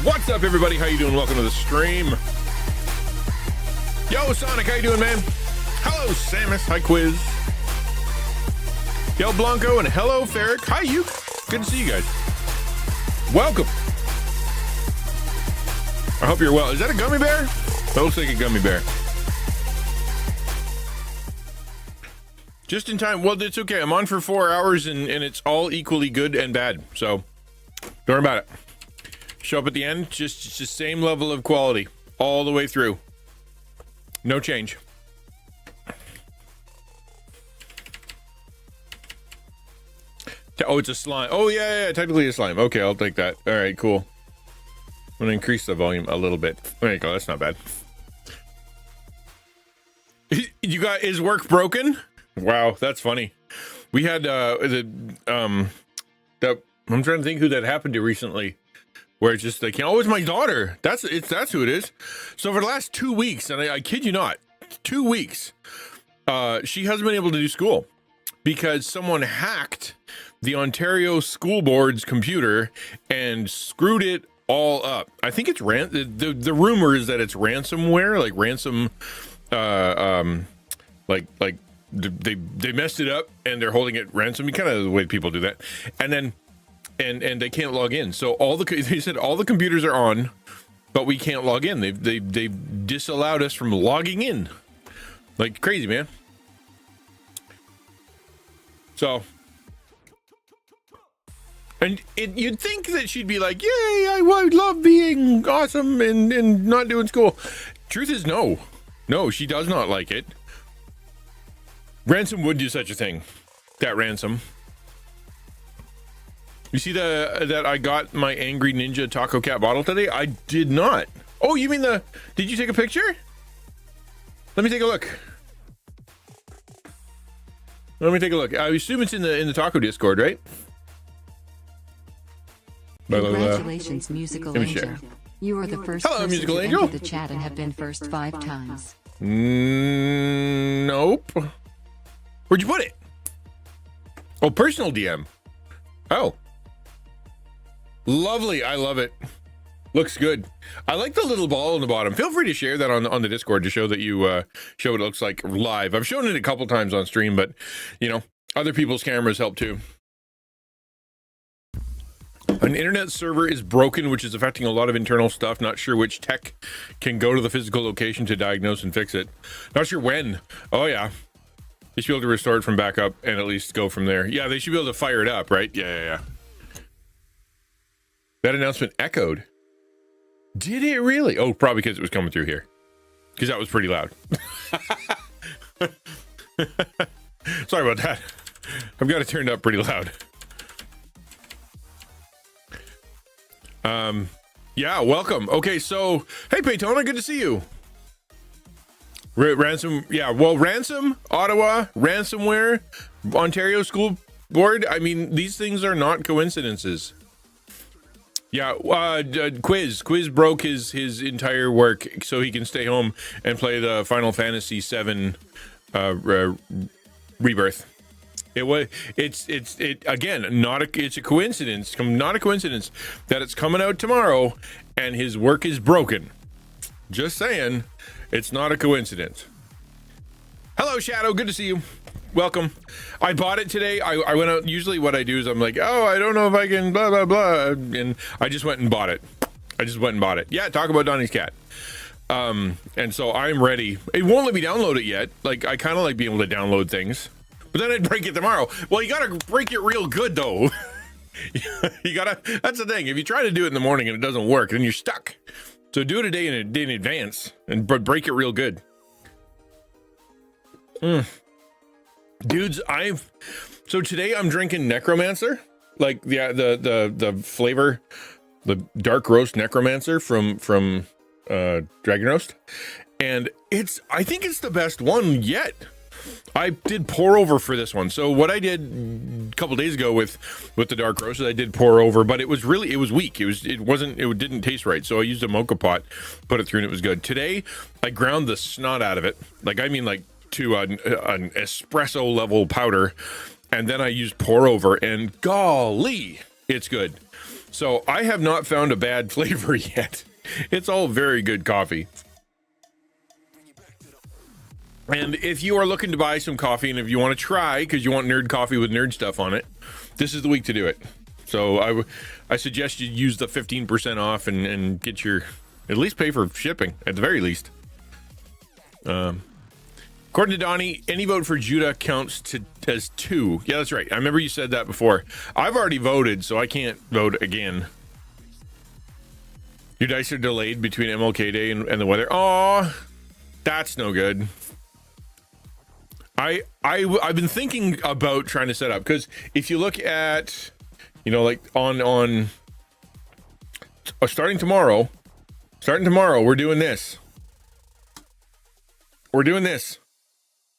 What's up, everybody? How you doing? Welcome to the stream. Yo, Sonic, how you doing, man? Hello, Samus. Hi, Quiz. Yo, Blanco, and hello, Ferric. Hi, you. Good to see you guys. Welcome. I hope you're well. Is that a gummy bear? That looks like a gummy bear. Just in time. Well, it's okay. I'm on for 4 hours, and it's all equally good and bad. So, don't worry about it. Show up at the end, just the same level of quality all the way through. No change. Oh, it's a slime. Oh, yeah, technically a slime. Okay, I'll take that. All right, cool. I'm going to increase the volume a little bit. There you go. That's not bad. You got, is work broken? Wow, that's funny. We had I'm trying to think who that happened to recently. Where it's just like, oh, it's my daughter. That's who it is. So for the last 2 weeks, and I kid you not, 2 weeks, she hasn't been able to do school because someone hacked the Ontario School Board's computer and screwed it all up. I think it's the rumor is that it's ransomware, like ransom, like they messed it up and they're holding it ransom. Kind of the way people do that, and then. And they can't log in. So they said all the computers are on, but we can't log in. They disallowed us from logging in, like crazy, man. So, and you'd think that she'd be like, "Yay! I love being awesome and not doing school." Truth is, no, she does not like it. Ransom would do such a thing. That ransom. You see that I got my Angry Ninja Taco Cat bottle today? I did not. Oh, you mean did you take a picture? Let me take a look. I assume it's in the Taco Discord, right? Congratulations, Musical Angel. You are the first Hello, person Musical to Angel. enter the chat and have been first 5 times. Nope. Where'd you put it? Oh, personal DM. Oh. Lovely. I love it. Looks good. I like the little ball on the bottom. Feel free to share that on the Discord to show that you show what it looks like live. I've shown it a couple times on stream, but other people's cameras help too. An internet server is broken, which is affecting a lot of internal stuff. Not sure which tech can go to the physical location to diagnose and fix it. Not sure when. Oh yeah. They should be able to restore it from backup and at least go from there. Yeah, they should be able to fire it up, right? Yeah. That announcement echoed. Did it really? Oh, probably because it was coming through here. Because that was pretty loud. Sorry about that. I've got it turned up pretty loud. Yeah, welcome. Okay, so, hey, Paytona, good to see you. Ransom, yeah, well, ransom, Ottawa, ransomware, Ontario School Board. I mean, these things are not coincidences. Yeah, Quiz broke his entire work so he can stay home and play the Final Fantasy VII Rebirth. It's a coincidence, not a coincidence that it's coming out tomorrow and his work is broken. Just saying, it's not a coincidence. Hello, Shadow, good to see you. Welcome. I bought it today. I went out. Usually what I do is I'm like, oh, I don't know if I can blah, blah, blah. And I just went and bought it. Yeah, talk about Donnie's cat. And so I'm ready. It won't let me download it yet. Like, I kind of like being able to download things. But then I'd break it tomorrow. Well, you got to break it real good, though. That's the thing. If you try to do it in the morning and it doesn't work, then you're stuck. So do it a day in advance and break it real good. Dudes, so today I'm drinking Necromancer, like the flavor, the dark roast Necromancer from Dragon Roast, and I think it's the best one yet. I did pour over for this one. So what I did a couple days ago with the dark roast is I did pour over, but it was weak. It didn't taste right. So I used a mocha pot, put it through, and it was good. Today I ground the snot out of it. To an espresso level powder, and then I used pour over, and golly, it's good. So I have not found a bad flavor yet. It's all very good coffee. And if you are looking to buy some coffee and if you want to try, because you want nerd coffee with nerd stuff on it, this is the week to do it. So I suggest you use the 15% off and get your, at least pay for shipping at the very least. According to Donnie, any vote for Judah counts as 2. Yeah, that's right. I remember you said that before. I've already voted, so I can't vote again. Your dice are delayed between MLK Day and the weather. Oh, that's no good. I've been thinking about trying to set up, because if you look at, you know, like on starting tomorrow, we're doing this.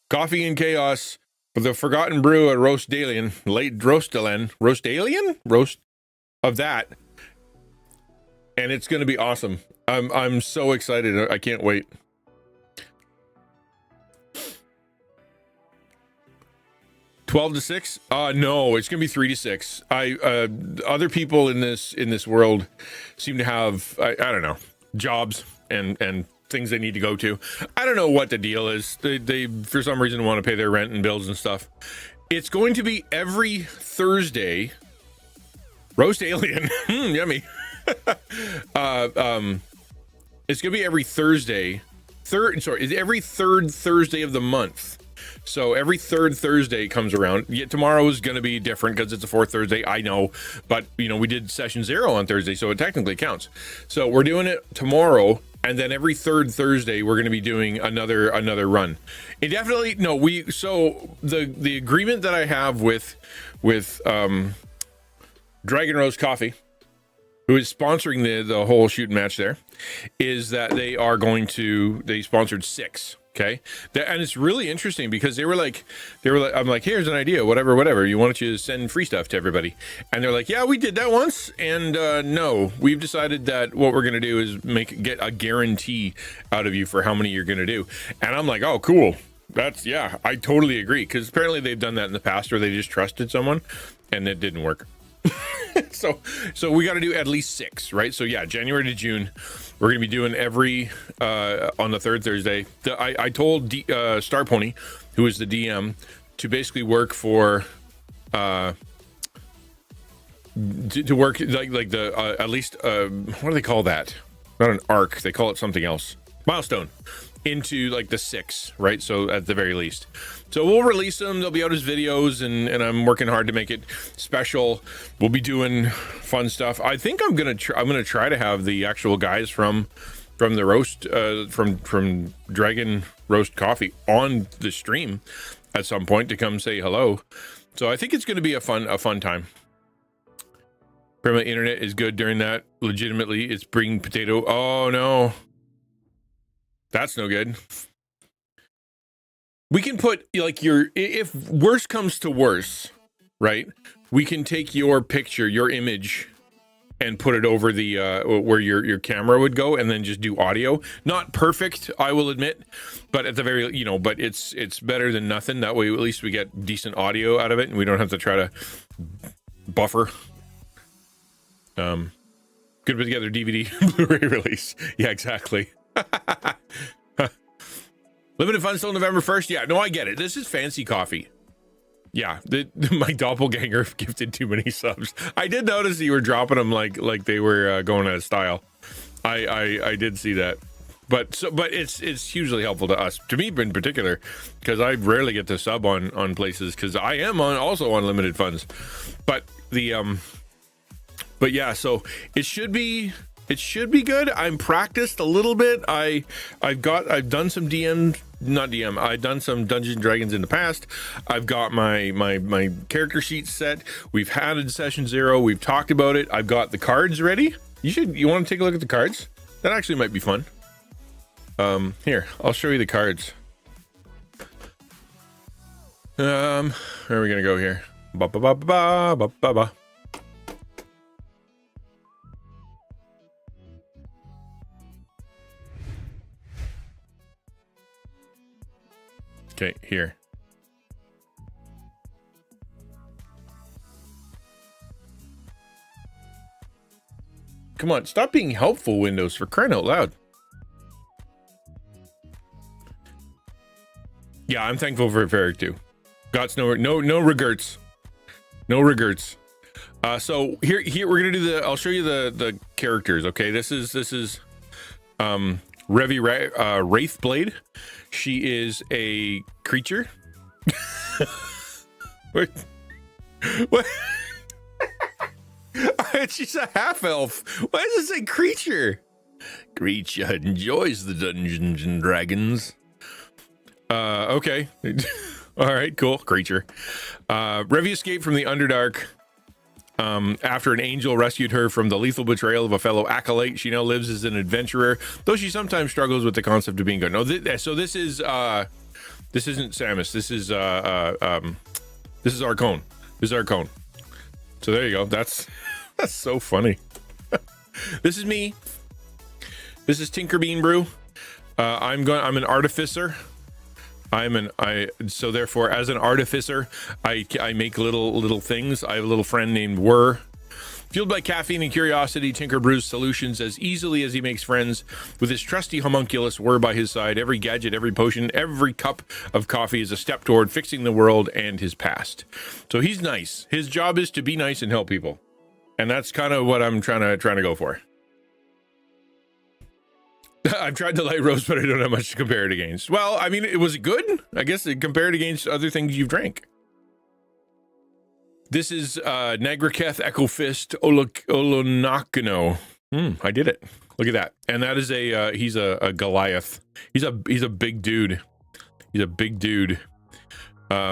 Coffee and Chaos for the Forgotten Brew at Roast of that. And it's going to be awesome. I'm so excited. I can't wait. $12 to 6? No, it's gonna be 3 to 6. Other people in this world seem to have I don't know, jobs and things they need to go to. I don't know what the deal is. They for some reason want to pay their rent and bills and stuff. It's going to be every Thursday. Roast Alien, yummy. It's gonna be every Thursday. Every third Thursday of the month. So every third Thursday comes around. Yet tomorrow is going to be different because it's the fourth Thursday. I know, but you know, we did session 0 on Thursday, so it technically counts. So we're doing it tomorrow, and then every third Thursday we're going to be doing another run. Indefinitely, no. So the agreement that I have with Dragon Rose Coffee, who is sponsoring the whole shooting match there, is that they sponsored 6. Okay. And it's really interesting because they were like, I'm like, here's an idea, whatever. You want to send free stuff to everybody. And they're like, yeah, we did that once. And no, we've decided that what we're going to do is get a guarantee out of you for how many you're going to do. And I'm like, oh, cool. Yeah, I totally agree. Because apparently they've done that in the past where they just trusted someone and it didn't work. So we got to do at least 6, right? So yeah, January to June, we're going to be doing every on the third Thursday. I told Star Pony, who is the DM, to basically work for to work like the at least what do they call that? Not an arc, they call it something else. Milestone into like the 6, right? So at the very least. So we'll release them. They'll be out as videos, and I'm working hard to make it special. We'll be doing fun stuff. I think I'm gonna try to have the actual guys from the roast from Dragon Roast Coffee on the stream at some point to come say hello. So I think it's going to be a fun time. Permanent internet is good during that. Legitimately, it's bringing potato. Oh no, that's no good. We can put like if worse comes to worse, right? We can take your picture, your image, and put it over the where your camera would go, and then just do audio. Not perfect, I will admit, but at the very, but it's better than nothing. That way, at least we get decent audio out of it, and we don't have to try to buffer. Good put together DVD Blu-ray release. Yeah, exactly. Limited fun till November 1st. Yeah, no, I get it. This is fancy coffee. Yeah, my doppelganger gifted too many subs. I did notice you were dropping them like they were going out of style. I did see that, but it's hugely helpful to us, to me in particular, because I rarely get to sub on places because I am also on limited funds. But but yeah, so it should be good. I'm practiced a little bit. I've done some I've done some Dungeons and Dragons in the past. I've got my character sheet set. We've had a session 0. We've talked about it. I've got the cards ready. You want to take a look at the cards? That actually might be fun. Here, I'll show you the cards. Where are we gonna go here? Ba ba ba ba ba ba ba. Okay, here. Come on, stop being helpful, Windows, for crying out loud. Yeah, I'm thankful for Ferric too. Got no regrets. No regrets. So here we're gonna do I'll show you the characters. Okay, this is Revi Wraithblade. She is a creature. What? She's a half elf. Why does it say creature? Creature enjoys the Dungeons and Dragons. Okay. All right, cool. Creature. Revi escaped from the Underdark after an angel rescued her from the lethal betrayal of a fellow acolyte. She now lives as an adventurer, though she sometimes struggles with the concept of being good. No, so this isn't Samus. This is Arcone. This is Arcone. So there you go. That's so funny. This is me. This is Tinkerbean Brew. I'm an artificer. So therefore, as an artificer, I make little things. I have a little friend named Whir. Fueled by caffeine and curiosity, Tinker brews solutions as easily as he makes friends. With his trusty homunculus Whir by his side, every gadget, every potion, every cup of coffee is a step toward fixing the world and his past. So he's nice. His job is to be nice and help people. And that's kind of what I'm trying to go for. I've tried the light roast, but I don't have much to compare it against. Well, I mean, was it good? I guess compared against other things you've drank. This is Nagraketh Echo Fist Olonakano. I did it. Look at that. And that is he's a Goliath. He's a big dude. He's a big dude.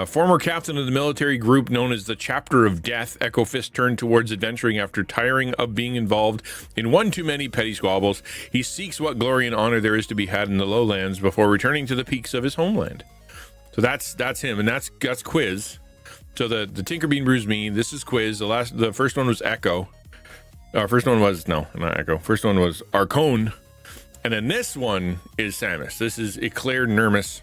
Former captain of the military group known as the Chapter of Death, Echo Fist turned towards adventuring after tiring of being involved in one too many petty squabbles. He seeks what glory and honor there is to be had in the lowlands before returning to the peaks of his homeland. So that's him, and that's Quiz. So the Tinkerbean Brews me. This is Quiz. The first one was Echo. First one was not Echo. First one was Arcone, and then this one is Samus. This is Eclair Nermus.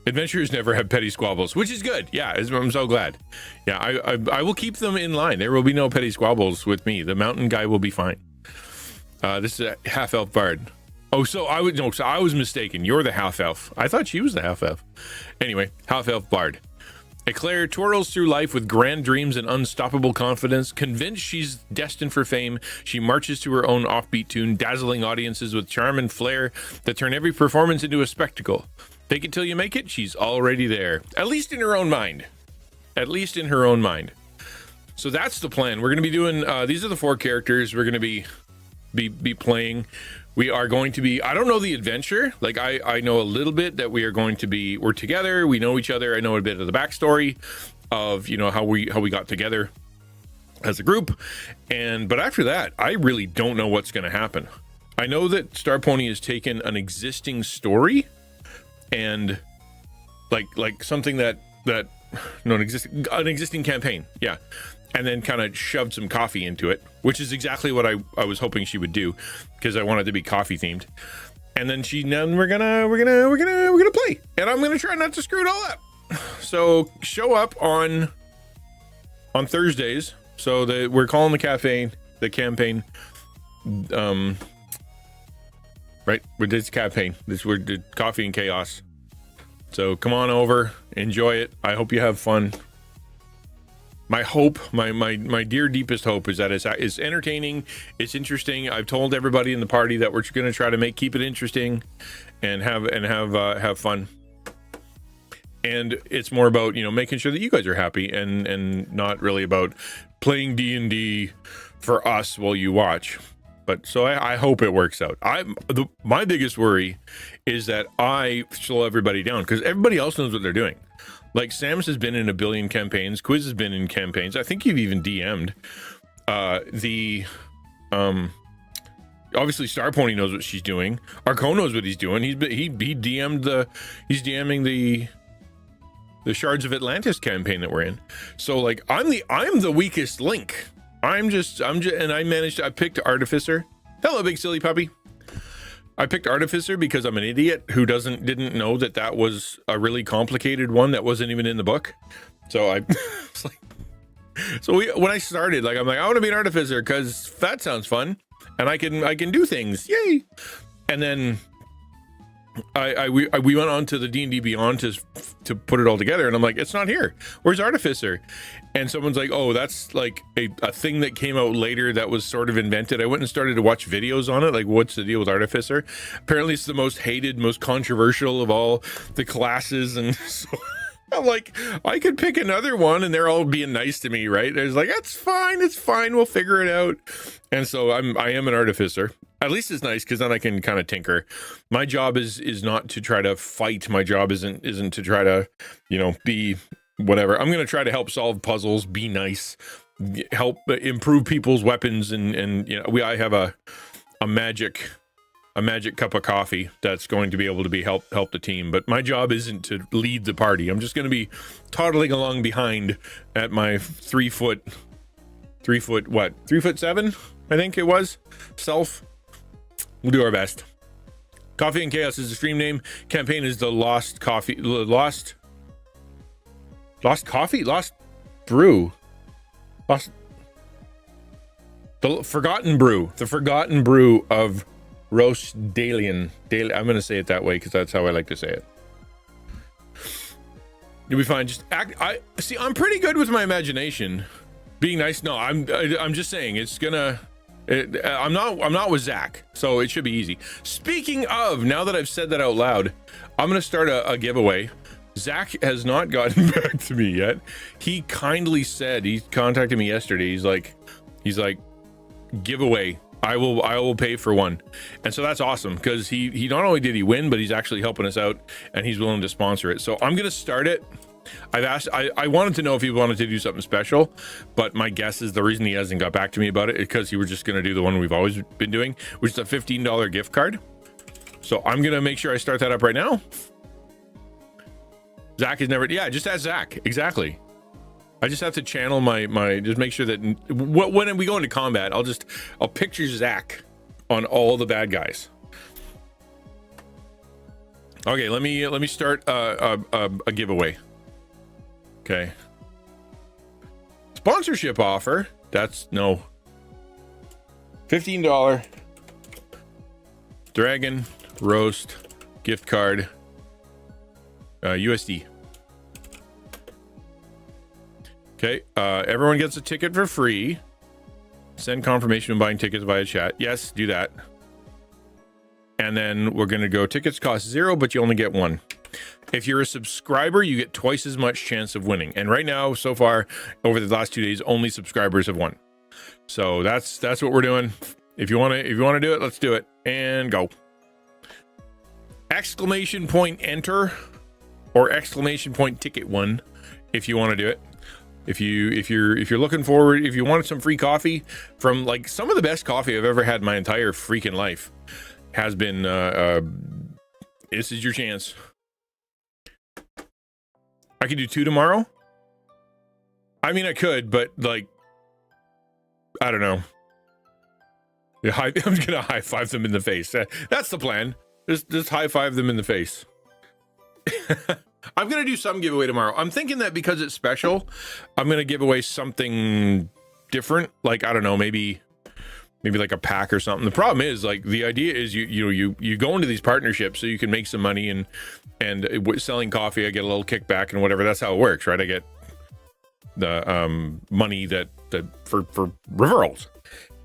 Adventurers never have petty squabbles, which is good. Yeah, I'm so glad. Yeah, I will keep them in line. There will be no petty squabbles with me. The mountain guy will be fine. This is a half elf bard. Oh, so I was mistaken. You're the half elf. I thought she was the half elf. Anyway, half elf bard. Eclair twirls through life with grand dreams and unstoppable confidence. Convinced she's destined for fame, she marches to her own offbeat tune, dazzling audiences with charm and flair that turn every performance into a spectacle. Fake it till you make it, she's already there. At least in her own mind. At least in her own mind. So that's the plan. We're going to be doing, these are the 4 characters we're going to be playing. We are going to be, I don't know the adventure. Like I know a little bit that we're together. We know each other. I know a bit of the backstory of, how we got together as a group. But after that, I really don't know what's going to happen. I know that Star Pony has taken an existing story and like something an existing campaign. Yeah. And then kind of shoved some coffee into it, which is exactly what I was hoping she would do, because I wanted it to be coffee themed. And then we're gonna play, and I'm gonna try not to screw it all up. So show up on Thursdays. So we're calling the campaign, right? We're this campaign. We're Coffee and Chaos. So come on over, enjoy it. I hope you have fun. My hope, my dear deepest hope, is that it's entertaining, it's interesting. I've told everybody in the party that we're going to try to keep it interesting, and have fun. And it's more about making sure that you guys are happy, and not really about playing D&D for us while you watch. But so I hope it works out. My biggest worry is that I slow everybody down, because everybody else knows what they're doing. Like Samus has been in a billion campaigns. Quiz has been in campaigns. I think you've even DM'd. Obviously Star Pony knows what she's doing. Arcone knows what he's doing. He's DM'ing the Shards of Atlantis campaign that we're in. So like I'm the weakest link. I picked Artificer. Hello, big silly puppy. I picked Artificer because I'm an idiot who didn't know that was a really complicated one that wasn't even in the book. So I was like, So when I started, like, I'm like, I want to be an artificer because that sounds fun, and I can do things. Yay! And then we went on to the D&D Beyond to put it all together, and I'm like, it's not here. Where's artificer? And someone's like, oh, that's like a thing that came out later that was sort of invented. I went and started to watch videos on it, like, what's the deal with artificer? Apparently it's the most hated, most controversial of all the classes, and so I'm like, I could pick another one and they're all being nice to me, right? There's like, it's fine, we'll figure it out. And so I am an artificer. At least it's nice because then I can kind of tinker. My job is not to try to fight. My job isn't to try to, be whatever. I'm going to try to help solve puzzles, be nice, help improve people's weapons, and I have a magic cup of coffee that's going to be able to help the team. But my job isn't to lead the party. I'm just going to be toddling along behind at my 3 foot 7, I think it was, self. We'll do our best. Coffee and Chaos is the stream name. Campaign is the Lost the Forgotten Brew. The Forgotten Brew of Roast Dalian. I'm going to say it that way because that's how I like to say it. You'll be fine. Just act. I'm pretty good with my imagination. Being nice. No, I'm just saying it's gonna. I'm not with Zach, so it should be easy. Speaking of, now that I've said that out loud, I'm gonna start a giveaway. Zach has not gotten back to me yet. He kindly said, he contacted me yesterday. He's like, giveaway. I will pay for one. And so that's awesome because he not only did he win, but he's actually helping us out and he's willing to sponsor it. So I'm gonna start it. I wanted to know if he wanted to do something special, but my guess is the reason he hasn't got back to me about it is because he was just going to do the one we've always been doing, which is a $15 gift card. So I'm going to make sure I start that up right now. Zach is never, just ask Zach. Exactly. I just have to channel my just make sure that when we go into combat, I'll picture Zach on all the bad guys. Okay, let me start a giveaway. Okay. Sponsorship offer. That's no. $15 Dragon Roast gift card. USD. Okay. Everyone gets a ticket for free. Send confirmation when buying tickets via chat. Yes, do that. And then we're going to go tickets cost $0, but you only get one. If you're a subscriber, you get twice as much chance of winning. And right now, so far, over the last 2 days, only subscribers have won. So that's what we're doing. If you want to do it, let's do it and go. Exclamation point enter or exclamation point ticket one if you want to do it. If you're looking forward, if you wanted some free coffee from like some of the best coffee I've ever had in my entire freaking life has been this is your chance. I could do 2 tomorrow. I mean, I could, but like, I don't know. I'm gonna high five them in the face. That's the plan. Just high five them in the face. I'm gonna do some giveaway tomorrow. I'm thinking that because it's special, I'm gonna give away something different. Like, I don't know, maybe like a pack or something. The problem is, like, the idea is you go into these partnerships so you can make some money and selling coffee, I get a little kickback and whatever. That's how it works, right? I get the money that for referrals,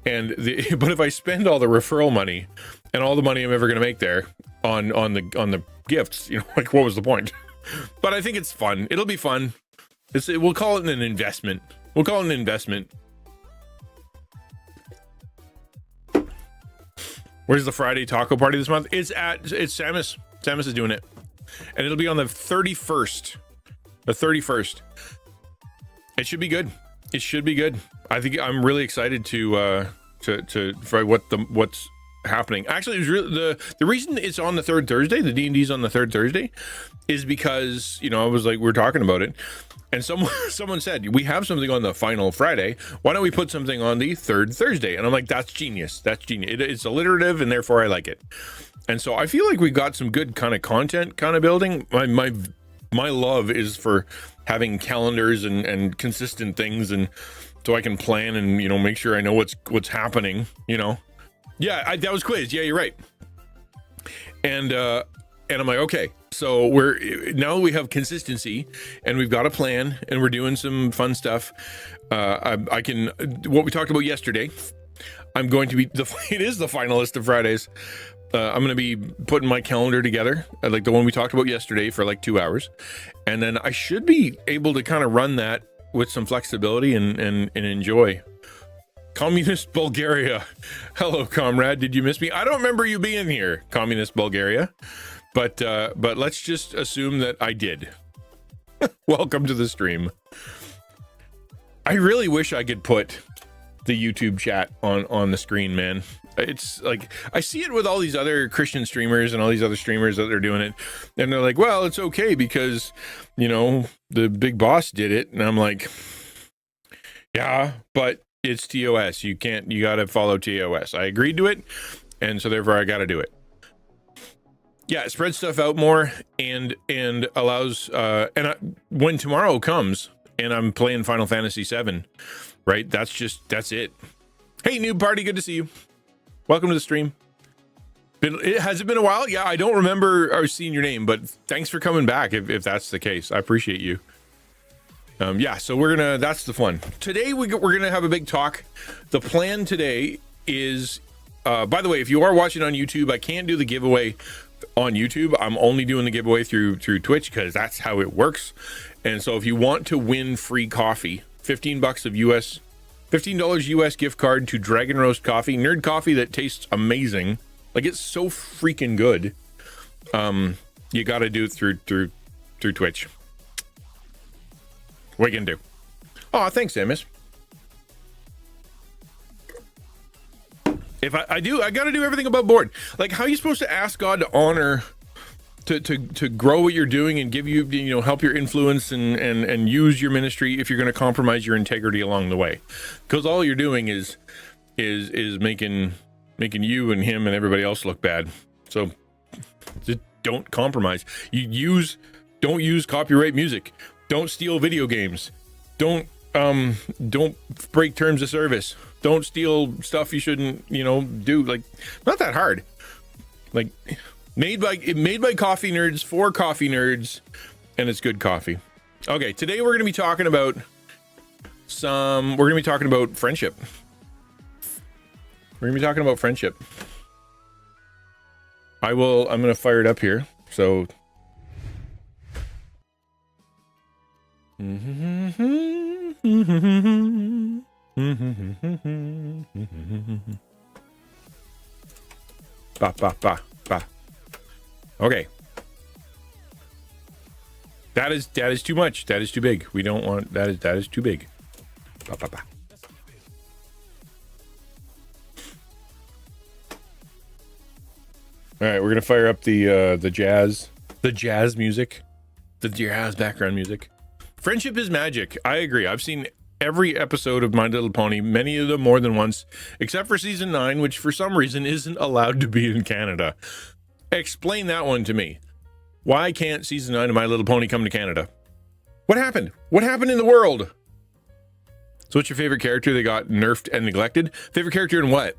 but if I spend all the referral money and all the money I'm ever going to make there on the gifts, like, what was the point? But I think it's fun. It'll be fun. We'll call it an investment. Where's the Friday taco party this month? It's Samus. Samus is doing it. And it'll be on the 31st. The 31st. It should be good. I think I'm really excited for what's happening. Actually, it was really, the reason it's on the third Thursday, the D&D's on the third Thursday, is because, I was like, we're talking about it. And someone said, we have something on the final Friday. Why don't we put something on the third Thursday? And I'm like, that's genius. It's alliterative, and therefore I like it. And so I feel like we got some good kind of content kind of building. My My love is for having calendars and consistent things, and so I can plan and, you know, make sure I know what's happening, you know. Yeah, that was quiz. Yeah, you're right. And I'm like, okay, so now we have consistency and we've got a plan and we're doing some fun stuff. I can, what we talked about yesterday, I'm going to be, it is the final list of Fridays. I'm going to be putting my calendar together, like the one we talked about yesterday, for like 2 hours. And then I should be able to kind of run that with some flexibility and enjoy. Communist Bulgaria. Hello, comrade. Did you miss me? I don't remember you being here, Communist Bulgaria. But let's just assume that I did. Welcome to the stream. I really wish I could put the YouTube chat on the screen, man. It's like, I see it with all these other Christian streamers and all these other streamers that are doing it, and they're like, well, it's okay because, you know, the big boss did it. And I'm like, yeah, but it's TOS. You got to follow TOS. I agreed to it, and so therefore I got to do it. Yeah, it spreads stuff out more and allows, when tomorrow comes and I'm playing Final Fantasy VII, right? That's it. Hey, noob party, good to see you. Welcome to the stream. Has it been a while? Yeah, I don't remember seeing your name, but thanks for coming back if that's the case. I appreciate you. Yeah, so that's the fun. Today we're gonna have a big talk. The plan today is, by the way, if you are watching on YouTube, I can't do the giveaway on YouTube. I'm only doing the giveaway through Twitch because that's how it works. And so if you want to win free coffee, $15 US gift card to Dragon Roast Coffee, nerd coffee that tastes amazing. Like, it's so freaking good. You got to do it through Twitch. What are you gonna do? Oh, thanks, Amos. If I got to do everything above board. Like, how are you supposed to ask God to honor, to grow what you're doing and give you, you know, help your influence and use your ministry if you're going to compromise your integrity along the way? Because all you're doing is making you and him and everybody else look bad. So just don't compromise. Don't use copyright music. Don't steal video games. Don't break terms of service. Don't steal stuff you shouldn't, you know, do. Like, not that hard. Like, made by coffee nerds for coffee nerds, and it's good coffee. Okay, today we're going to be talking about friendship. We're going to be talking about friendship. I'm going to fire it up here. So ba. Okay. That is too much. That is too big. We don't want that. That is too big. Ba. All right, we're gonna fire up the jazz music, the jazz background music. Friendship is magic. I agree. I've seen every episode of My Little Pony, many of them more than once, except for season 9, which for some reason isn't allowed to be in Canada. Explain that one to me. Why can't season 9 of My Little Pony come to Canada? What happened? What happened in the world? So what's your favorite character that got nerfed and neglected? Favorite character in what?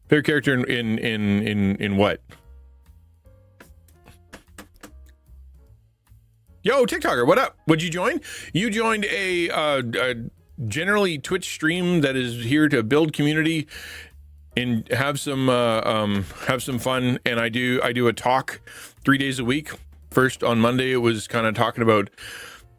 Favorite character in what? Yo, TikToker, what up? Would you join? You joined a generally Twitch stream that is here to build community and have some fun. And I do a talk 3 days a week. First on Monday, it was kind of talking about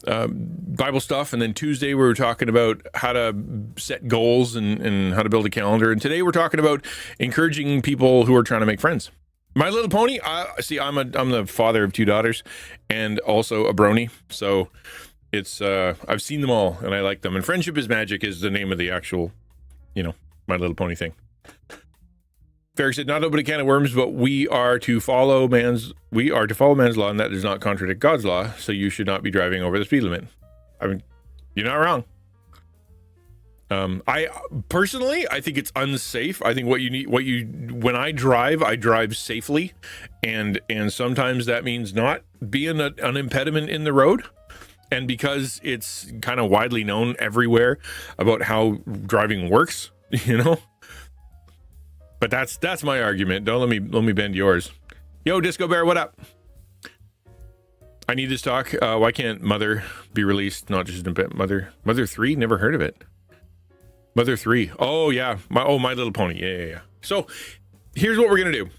Bible stuff, and then Tuesday we were talking about how to set goals and how to build a calendar. And today we're talking about encouraging people who are trying to make friends. My Little Pony, I'm the father of 2 daughters and also a brony. So it's, I've seen them all and I like them. And Friendship is Magic is the name of the actual, you know, My Little Pony thing. Ferrick said, not open a can of worms, but we are to follow man's law, and that does not contradict God's law. So you should not be driving over the speed limit. I mean, you're not wrong. I personally, I think it's unsafe. I think when I drive safely, and sometimes that means not being an impediment in the road. And because it's kind of widely known everywhere about how driving works, But that's my argument. Don't let me bend yours. Yo, Disco Bear, what up? I need this talk. Why can't Mother be released? Not just a bit. Mother 3? Never heard of it. Mother 3. Oh yeah. My Little Pony. Yeah. So here's what we're gonna do.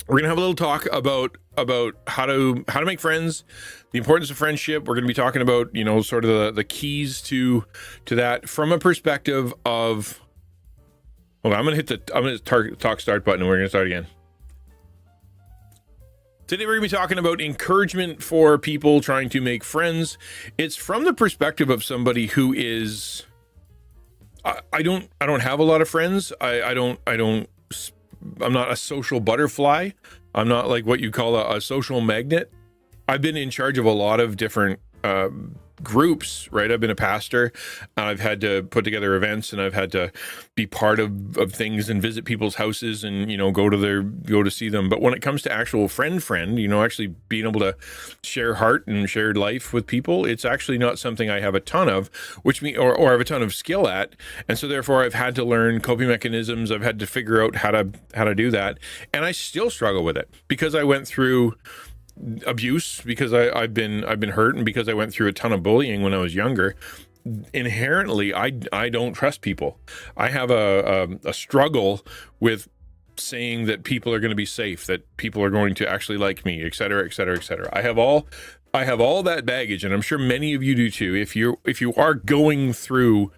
We're gonna have a little talk about how to make friends, the importance of friendship. We're gonna be talking about sort of the keys to that from a perspective of. Hold on, I'm gonna talk start button and we're gonna start again. Today we're gonna be talking about encouragement for people trying to make friends. It's from the perspective of somebody who is. I don't have a lot of friends. I'm not a social butterfly. I'm not like what you call a social magnet. I've been in charge of a lot of different groups, right? I've been a pastor. I've had to put together events, and I've had to be part of things and visit people's houses and go to see them. But when it comes to actual friend, actually being able to share heart and shared life with people, it's actually not something I have a ton of, or have a ton of skill at. And so therefore I've had to learn coping mechanisms. I've had to figure out how to do that, and I still struggle with it because I went through abuse, because I've been hurt, and because I went through a ton of bullying when I was younger. Inherently, I don't trust people. I have a struggle with saying that people are going to be safe, that people are going to actually like me, et cetera, et cetera, et cetera. I have all that baggage, and I'm sure many of you do too. If you are going through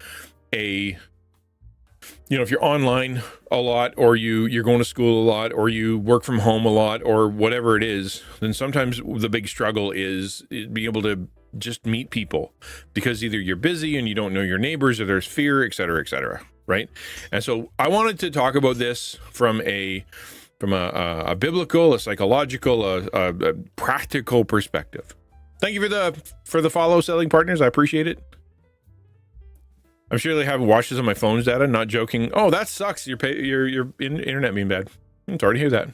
if you're online a lot, or you're going to school a lot, or you work from home a lot, or whatever it is, then sometimes the big struggle is being able to just meet people, because either you're busy and you don't know your neighbors, or there's fear, et cetera, right? And so I wanted to talk about this from a biblical, a psychological, a practical perspective. Thank you for the follow, selling partners. I appreciate it. I'm sure they have watches on my phone's data. Not joking. Oh, that sucks. Your internet being bad. I'm sorry to hear that.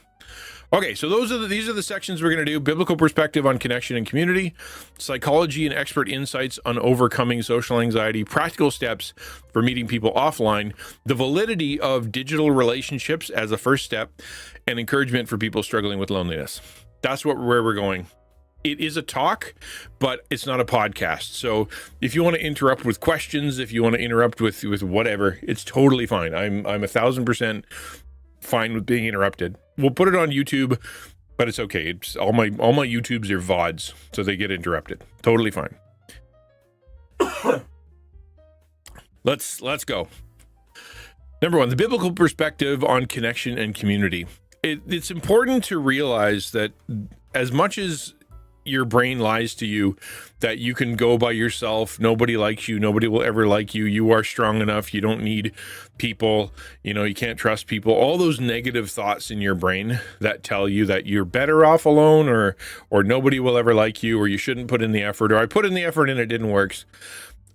Okay, so these are the sections we're going to do: biblical perspective on connection and community, psychology and expert insights on overcoming social anxiety, practical steps for meeting people offline, the validity of digital relationships as a first step, and encouragement for people struggling with loneliness. That's where we're going. It is a talk, but it's not a podcast. So if you want to interrupt with questions, if you want to interrupt with whatever, it's totally fine. I'm 1,000% fine with being interrupted. We'll put it on YouTube, but it's okay. It's all my YouTubes are VODs, so they get interrupted. Totally fine. Let's go. Number one, the biblical perspective on connection and community. It's important to realize that as much as your brain lies to you that you can go by yourself, nobody likes you, nobody will ever like you, you are strong enough, you don't need people, you can't trust people, all those negative thoughts in your brain that tell you that you're better off alone, or nobody will ever like you, or you shouldn't put in the effort, or I put in the effort and it didn't work,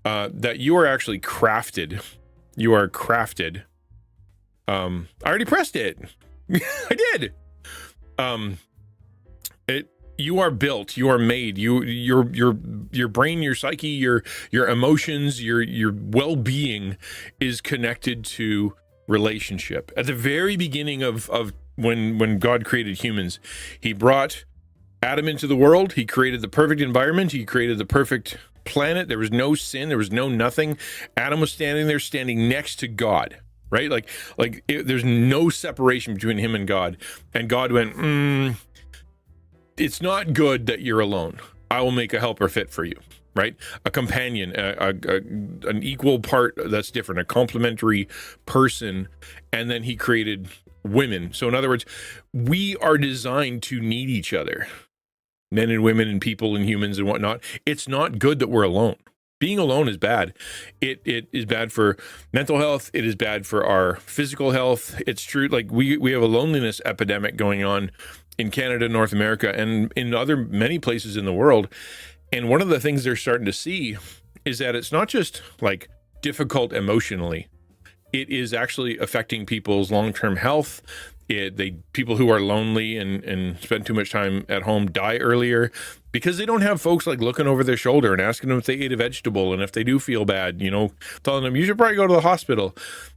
that you are actually crafted. You are crafted. I already pressed it. I did. You are built, you are made, your brain, your psyche, your emotions, your well-being is connected to relationship. At the very beginning of when God created humans, he brought Adam into the world, he created the perfect environment, he created the perfect planet. There was no sin, there was no nothing. Adam was standing next to God. Right? There's no separation between him and God. And God went, it's not good that you're alone. I will make a helper fit for you, right? A companion, an equal part that's different, a complementary person. And then he created women. So in other words, we are designed to need each other, men and women and people and humans and whatnot. It's not good that we're alone. Being alone is bad. It is bad for mental health. It is bad for our physical health. It's true. Like we have a loneliness epidemic going on in Canada, North America, and in many places in the world. And one of the things they're starting to see is that it's not just like difficult emotionally. It is actually affecting people's long-term health. People who are lonely and spend too much time at home die earlier because they don't have folks like looking over their shoulder and asking them if they ate a vegetable, and if they do feel bad, telling them you should probably go to the hospital.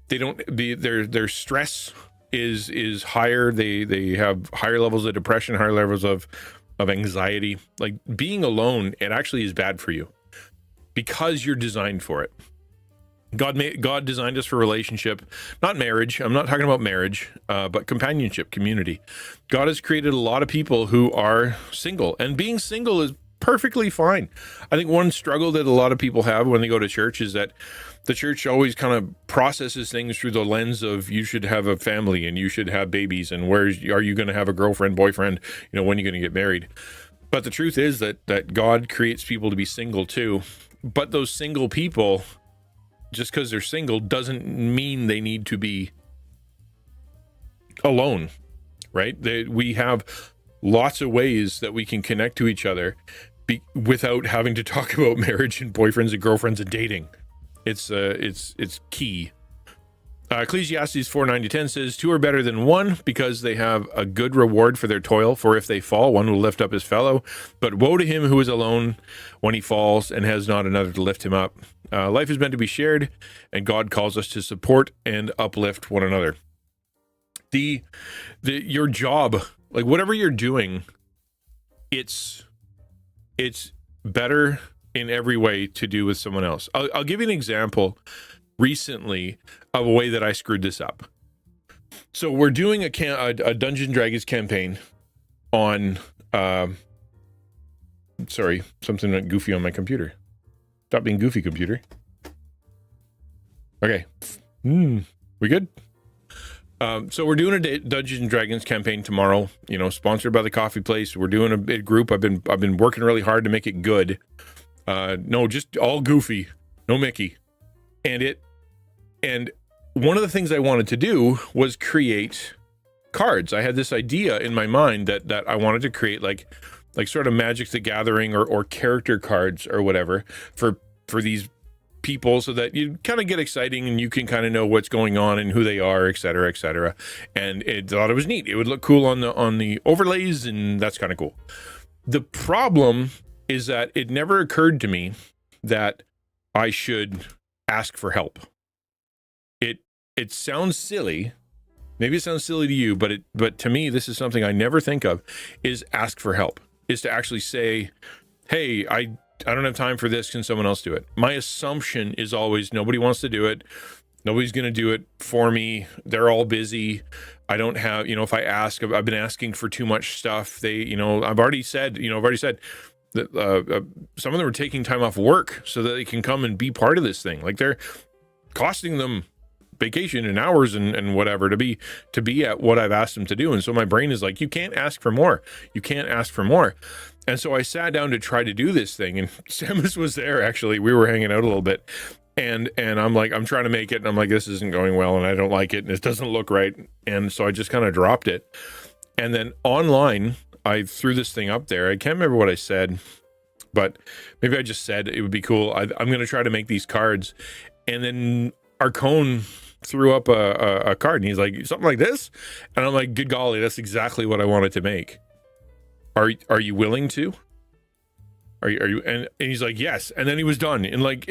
They don't. Their stress is higher. They have higher levels of depression, higher levels of anxiety. Like being alone, it actually is bad for you because you're designed for it. God designed us for relationship, not marriage. I'm not talking about marriage, but companionship, community. God has created a lot of people who are single, and being single is perfectly fine. I think one struggle that a lot of people have when they go to church is that the church always kind of processes things through the lens of you should have a family and you should have babies, and are you going to have a girlfriend, boyfriend, when are you going to get married? But the truth is that God creates people to be single too. But those single people, just because they're single doesn't mean they need to be alone, right? We have lots of ways that we can connect to each other without having to talk about marriage and boyfriends and girlfriends and dating. It's key. Ecclesiastes 4:9-10 says, 2 are better than one because they have a good reward for their toil. For if they fall, one will lift up his fellow. But woe to him who is alone when he falls and has not another to lift him up. Life is meant to be shared, and God calls us to support and uplift one another. Your job, like whatever you're doing, it's better in every way to do with someone else. I'll give you an example recently of a way that I screwed this up. So we're doing a Dungeons & Dragons campaign on something went goofy on my computer. Stop being goofy, computer. Okay. We good? So we're doing a Dungeons & Dragons campaign tomorrow, sponsored by the coffee place. We're doing a big group. I've been working really hard to make it good. No, just all goofy, no Mickey. And one of the things I wanted to do was create cards. I had this idea in my mind that I wanted to create like sort of Magic the Gathering or character cards or whatever for these people, so that you kind of get exciting and you can kind of know what's going on and who they are, et cetera, et cetera. And thought it was neat. It would look cool on the overlays, and that's kind of cool. The problem is that it never occurred to me that I should ask for help. It sounds silly. Maybe it sounds silly to you, but to me, this is something I never think of, is ask for help, is to actually say, hey, I don't have time for this. Can someone else do it? My assumption is always nobody wants to do it. Nobody's going to do it for me. They're all busy. I don't have, if I ask, I've been asking for too much stuff. I've already said that some of them are taking time off work so that they can come and be part of this thing. Like they're costing them vacation and hours and whatever to be at what I've asked them to do. And so my brain is like, you can't ask for more. You can't ask for more. And so I sat down to try to do this thing, and Samus was there. Actually, we were hanging out a little bit, and I'm like, I'm trying to make it, and I'm like, this isn't going well, and I don't like it, and it doesn't look right. And so I just kind of dropped it. And then online, I threw this thing up there. I can't remember what I said, but maybe I just said it would be cool. I'm going to try to make these cards. And then Arcone threw up a card, and he's like, something like this? And I'm like, good golly, that's exactly what I wanted to make. Are you willing to? Are you? And he's like, yes. And then he was done in like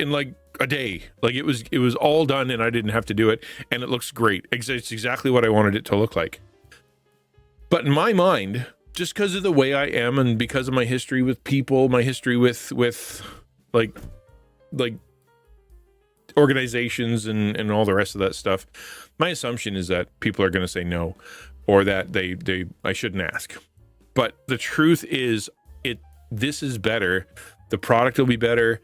a day. Like it was all done, and I didn't have to do it. And it looks great. It's exactly what I wanted it to look like. But in my mind, just because of the way I am, and because of my history with people, my history with like organizations and all the rest of that stuff, my assumption is that people are going to say no, or that I shouldn't ask. But the truth is, this is better. The product will be better.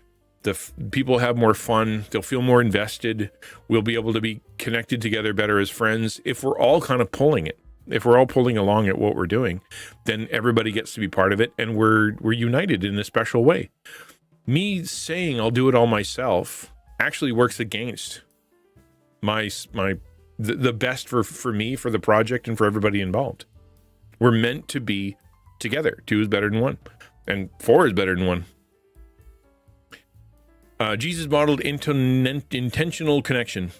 People have more fun. They'll feel more invested. We'll be able to be connected together better as friends if we're all kind of pulling it. If we're all pulling along at what we're doing, then everybody gets to be part of it, and we're united in a special way. Me saying I'll do it all myself actually works against the best for me, for the project, and for everybody involved. We're meant to be together. 2 is better than 1, and 4 is better than 1. Jesus modeled intentional connection.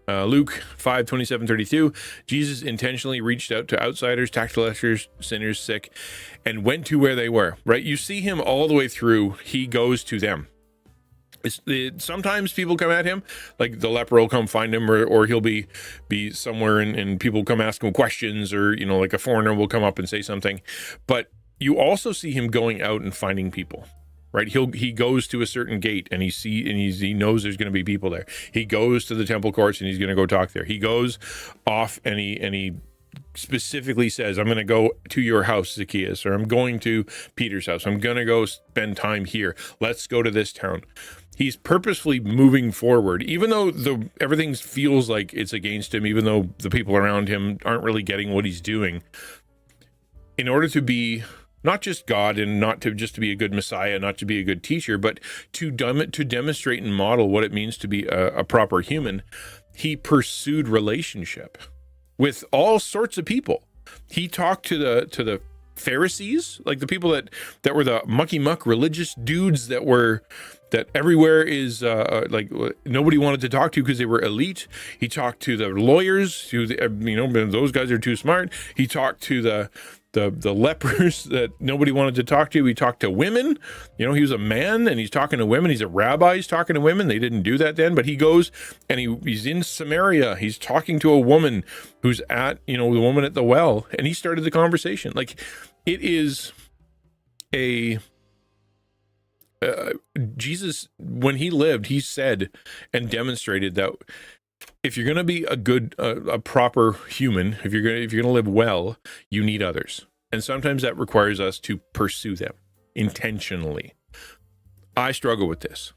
Luke 5:27-32, Jesus intentionally reached out to outsiders, tax collectors, sinners, sick, and went to where they were, right? You see him all the way through. He goes to them. Sometimes people come at him, like the leper will come find him, or he'll be somewhere and people come ask him questions, or, like a foreigner will come up and say something. But you also see him going out and finding people. Right, he goes to a certain gate and he knows there's going to be people there. He goes to the temple courts and he's going to go talk there. He goes off and he specifically says, "I'm going to go to your house, Zacchaeus," or "I'm going to Peter's house. I'm going to go spend time here. Let's go to this town." He's purposefully moving forward, even though everything feels like it's against him, even though the people around him aren't really getting what he's doing. In order to be not just God, and not to just to be a good Messiah, not to be a good teacher, but to demonstrate and model what it means to be a proper human, he pursued relationship with all sorts of people. He talked to the Pharisees, like the people that were the mucky muck religious dudes that everywhere is like nobody wanted to talk to because they were elite. He talked to the lawyers, those guys are too smart. He talked to the lepers that nobody wanted to talk to. He talked to women. He was a man and he's talking to women. He's a rabbi. He's talking to women. They didn't do that then, but he goes and he's in Samaria. He's talking to a woman who's at, the woman at the well, and he started the conversation. Like, it is Jesus, when he lived, he said and demonstrated that if you're going to be a proper human, if you're going to live well, you need others. And sometimes that requires us to pursue them intentionally. I struggle with this.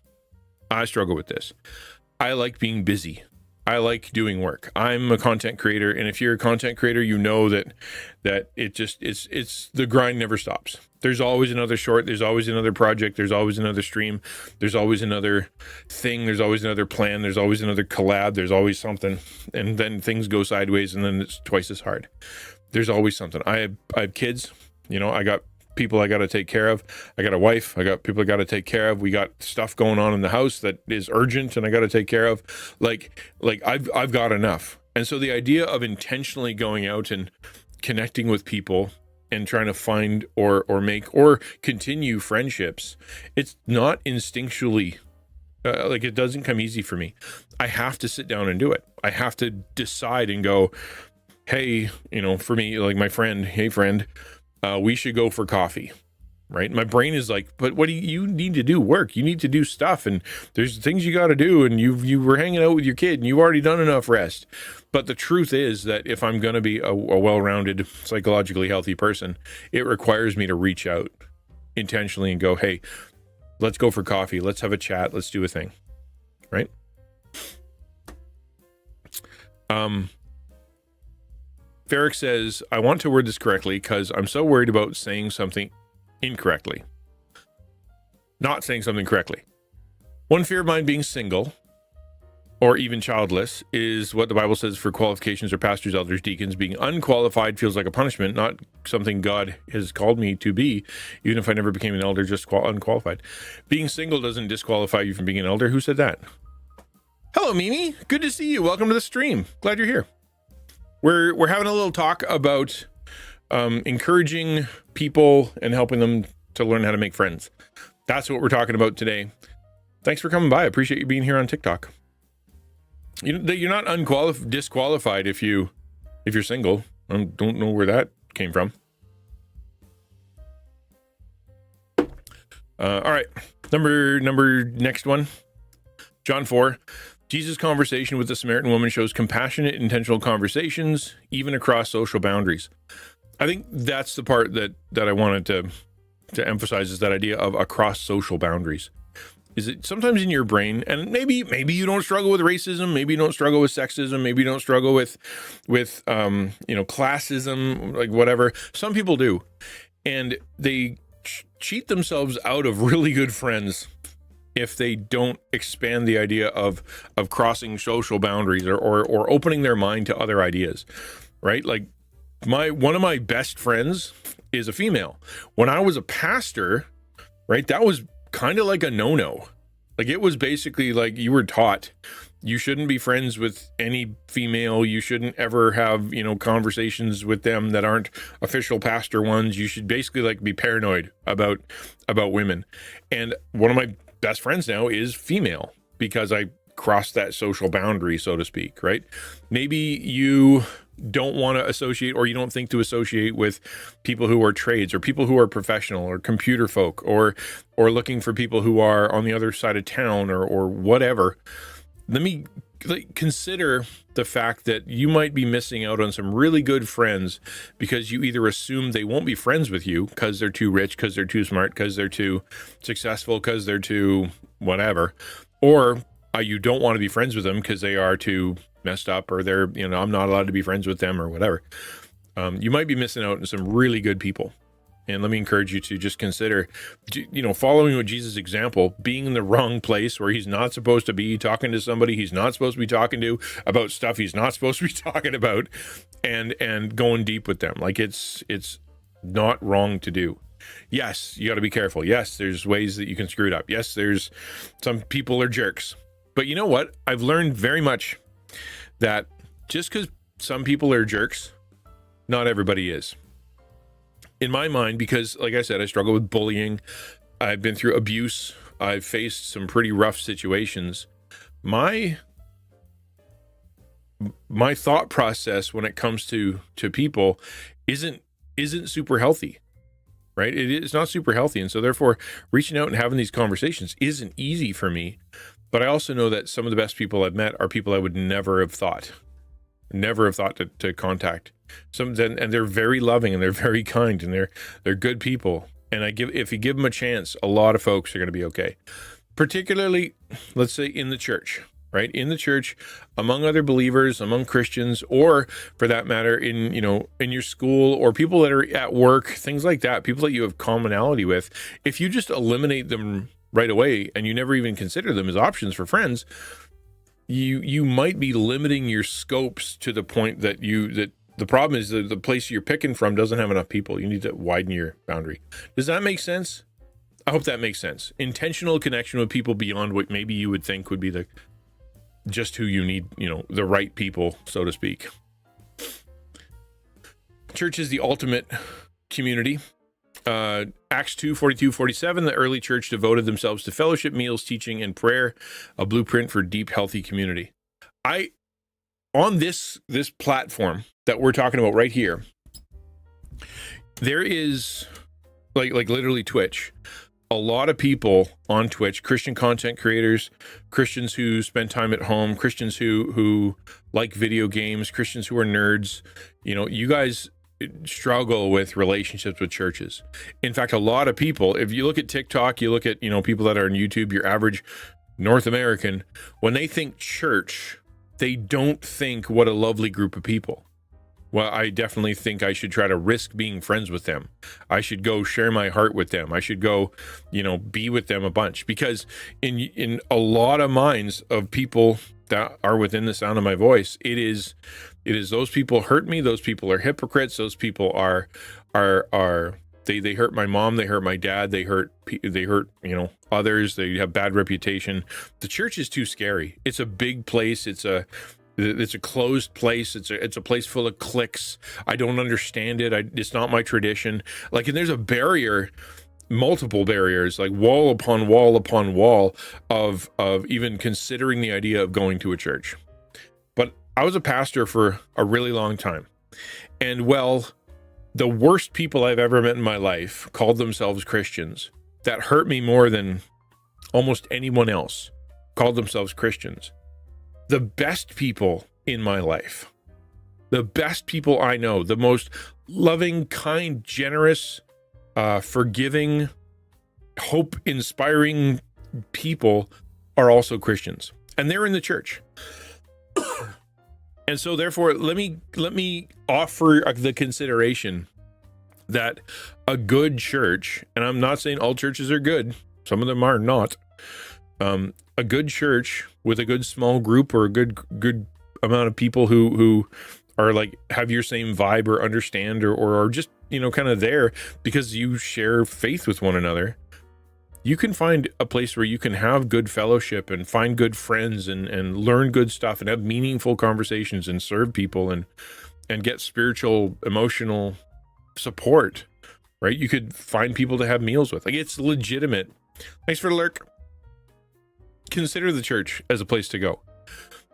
I like being busy. I like doing work. I'm a content creator, and if you're a content creator, you know that it's the grind never stops. There's always another short, there's always another project, there's always another stream, there's always another thing, there's always another plan, there's always another collab, there's always something, and then things go sideways, and then it's twice as hard. There's always something. I have kids, I got people I got to take care of. I got a wife. I got people I got to take care of. We got stuff going on in the house that is urgent and I got to take care of. Like I've got enough. And so the idea of intentionally going out and connecting with people and trying to find or make or continue friendships, it's not instinctually it doesn't come easy for me. I have to sit down and do it. I have to decide and go, hey, for me, like my friend, hey friend, we should go for coffee, right? My brain is like, but what do you need to do? Work. You need to do stuff, and there's things you got to do, and you were hanging out with your kid, and you've already done enough rest. But the truth is that if I'm going to be a well-rounded, psychologically healthy person, it requires me to reach out intentionally and go, hey, let's go for coffee. Let's have a chat. Let's do a thing, right? Ferrick says, I want to word this correctly because I'm so worried about saying something incorrectly. Not saying something correctly. One fear of mine being single or even childless is what the Bible says for qualifications or pastors, elders, deacons. Being unqualified feels like a punishment, not something God has called me to be, even if I never became an elder, just unqualified. Being single doesn't disqualify you from being an elder. Who said that? Hello, Mimi. Good to see you. Welcome to the stream. Glad you're here. We're having a little talk about encouraging people and helping them to learn how to make friends. That's what we're talking about today. Thanks for coming by. I appreciate you being here on TikTok. You're not disqualified if you're single. I don't know where that came from. All right, next one, John 4. Jesus' conversation with the Samaritan woman shows compassionate, intentional conversations, even across social boundaries. I think that's the part that I wanted to emphasize, is that idea of across social boundaries. Is it sometimes in your brain, and maybe you don't struggle with racism, maybe you don't struggle with sexism, maybe you don't struggle with classism, like whatever. Some people do, and they cheat themselves out of really good friends if they don't expand the idea of crossing social boundaries or opening their mind to other ideas, right? Like one of my best friends is a female. When I was a pastor, right, that was kind of like a no-no. Like, it was basically like you were taught you shouldn't be friends with any female. You shouldn't ever have, conversations with them that aren't official pastor ones. You should basically like be paranoid about women. And one of my best friends now is female because I crossed that social boundary, so to speak, right? Maybe you don't want to associate, or you don't think to associate with people who are trades or people who are professional or computer folk, or looking for people who are on the other side of town or whatever. Let me consider the fact that you might be missing out on some really good friends because you either assume they won't be friends with you because they're too rich, because they're too smart, because they're too successful, because they're too whatever, or you don't want to be friends with them because they are too messed up, or they're, I'm not allowed to be friends with them or whatever. You might be missing out on some really good people. And let me encourage you to just consider, following with Jesus' example, being in the wrong place where he's not supposed to be, talking to somebody he's not supposed to be talking to about stuff he's not supposed to be talking about, and going deep with them. Like, it's not wrong to do. Yes, you got to be careful. Yes, there's ways that you can screw it up. Yes, there's some people are jerks. But you know what? I've learned very much that just because some people are jerks, not everybody is. In my mind, because like I said, I struggle with bullying. I've been through abuse. I've faced some pretty rough situations. My thought process when it comes to people isn't super healthy, right? It's not super healthy. And so therefore, reaching out and having these conversations isn't easy for me. But I also know that some of the best people I've met are people I would never have thought to contact. And they're very loving, and they're very kind, and they're good people. And if you give them a chance, a lot of folks are going to be okay. Particularly, let's say in the church, right? In the church, among other believers, among Christians, or for that matter, in your school, or people that are at work, things like that, people that you have commonality with. If you just eliminate them right away and you never even consider them as options for friends, you might be limiting your scopes to the point that the problem is that the place you're picking from doesn't have enough people. You need to widen your boundary. Does that make sense? I hope that makes sense. Intentional connection with people beyond what maybe you would think would be just who you need, the right people, so to speak. Church is the ultimate community. Acts 2:42-47, the early church devoted themselves to fellowship, meals, teaching, and prayer, a blueprint for deep, healthy community. On this platform that we're talking about right here, there is like literally Twitch. A lot of people on Twitch, Christian content creators, Christians who spend time at home, Christians who like video games, Christians who are nerds. You guys struggle with relationships with churches. In fact, a lot of people, if you look at TikTok, you look at, people that are on YouTube, your average North American, when they think church, they don't think what a lovely group of people. Well, I definitely think I should try to risk being friends with them. I should go share my heart with them. I should go, be with them a bunch, because in a lot of minds of people that are within the sound of my voice, it is those people hurt me. Those people are hypocrites. Those people are they hurt my mom. They hurt my dad. They hurt others. They have bad reputation. The church is too scary. It's a big place. It's a closed place. It's a place full of cliques. I don't understand it. It's not my tradition. And there's a barrier, multiple barriers, like wall upon wall upon wall of even considering the idea of going to a church. But I was a pastor for a really long time. And the worst people I've ever met in my life called themselves Christians. That hurt me more than almost anyone else called themselves Christians. The best people in my life, the best people I know, the most loving, kind, generous, forgiving, hope-inspiring people are also Christians, and they're in the church. And so therefore, let me offer the consideration that a good church, and I'm not saying all churches are good, some of them are not, a good church with a good small group, or a good amount of people who are have your same vibe or understand or are just kind of there because you share faith with one another. you can find a place where you can have good fellowship and find good friends and learn good stuff and have meaningful conversations and serve people and get spiritual, emotional support, right? You could find people to have meals with. Like, it's legitimate. Thanks for the lurk. Consider the church as a place to go.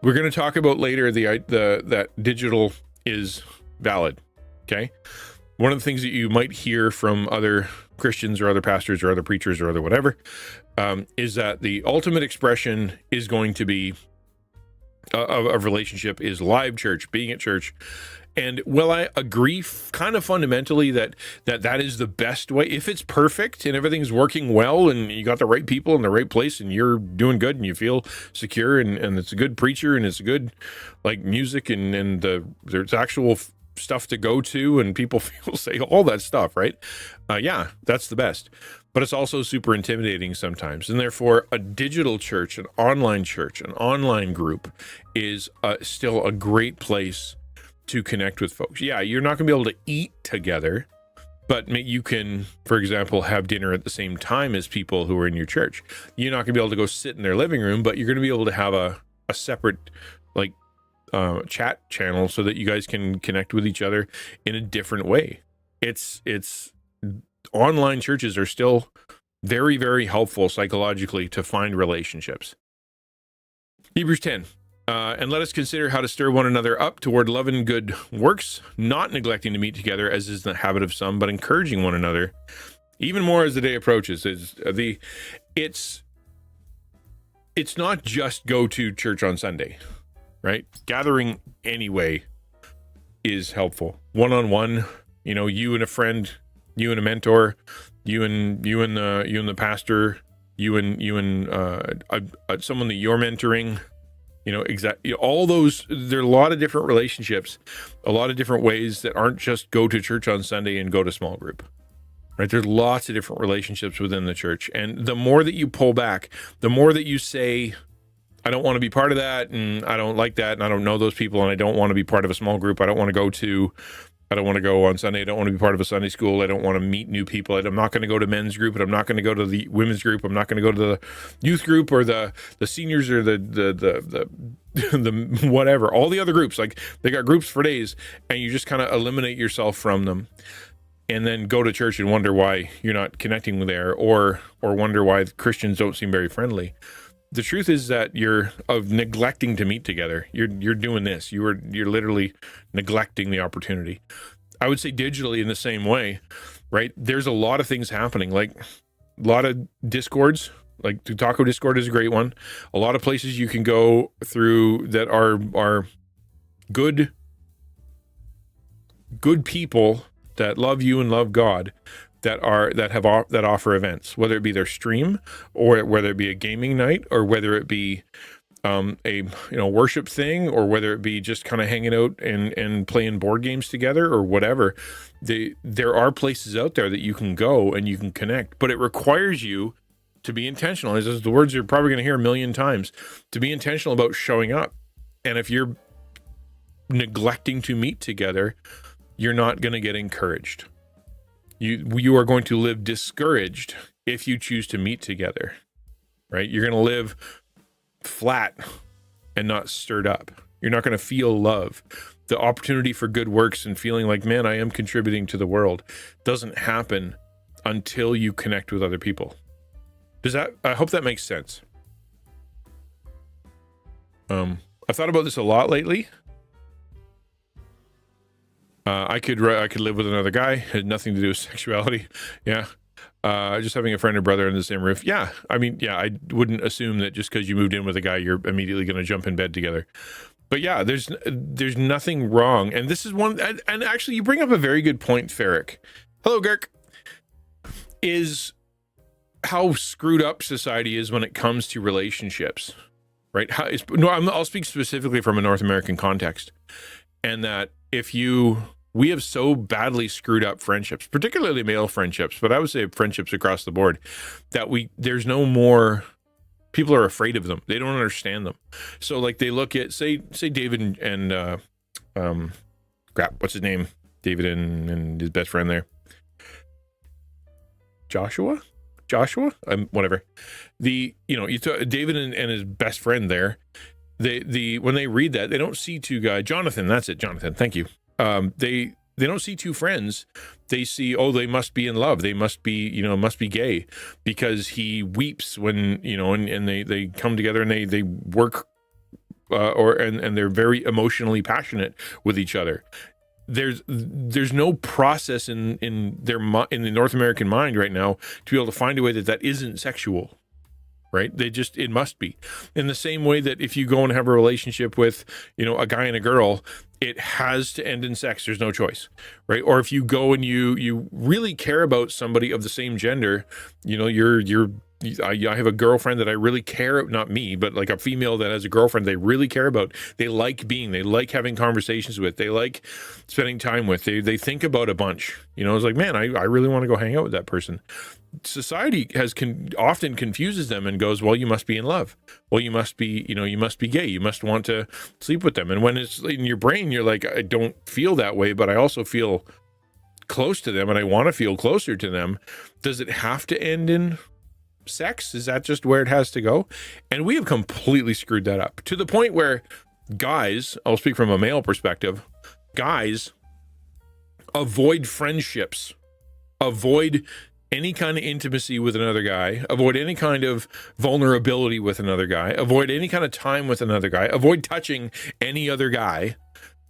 We're going to talk about later that digital is valid, okay? One of the things that you might hear from other Christians or other pastors or other preachers or other whatever is that the ultimate expression is going to be of relationship is live church, being at church. And well, I agree kind of fundamentally that is the best way. If it's perfect and everything's working well and you got the right people in the right place and you're doing good and you feel secure and it's a good preacher and it's good like music and there's actual stuff to go to and people feel safe, all that stuff, right? Yeah, that's the best. But it's also super intimidating sometimes. And therefore, a digital church, an online group is still a great place to connect with folks. Yeah, you're not going to be able to eat together, but you can, for example, have dinner at the same time as people who are in your church. You're not going to be able to go sit in their living room, but you're going to be able to have a separate like chat channel so that you guys can connect with each other in a different way. It's online churches are still very, very helpful psychologically to find relationships. Hebrews 10. And let us consider how to stir one another up toward love and good works, not neglecting to meet together as is the habit of some, but encouraging one another, even more as the day approaches. It's not just go to church on Sunday, right? Gathering anyway is helpful. One-on-one, you and a friend, you and a mentor, you and the pastor, you and someone that you're mentoring. Exactly. All those, there are a lot of different relationships, a lot of different ways that aren't just go to church on Sunday and go to small group, right? There's lots of different relationships within the church. And the more that you pull back, the more that you say, I don't want to be part of that, and I don't like that, and I don't know those people, and I don't want to be part of a small group. I don't want to go on Sunday. I don't want to be part of a Sunday school. I don't want to meet new people. I'm not going to go to men's group, and I'm not going to go to the women's group. I'm not going to go to the youth group or the seniors or the whatever. All the other groups, like they got groups for days, and you just kind of eliminate yourself from them, and then go to church and wonder why you're not connecting there, or wonder why Christians don't seem very friendly. The truth is that you're neglecting to meet together. You're doing this. You're literally neglecting the opportunity. I would say digitally in the same way, right? There's a lot of things happening, like a lot of discords. Like the Taco Discord is a great one. A lot of places you can go through that are good people that love you and love God. That offer events, whether it be their stream or whether it be a gaming night or whether it be a worship thing or whether it be just kind of hanging out and playing board games together or whatever. There are places out there that you can go and you can connect, but it requires you to be intentional. This is the words you're probably going to hear a million times, to be intentional about showing up. And if you're neglecting to meet together, you're not going to get encouraged. You are going to live discouraged if you choose to meet together, right? You're going to live flat and not stirred up. You're not going to feel love. The opportunity for good works and feeling like, man, I am contributing to the world doesn't happen until you connect with other people. I hope that makes sense. I've thought about this a lot lately. I could live with another guy. Had nothing to do with sexuality. Yeah. Just having a friend or brother under the same roof. Yeah. I mean, yeah, I wouldn't assume that just because you moved in with a guy, you're immediately going to jump in bed together. But yeah, there's nothing wrong. And this is one, and actually you bring up a very good point, Farrick. Hello, Girk. Is how screwed up society is when it comes to relationships, right? I'll speak specifically from a North American context. And that we have so badly screwed up friendships, particularly male friendships, but I would say friendships across the board, that there's no more, people are afraid of them. They don't understand them. So like they look at, say David and what's his name? David and his best friend there. Joshua Joshua, whatever. David and his best friend there. When they read that, they don't see two guys. Jonathan, that's it. Jonathan, thank you. They don't see two friends. They see, they must be in love. They must be gay, because he weeps when, and they come together and they work, and they're very emotionally passionate with each other. There's no process in the North American mind right now to be able to find a way that isn't sexual. Right? It must be. In the same way that if you go and have a relationship with, a guy and a girl, it has to end in sex. There's no choice, right? Or if you go and you really care about somebody of the same gender, I have a girlfriend that I really care, not me, but like a female that has a girlfriend they really care about. They like having conversations with, they like spending time with, they think about a bunch, it's like, man, I really want to go hang out with that person. Society often confuses them and goes, well, you must be in love. Well, you must be, you must be gay. You must want to sleep with them. And when it's in your brain, you're like, I don't feel that way, but I also feel close to them and I want to feel closer to them. Does it have to end in sex? Is that just where it has to go? And we have completely screwed that up to the point where guys, I'll speak from a male perspective, guys avoid friendships, avoid any kind of intimacy with another guy, avoid any kind of vulnerability with another guy, avoid any kind of time with another guy, avoid touching any other guy,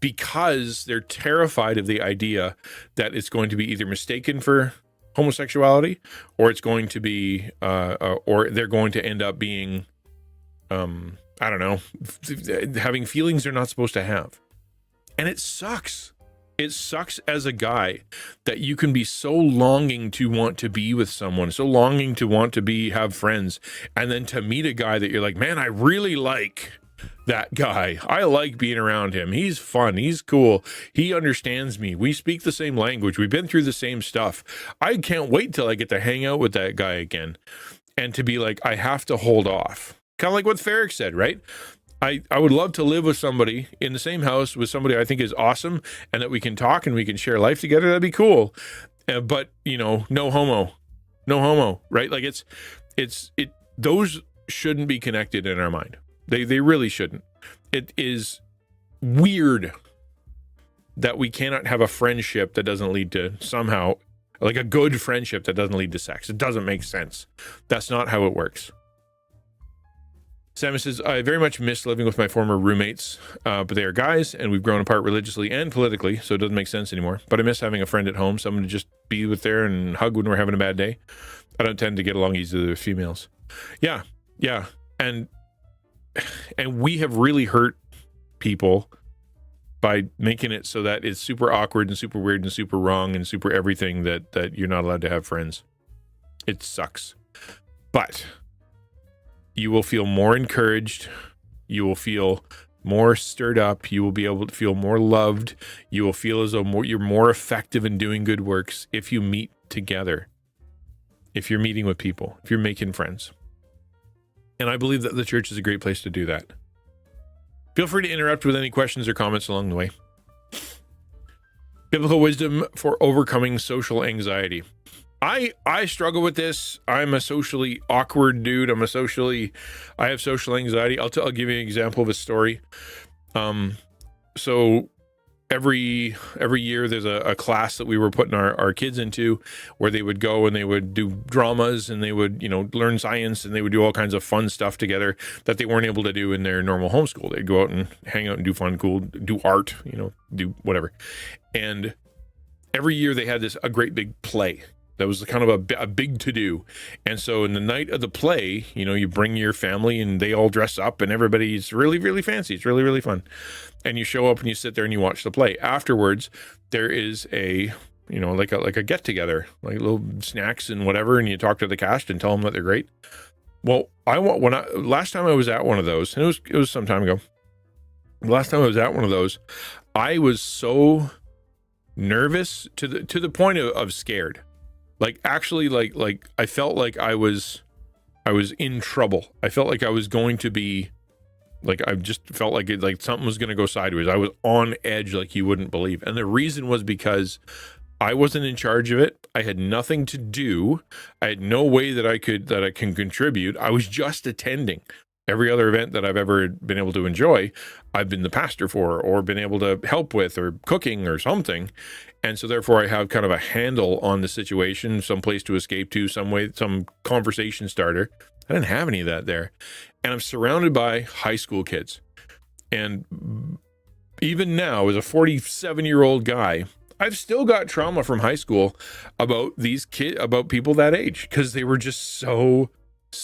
because they're terrified of the idea that it's going to be either mistaken for homosexuality, or it's going to be, or they're going to end up being, having feelings they're not supposed to have. And it sucks. It sucks as a guy that you can be so longing to want to be with someone, so longing to want to have friends, and then to meet a guy that you're like, man, I really like that guy. I like being around him. He's fun. He's cool. He understands me. We speak the same language. We've been through the same stuff. I can't wait till I get to hang out with that guy again. And to be like, I have to hold off. Kind of like what Farrick said, right? I would love to live with somebody in the same house with somebody I think is awesome and that we can talk and we can share life together. That'd be cool. But, no homo, right? Like those shouldn't be connected in our mind. They really shouldn't. It is weird that we cannot have a friendship that doesn't lead to somehow, like a good friendship that doesn't lead to sex. It doesn't make sense. That's not how it works. Sam says, I very much miss living with my former roommates, but they are guys, and we've grown apart religiously and politically, so it doesn't make sense anymore. But I miss having a friend at home, someone to just be with there and hug when we're having a bad day. I don't tend to get along easily with females. Yeah. And we have really hurt people by making it so that it's super awkward and super weird and super wrong and super everything that you're not allowed to have friends. It sucks. But you will feel more encouraged. You will feel more stirred up. You will be able to feel more loved. You will feel as though you're more effective in doing good works if you meet together, if you're meeting with people, if you're making friends. And I believe that the church is a great place to do that. Feel free to interrupt with any questions or comments along the way. Biblical wisdom for overcoming social anxiety. I struggle with this. I'm a socially awkward dude. I have social anxiety. I'll give you an example of a story. So every year there's a class that we were putting our kids into where they would go and they would do dramas and they would, learn science and they would do all kinds of fun stuff together that they weren't able to do in their normal homeschool. They'd go out and hang out and do fun, cool, do art, do whatever. And every year they had a great big play. That was kind of a big to-do. And so in the night of the play, you bring your family and they all dress up and everybody's really, really fancy. It's really, really fun. And you show up and you sit there and you watch the play. Afterwards, there is a get-together, like little snacks and whatever, and you talk to the cast and tell them that they're great. Well, last time I was at one of those, and it was some time ago. Last time I was at one of those, I was so nervous to the point of scared. Like actually, like I felt like I was in trouble. I felt like I was going to be, like I just felt like something was going to go sideways. I was on edge like you wouldn't believe. And the reason was because I wasn't in charge of it. I had nothing to do. I had no way that I can contribute. I was just attending. Every other event that I've ever been able to enjoy, I've been the pastor for, or been able to help with, or cooking or something. And so therefore I have kind of a handle on the situation, some place to escape to, some conversation starter. I didn't have any of that there. And I'm surrounded by high school kids. And even now, as a 47-year-old guy, I've still got trauma from high school about about people that age, because they were just so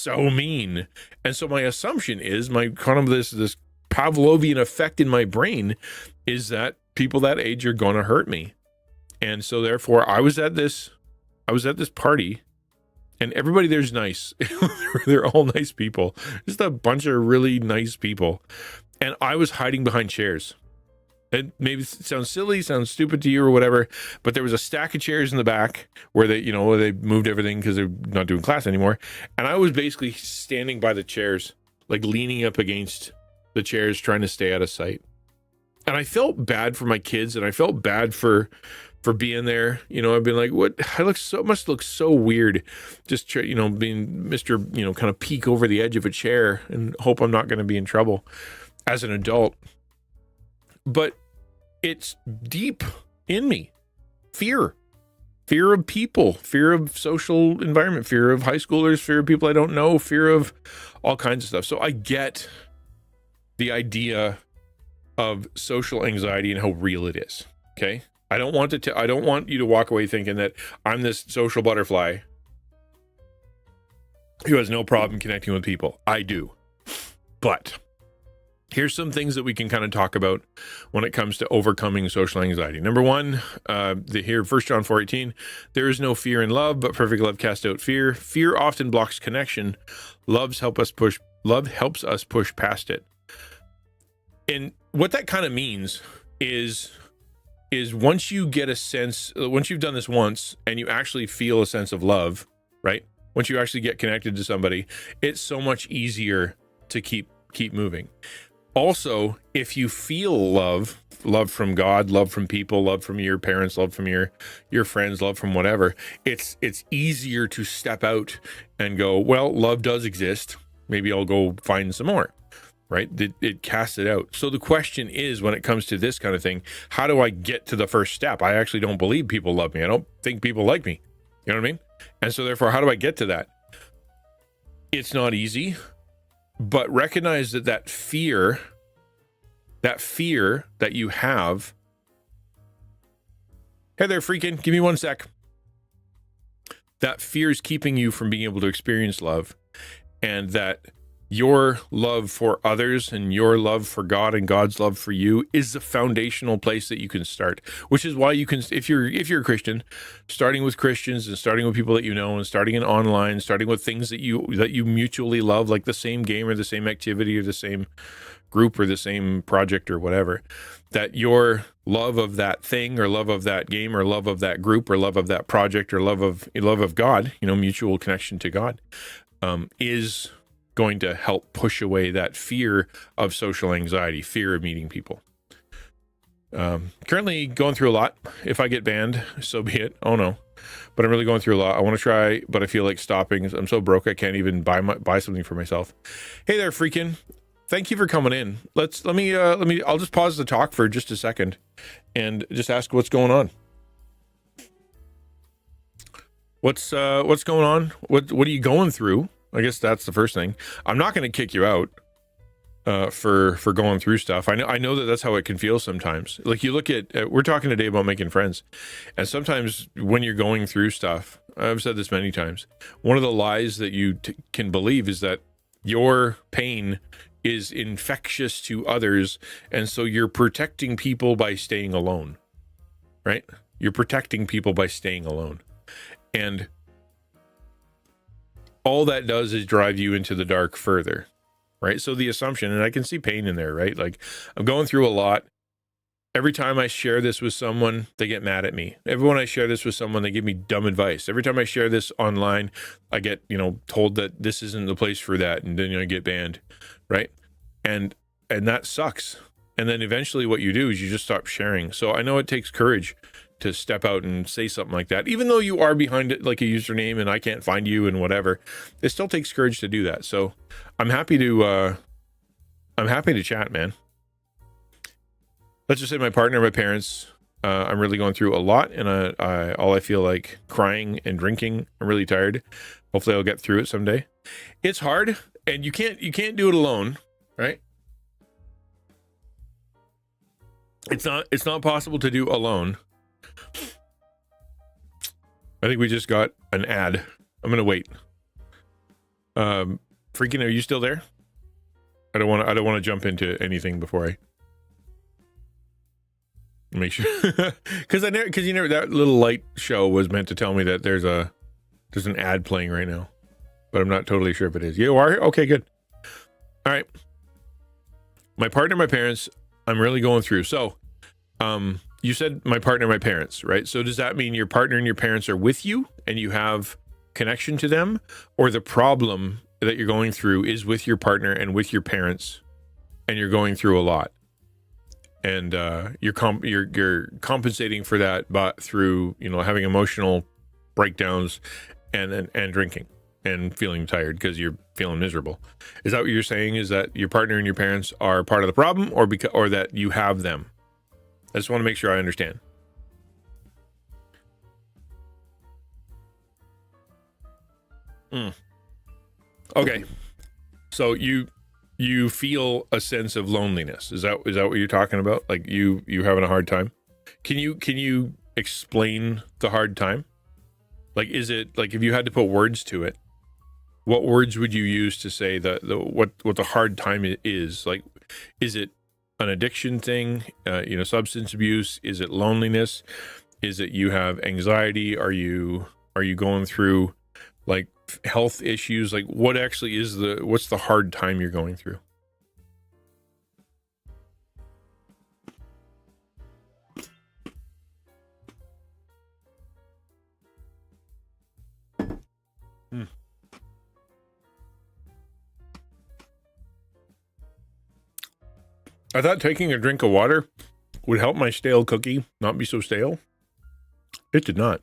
mean. And so my assumption is, my kind of this Pavlovian effect in my brain is that people that age are going to hurt me. And so therefore I was at this party, and everybody there's nice. They're all nice people. Just a bunch of really nice people. And I was hiding behind chairs. It maybe sounds silly, sounds stupid to you or whatever, but there was a stack of chairs in the back where they moved everything because they're not doing class anymore. And I was basically standing by the chairs, like leaning up against the chairs, trying to stay out of sight. And I felt bad for my kids, and I felt bad for being there. I've been like, what? Must look so weird, just being Mr. Kind of peek over the edge of a chair and hope I'm not going to be in trouble as an adult. But it's deep in me. Fear of people, fear of social environment, fear of high schoolers, fear of people I don't know, fear of all kinds of stuff. So I get the idea of social anxiety and how real it is. Okay. I don't want you to walk away thinking that I'm this social butterfly who has no problem connecting with people. I do. But here's some things that we can kind of talk about when it comes to overcoming social anxiety. Number one, here, 1 John 4:18, there is no fear in love, but perfect love casts out fear. Fear often blocks connection. Love helps us push past it. And what that kind of means is once you get a sense, once you've done this once and you actually feel a sense of love, right? Once you actually get connected to somebody, it's so much easier to keep moving. Also, if you feel love from God, love from people, love from your parents, love from your friends, love from whatever, it's easier to step out and go, well, love does exist. Maybe I'll go find some more, right? It casts it out. So the question is, when it comes to this kind of thing, how do I get to the first step? I actually don't believe people love me. I don't think people like me. You know what I mean? And so therefore, how do I get to that? It's not easy. But recognize that fear that you have. Hey there, freaking, give me 1 sec. That fear is keeping you from being able to experience love, and that your love for others and your love for God and God's love for you is the foundational place that you can start, which is why you can, if you're a Christian, starting with Christians and starting with people that you know and starting in online, starting with things that you mutually love, like the same game or the same activity or the same group or the same project or whatever, that your love of that thing or love of that game or love of that group or love of that project or love of God, mutual connection to God, is going to help push away that fear of social anxiety, fear of meeting people. Currently going through a lot. If I get banned, so be it. Oh no. But I'm really going through a lot. I want to try, but I feel like stopping. I'm so broke I can't even buy something for myself. Hey there, freaking. Thank you for coming in. I'll just pause the talk for just a second and just ask what's going on. What's going on? What are you going through? I guess that's the first thing. I'm not going to kick you out for going through stuff. I know that's how it can feel sometimes. Like you look at, we're talking today about making friends, and sometimes when you're going through stuff, I've said this many times, one of the lies that you can believe is that your pain is infectious to others, and so you're protecting people by staying alone, right? You're protecting people by staying alone. And all that does is drive you into the dark further, right? So the assumption, and I can see pain in there, right? Like I'm going through a lot. Every time I share this with someone, they get mad at me. Everyone I share this with someone, they give me dumb advice. Every time I share this online, I get, told that this isn't the place for that. And then I get banned, right? And that sucks. And then eventually what you do is you just stop sharing. So I know it takes courage to step out and say something like that, even though you are behind it like a username and I can't find you and whatever. It still takes courage to do that. So I'm happy to chat, man. Let's just say my partner, my parents, I'm really going through a lot, and I feel like crying and drinking. I'm really tired. Hopefully I'll get through it someday. It's hard, and you can't do it alone, right? It's not possible to do alone. I think we just got an ad. I'm gonna wait. Freaking, are you still there? I don't want to jump into anything before I make sure, because that little light show was meant to tell me that there's an ad playing right now, but I'm not totally sure if it is. You are? Okay, good. All right. My partner, my parents, I'm really going through. So, you said my partner, my parents, right? So does that mean your partner and your parents are with you and you have connection to them, or the problem that you're going through is with your partner and with your parents, and you're going through a lot, and you're compensating for that, but through having emotional breakdowns and drinking and feeling tired because you're feeling miserable? Is that what you're saying? Is that your partner and your parents are part of the problem, or that you have them? I just want to make sure I understand. Okay. So you feel a sense of loneliness. Is that what you're talking about? Like you having a hard time? Can you explain the hard time? Like, is it like, if you had to put words to it, what words would you use to say what the hard time is? Like, is it an addiction thing, substance abuse? Is it loneliness? Is it you have anxiety? Are you going through like health issues? Like, what actually is what's the hard time you're going through? I thought taking a drink of water would help my stale cookie not be so stale. It did not.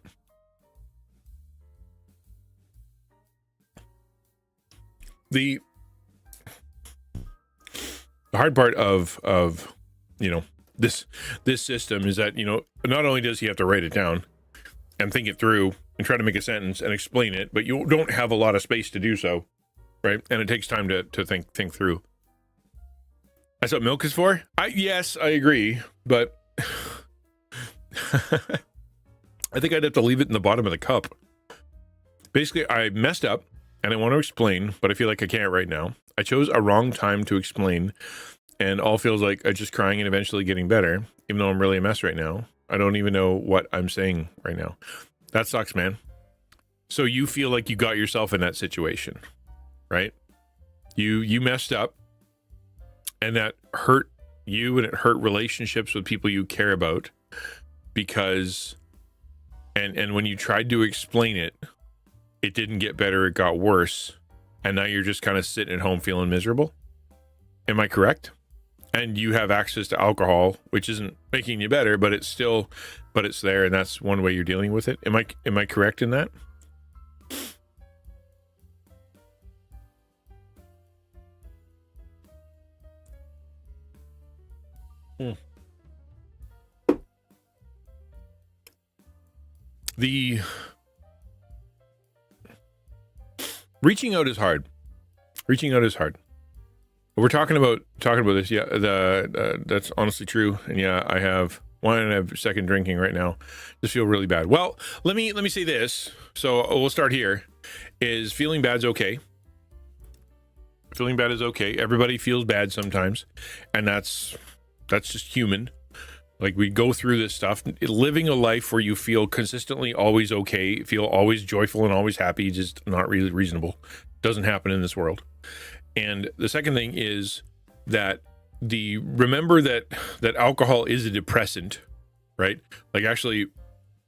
The hard part of this system is that not only does he have to write it down and think it through and try to make a sentence and explain it, but you don't have a lot of space to do so, right? And it takes time to think through. That's what milk is for? Yes, I agree, but I think I'd have to leave it in the bottom of the cup. Basically, I messed up, and I want to explain, but I feel like I can't right now. I chose a wrong time to explain, and all feels like I'm just crying and eventually getting better, even though I'm really a mess right now. I don't even know what I'm saying right now. That sucks, man. So you feel like you got yourself in that situation, right? You messed up, and that hurt you, and it hurt relationships with people you care about, because and when you tried to explain it, it didn't get better, it got worse, and now you're just kind of sitting at home feeling miserable. Am I correct? And you have access to alcohol, which isn't making you better, but it's there, and that's one way you're dealing with it. Am I correct in that? The reaching out is hard. We're talking about this. Yeah, that's honestly true. And yeah, I have one and I have second drinking right now. Just feel really bad. Well, let me say this. So we'll start here. Is feeling bad's okay. Feeling bad is okay. Everybody feels bad sometimes, and that's just human. Like, we go through this stuff. Living a life where you feel consistently always okay, feel always joyful and always happy, just not really reasonable. Doesn't happen in this world. And the second thing is that remember that alcohol is a depressant, right? Like, actually,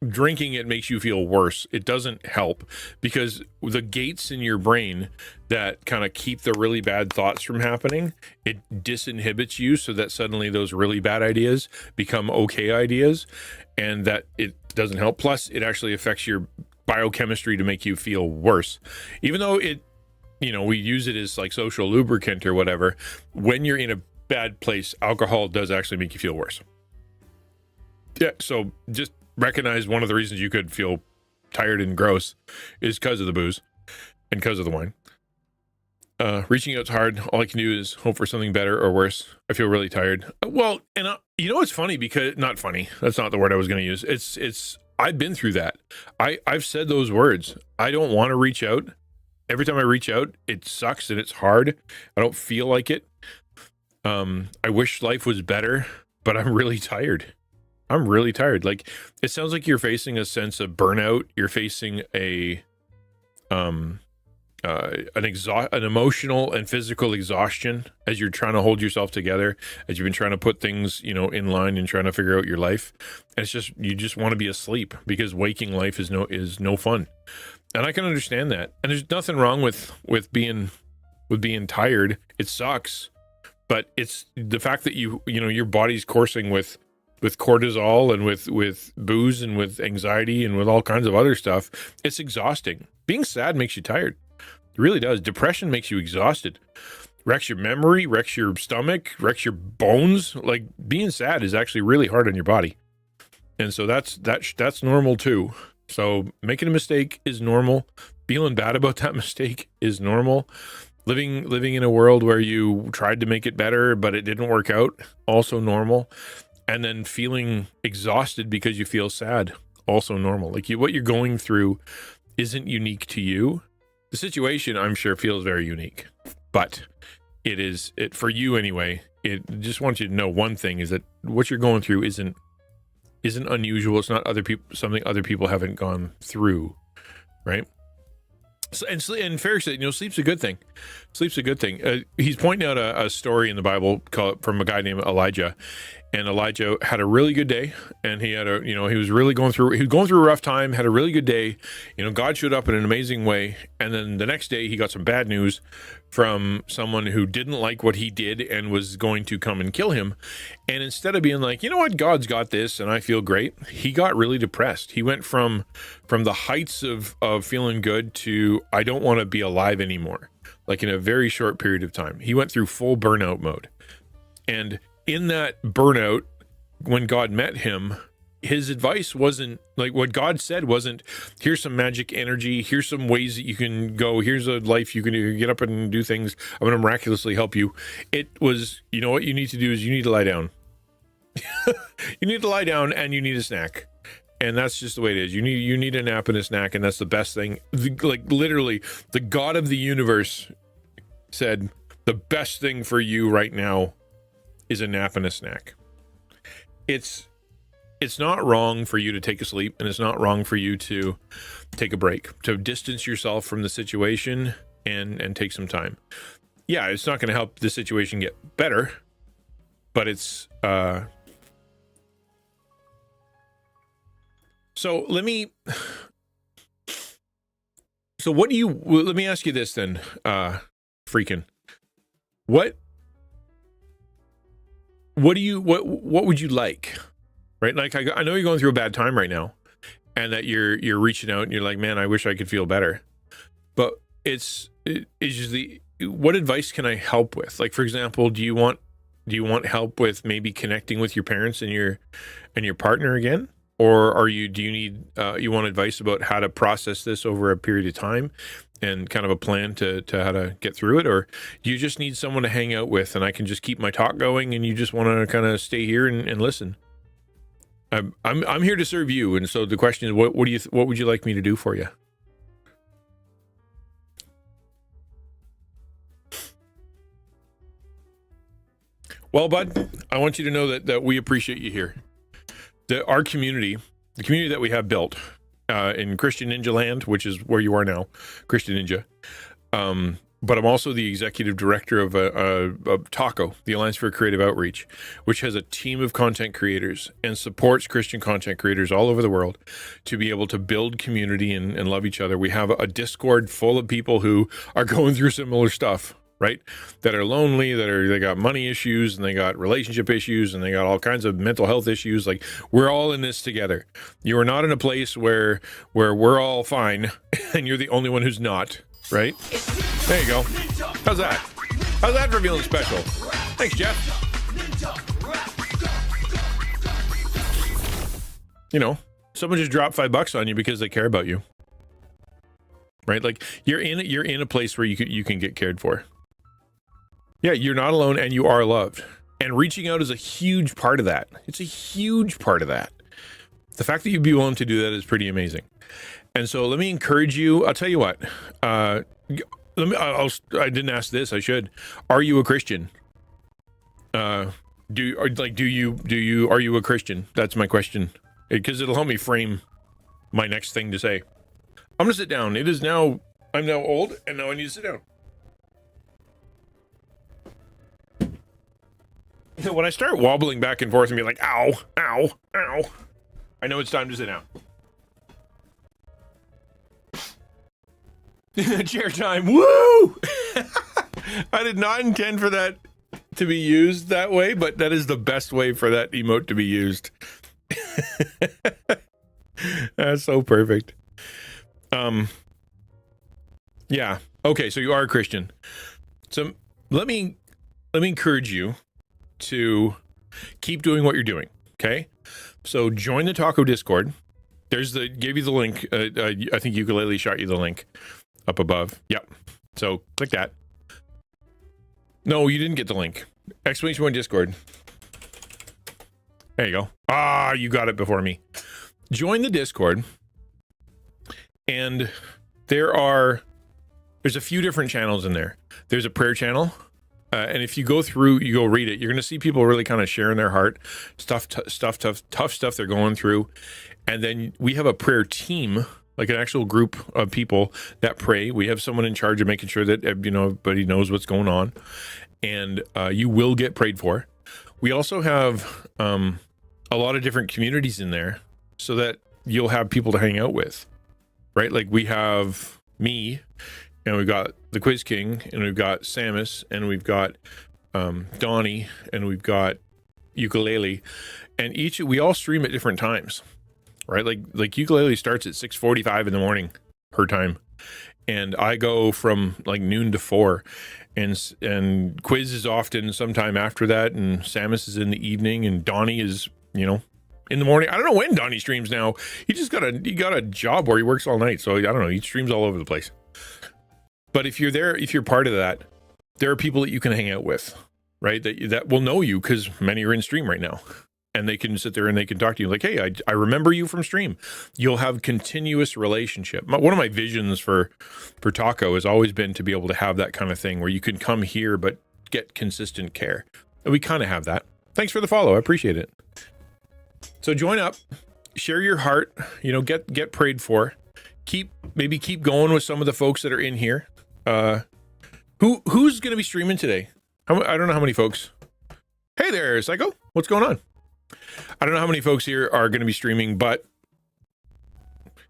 drinking it makes you feel worse. It doesn't help, because the gates in your brain that kind of keep the really bad thoughts from happening, it disinhibits you so that suddenly those really bad ideas become okay ideas, and that it doesn't help. Plus, it actually affects your biochemistry to make you feel worse. Even though it, we use it as like social lubricant or whatever, when you're in a bad place, alcohol does actually make you feel worse. Yeah, so just recognize one of the reasons you could feel tired and gross is because of the booze and because of the wine. Reaching out's hard. All I can do is hope for something better or worse. I feel really tired. Well, and it's funny, because not funny. That's not the word I was going to use. It's I've been through that. I've said those words. I don't want to reach out. Every time I reach out, it sucks and it's hard. I don't feel like it. I wish life was better, but I'm really tired. I'm really tired. Like, it sounds like you're facing a sense of burnout. You're facing an emotional and physical exhaustion as you're trying to hold yourself together, as you've been trying to put things, in line and trying to figure out your life. And it's just, you just want to be asleep, because waking life is no fun. And I can understand that. And there's nothing wrong with being tired. It sucks, but it's the fact that your body's coursing with cortisol and with booze and with anxiety and with all kinds of other stuff. It's exhausting. Being sad makes you tired. It really does. Depression makes you exhausted. Wrecks your memory, wrecks your stomach, wrecks your bones. Like, being sad is actually really hard on your body. And so that's normal too. So making a mistake is normal. Feeling bad about that mistake is normal. Living in a world where you tried to make it better, but it didn't work out, also normal. And then feeling exhausted because you feel sad, also normal. Like, what you're going through isn't unique to you. The situation, I'm sure, feels very unique, but it for you anyway. It just wants you to know one thing, is that what you're going through isn't unusual. It's not something other people haven't gone through, right? So, and Ferrick said, sleep's a good thing. Sleep's a good thing. He's pointing out a story in the Bible from a guy named Elijah. And Elijah had a really good day, and he had he was going through a rough time, had a really good day. God showed up in an amazing way. And then the next day he got some bad news from someone who didn't like what he did and was going to come and kill him. And instead of being like, what, God's got this and I feel great, he got really depressed. He went from the heights of feeling good to, I don't want to be alive anymore. Like, in a very short period of time, he went through full burnout mode. And in that burnout, when God met him, his advice wasn't like, what God said wasn't, here's some magic energy, here's some ways that you can go, here's a life you can do, get up and do things, I'm going to miraculously help you. It was, what you need to do is you need to lie down. You need to lie down, and you need a snack. And that's just the way it is. You need a nap and a snack, and that's the best thing. Like, literally, the God of the universe said, the best thing for you right now is a nap and a snack. It's not wrong for you to take a sleep, and it's not wrong for you to take a break, to distance yourself from the situation and take some time. Yeah, it's not going to help the situation get better, but it's so let me ask you this then, freaking, what would you like, right? Like, I know you're going through a bad time right now, and that you're reaching out and you're like, man, I wish I could feel better. But it's usually, what advice can I help with? Like, for example, do you want help with maybe connecting with your parents and your partner again? Or do you need, you want advice about how to process this over a period of time and kind of a plan to how to get through it? Or do you just need someone to hang out with, and I can just keep my talk going, and you just want to kind of stay here and listen? I'm here to serve you. And so the question is, what would you like me to do for you? Well, bud, I want you to know that we appreciate you here. Our community, the community that we have built in XtianNinja land, which is where you are now, XtianNinja, but I'm also the executive director of TACO, the Alliance for Creative Outreach, which has a team of content creators and supports Christian content creators all over the world to be able to build community and love each other. We have a Discord full of people who are going through similar stuff, right? That are lonely, they got money issues, and they got relationship issues, and they got all kinds of mental health issues. Like, we're all in this together. You are not in a place where we're all fine and you're the only one who's not, right? There you go. How's that? How's that for feeling special? Thanks, Jeff. You know, someone just dropped $5 on you because they care about you, right? Like, you're in a place where you can get cared for. Yeah, you're not alone, and you are loved. And reaching out is a huge part of that. It's a huge part of that. The fact that you'd be willing to do that is pretty amazing. And so let me encourage you. I'll tell you what. I didn't ask this. I should. Are you a Christian? Are you a Christian? That's my question, because it'll help me frame my next thing to say. I'm gonna sit down. I'm now old, and now I need to sit down. When I start wobbling back and forth and be like, ow, ow, ow, I know it's time to sit down. Chair time, woo! I did not intend for that to be used that way, but that is the best way for that emote to be used. That's so perfect. Yeah. Okay, so you are a Christian. So let me encourage you to keep doing what you're doing. Okay, so join the Taco Discord. Gave you the link. I think Ukulele shot you the link up above. Yep. So click that. No, you didn't get the link. Exclamation point Discord. There you go. Ah, you got it before me. Join the Discord, and there's a few different channels in there. There's a prayer channel. And if you go through, you go read it, you're going to see people really kind of sharing their heart, tough stuff they're going through. And then we have a prayer team, like an actual group of people that pray. We have someone in charge of making sure that, everybody knows what's going on. And you will get prayed for. We also have a lot of different communities in there so that you'll have people to hang out with, right? Like, we we me, and we've got the Quiz King, and we've got Samus, and we've got Donnie, and we've got Ukulele, and we all stream at different times, right? Like Ukulele starts at 6:45 in the morning, her time, and I go from like noon to 4, and Quiz is often sometime after that, and Samus is in the evening, and Donnie is in the morning. I don't know when Donnie streams now. He got a job where he works all night, so I don't know. He streams all over the place. But if you're part of that, there are people that you can hang out with, right? That will know you, because many are in stream right now, and they can sit there and they can talk to you like, hey, I remember you from stream. You'll have continuous relationship. One of my visions for Taco has always been to be able to have that kind of thing where you can come here but get consistent care. And we kind of have that. Thanks for the follow. I appreciate it. So join up, share your heart, get prayed for. Keep going with some of the folks that are in here. Who's going to be streaming today? I don't know how many folks. Hey there, Psycho. What's going on? I don't know how many folks here are going to be streaming, but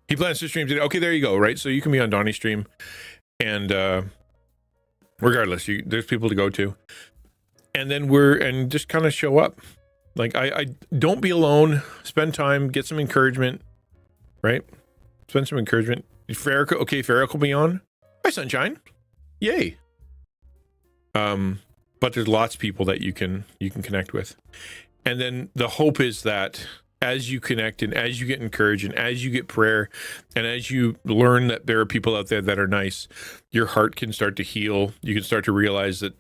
he plans to stream today. Okay, there you go. Right, so you can be on Donnie's stream, and regardless, there's people to go to, and then just kind of show up. Like, I don't be alone. Spend time, get some encouragement, right? Spend some encouragement. Farrakh will be on. Hi, Sunshine. Yay. But there's lots of people that you can connect with. And then the hope is that as you connect and as you get encouraged and as you get prayer and as you learn that there are people out there that are nice, your heart can start to heal. You can start to realize that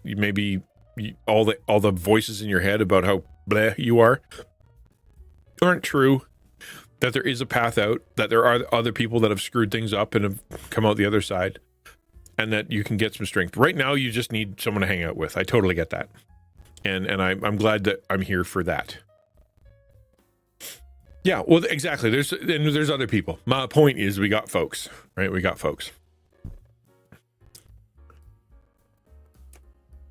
all the voices in your head about how bleh you aren't true. That there is a path out, that there are other people that have screwed things up and have come out the other side, and that you can get some strength. Right now, you just need someone to hang out with. I totally get that. And I'm glad that I'm here for that. Yeah, well, exactly. There's other people. My point is we got folks, right? We got folks.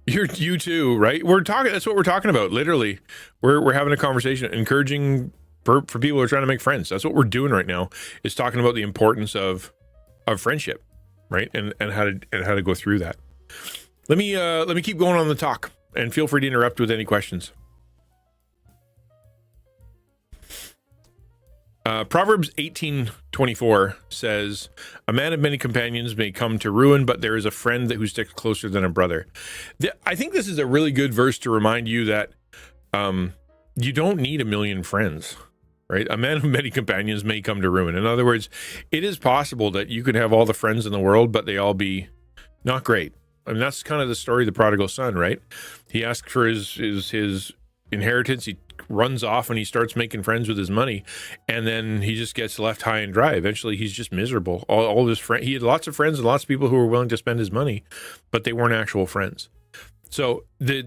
You too, right? That's what we're talking about. Literally, we're having a conversation, encouraging for people who are trying to make friends. That's what we're doing right now, is talking about the importance of friendship, right? And how to go through that. Let me keep going on the talk, and feel free to interrupt with any questions. Proverbs 18:24 says, "A man of many companions may come to ruin, but there is a friend who sticks closer than a brother." I think this is a really good verse to remind you that you don't need a million friends, right? A man of many companions may come to ruin. In other words, it is possible that you could have all the friends in the world, but they all be not great. I mean, that's kind of the story of the prodigal son, right? He asked for his inheritance. He runs off and he starts making friends with his money, and then he just gets left high and dry. Eventually, he's just miserable. All of his friends, he had lots of friends and lots of people who were willing to spend his money, but they weren't actual friends. So I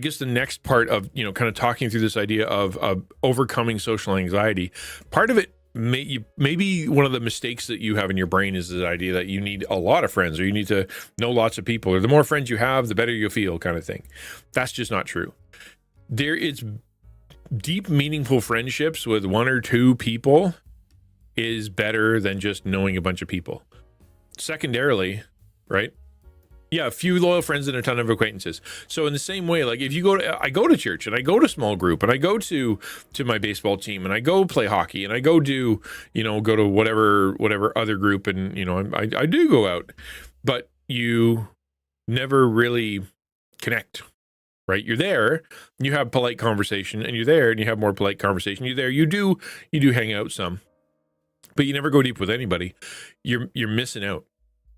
guess the next part of, kind of talking through this idea of overcoming social anxiety, part of it maybe one of the mistakes that you have in your brain is the idea that you need a lot of friends, or you need to know lots of people, or the more friends you have, the better you feel, kind of thing. That's just not true. It's deep, meaningful friendships with one or two people is better than just knowing a bunch of people. Secondarily, right? Yeah, a few loyal friends and a ton of acquaintances. So in the same way, like if you I go to church, and I go to small group, and I go to my baseball team, and I go play hockey, and I go do, go to whatever other group, and I do go out, but you never really connect. Right? You're there, you have polite conversation, and you're there and you have more polite conversation. You're there, you do hang out some, but you never go deep with anybody. You're missing out,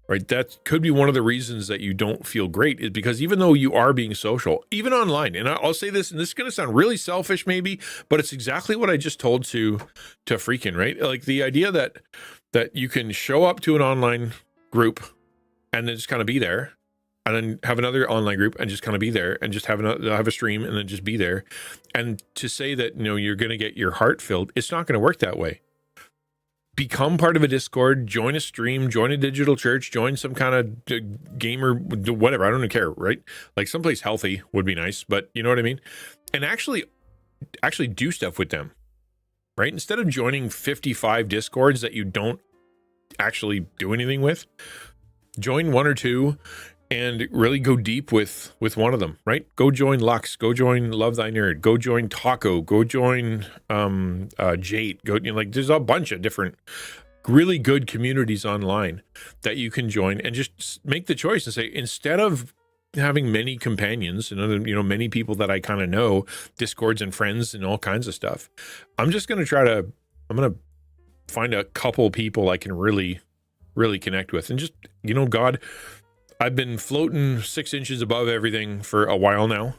right? That could be one of the reasons that you don't feel great, is because even though you are being social, even online, and I'll say this, and this is going to sound really selfish maybe, but it's exactly what I just told to Freakin', right? Like the idea that you can show up to an online group and then just kind of be there, and then have another online group and just kind of be there, and just have a stream and then just be there. And to say that, you're going to get your heart filled, it's not going to work that way. Become part of a Discord, join a stream, join a digital church, join some kind of gamer, whatever. I don't even care, right? Like someplace healthy would be nice, but you know what I mean? And actually do stuff with them, right? Instead of joining 55 Discords that you don't actually do anything with, join one or two, and really go deep with one of them, right? Go join Lux, go join Love Thy Nerd, go join Taco, go join Jade, there's a bunch of different really good communities online that you can join, and just make the choice and say, instead of having many companions and other, many people that I kind of know, Discords and friends and all kinds of stuff, I'm going to find a couple people I can really, really connect with. And just, God, I've been floating 6 inches above everything for a while now,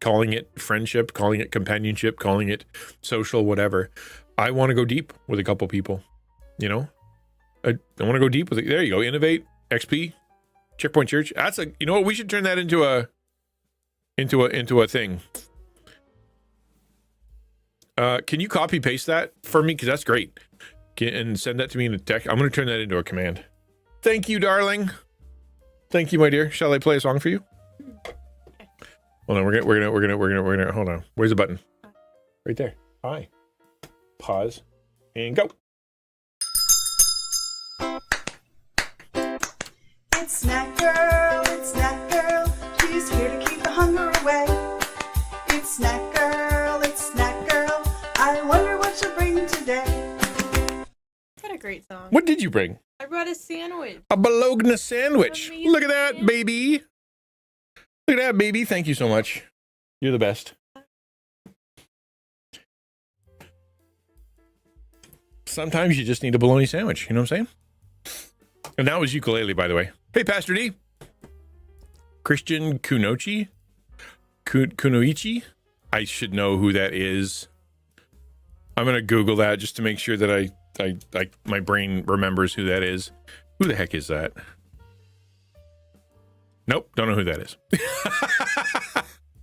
calling it friendship, calling it companionship, calling it social, whatever. I want to go deep with a couple people, I want to go deep with it. There you go. Innovate, XP, Checkpoint Church. That's what, we should turn that into a thing. Can you copy paste that for me? Because that's great. And send that to me in a text. I'm going to turn that into a command. Thank you, darling. Thank you, my dear. Shall I play a song for you? Hold on, we're gonna hold on. Where's the button? Right there. Hi. Pause and go. It's Snack Girl, she's here to keep the hunger away. It's Snack Girl, I wonder what she'll bring today. What a great song. What did you bring? I brought a sandwich. A bologna sandwich. Amazing. Look at that, baby. Look at that, baby. Thank you so much. You're the best. Sometimes you just need a bologna sandwich. You know what I'm saying? And that was ukulele, by the way. Hey, Pastor D. Christian Kunoichi? Kunoichi? I should know who that is. I'm going to Google that just to make sure that I my brain remembers who that is. Who the heck is that? Nope, don't know who that is.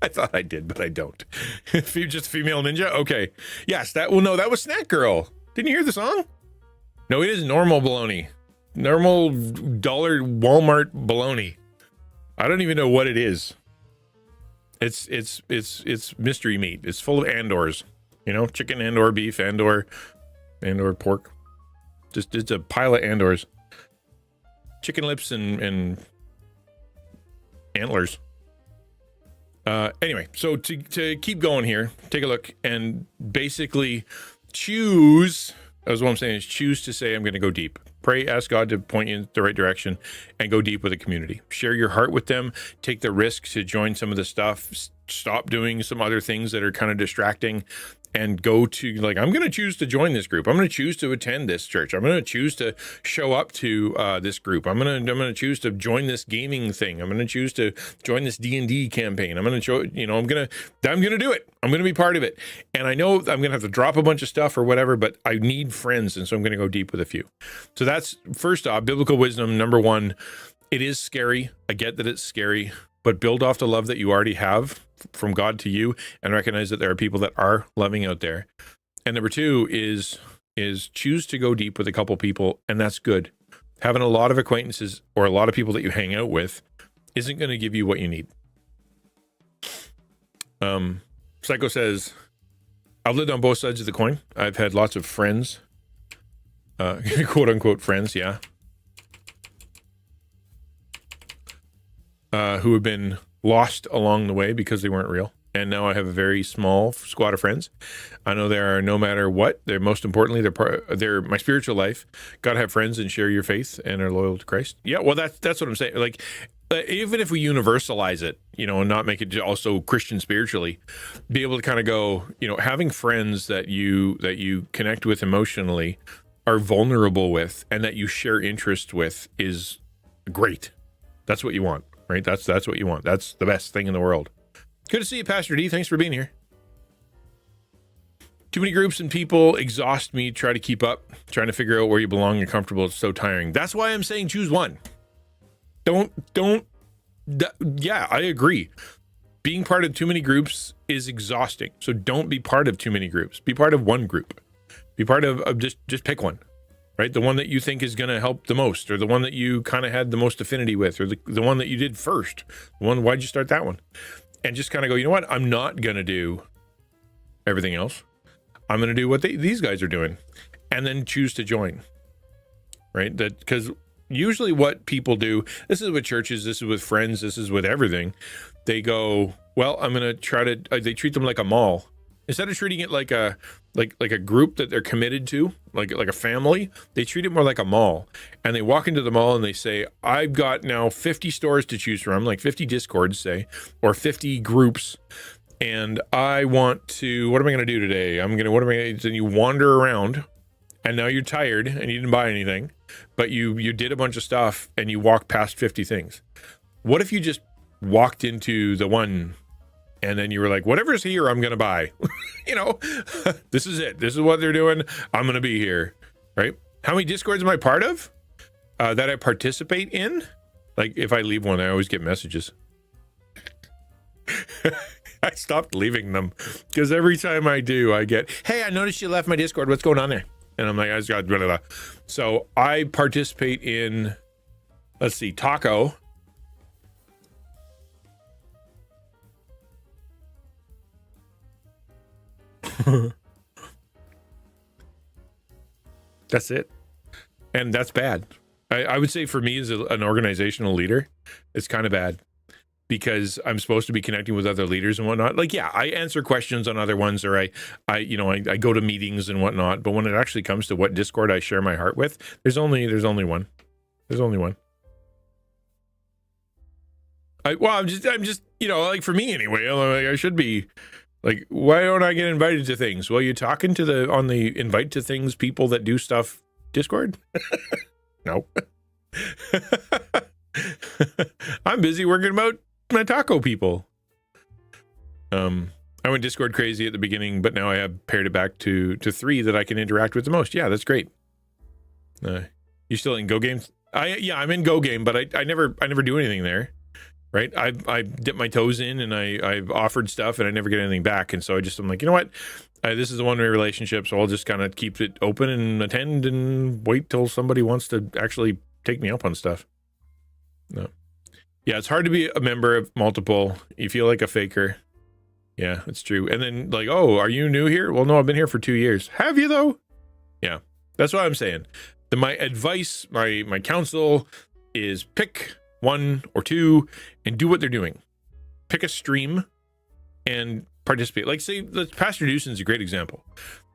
I thought I did, but I don't. Just female ninja? Okay. Yes, that was Snack Girl. Didn't you hear the song? No, it is normal bologna. Normal dollar Walmart bologna. I don't even know what it is. It's mystery meat. It's full of andors, chicken and/or beef and/or pork. Just it's a pile of andors, chicken lips and antlers. Anyway, so to keep going here, take a look and basically choose. As what I'm saying is choose to say I'm going to go deep. Pray, ask God to point you in the right direction, and go deep with the community. Share your heart with them. Take the risk to join some of the stuff. Stop doing some other things that are kind of distracting, and go to I'm going to choose to join this group. I'm going to choose to attend this church. I'm going to choose to show up to this group. I'm going to choose to join this gaming thing. I'm going to choose to join this D&D campaign. I'm going to show. I'm going to do it. I'm going to be part of it. And I know I'm going to have to drop a bunch of stuff or whatever, but I need friends, and so I'm going to go deep with a few. So that's first off, biblical wisdom number one. It is scary. I get that it's scary, but build off the love that you already have from God to you, and recognize that there are people that are loving out there. And number two is choose to go deep with a couple people, and that's good. Having a lot of acquaintances or a lot of people that you hang out with isn't going to give you what you need. Psycho says, I've lived on both sides of the coin. I've had lots of friends, quote unquote friends, yeah, who have been lost along the way because they weren't real. And now I have a very small squad of friends. I know there are, no matter what, they're most importantly, they're my spiritual life. Got to have friends and share your faith and are loyal to Christ. Yeah, well, that's what I'm saying. Even if we universalize it, and not make it also Christian spiritually, be able to kind of go, having friends that you connect with emotionally, are vulnerable with, and that you share interest with is great. That's what you want. Right? That's what you want. That's the best thing in the world. Good to see you, Pastor D. Thanks for being here. Too many groups and people exhaust me. Try to keep up. Trying to figure out where you belong. You're comfortable. It's so tiring. That's why I'm saying choose one. Yeah, I agree. Being part of too many groups is exhausting. So don't be part of too many groups. Be part of one group. Be part of just pick one. Right? The one that you think is going to help the most, or the one that you kind of had the most affinity with, or the one that you did first. Why'd you start that one? And just kind of go, you know what? I'm not going to do everything else. I'm going to do what these guys are doing, and then choose to join. Right? That, because usually what people do, this is with churches, this is with friends, this is with everything. They go, well, I'm going to try to, they treat them like a mall. Instead of treating it like a group that they're committed to, like a family, they treat it more like a mall. And they walk into the mall and they say, I've got now 50 stores to choose from, like 50 Discords, say, or 50 groups, and I want to, what am I going to do today? And you wander around, and now you're tired and you didn't buy anything, but you did a bunch of stuff and you walked past 50 things. What if you just walked into the one, and then you were like, whatever's here, I'm going to buy. This is it. This is what they're doing. I'm going to be here, right? How many Discords am I part of that I participate in? Like, if I leave one, I always get messages. I stopped leaving them because every time I do, I get, hey, I noticed you left my Discord. What's going on there? And I'm like, I just got blah, blah, blah. So I participate in, let's see, Taco. That's it. And that's bad. I would say for me as an organizational leader, it's kind of bad because I'm supposed to be connecting with other leaders and whatnot. Like, yeah, I answer questions on other ones, or I go to meetings and whatnot. But when it actually comes to what Discord I share my heart with, there's only one. There's only one. I'm just, like for me anyway, I should be like, why don't I get invited to things? Well, you're talking to on the invite to things people that do stuff Discord? No. I'm busy working about my taco people. I went Discord crazy at the beginning, but now I have pared it back to 3 that I can interact with the most. Yeah, that's great. You still in Go Game? I'm in Go Game, but I never do anything there. Right? I dip my toes in and I've offered stuff and I never get anything back. And so I'm like, you know what? This is a one-way relationship, so I'll just kind of keep it open and attend and wait till somebody wants to actually take me up on stuff. No. Yeah, it's hard to be a member of multiple. You feel like a faker. Yeah, it's true. And then like, oh, are you new here? Well, no, I've been here for 2 years. Have you though? Yeah, that's what I'm saying. My advice, my counsel is pick 1 or 2 and do what they're doing. Pick a stream and participate. Like say, Pastor Dustin's a great example,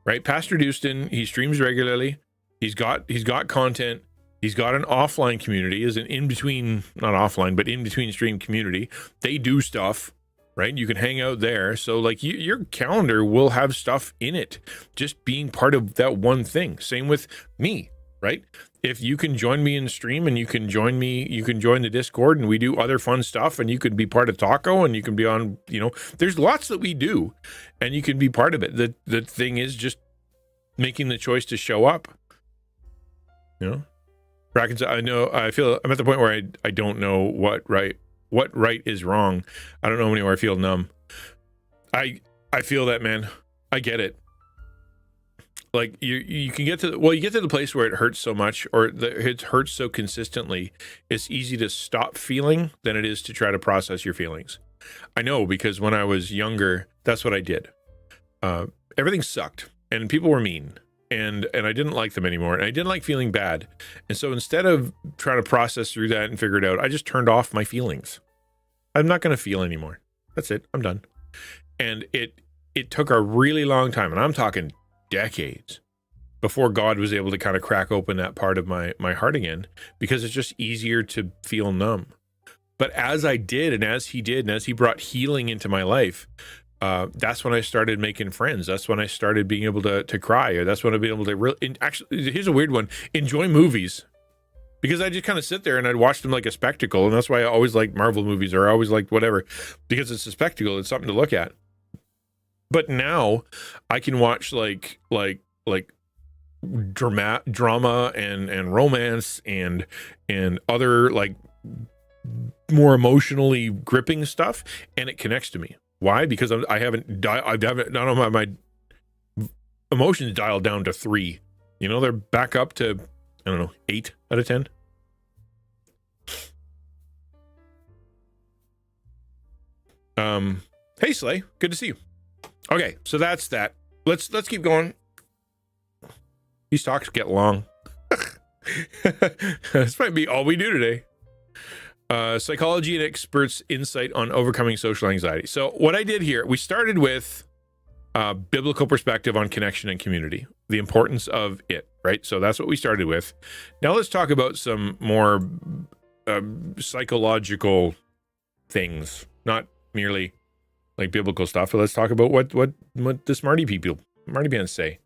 right? Pastor Dustin, he streams regularly. He's got content. He's got an offline community, is an in-between, not offline, but in-between stream community. They do stuff, right? You can hang out there. So like your calendar will have stuff in it, just being part of that one thing. Same with me, right? If you can join me in stream and you can join the Discord and we do other fun stuff and you could be part of Taco and you can be on, there's lots that we do and you can be part of it. The thing is just making the choice to show up, I feel I'm at the point where I don't know what right is wrong. I don't know anymore. I feel numb. I feel that, man. I get it. Like you can get to the place where it hurts so much or it hurts so consistently. It's easy to stop feeling than it is to try to process your feelings. I know because when I was younger, that's what I did. Everything sucked and people were mean. And I didn't like them anymore. And I didn't like feeling bad. And so instead of trying to process through that and figure it out, I just turned off my feelings. I'm not going to feel anymore. That's it. I'm done. And it took a really long time, and I'm talking decades, before God was able to kind of crack open that part of my heart again, because it's just easier to feel numb. But as I did, and as he did, and as he brought healing into my life, that's when I started making friends. That's when I started being able to cry, or that's when I'd be able to actually, here's a weird one, enjoy movies. Because I just kind of sit there and I'd watch them like a spectacle. And that's why I always liked Marvel movies, or I always liked whatever, because it's a spectacle. It's something to look at. But now I can watch like drama and romance and other like more emotionally gripping stuff, and it connects to me. Why? Because I don't have my emotions dialed down to 3. They're back up to, 8 out of 10. Hey Slay, good to see you. Okay, so that's that. Let's keep going. These talks get long. This might be all we do today. Psychology and experts' insight on overcoming social anxiety. So what I did here, we started with biblical perspective on connection and community, the importance of it, right? So that's what we started with. Now let's talk about some more psychological things, not merely like biblical stuff, but let's talk about what the smarty pants say.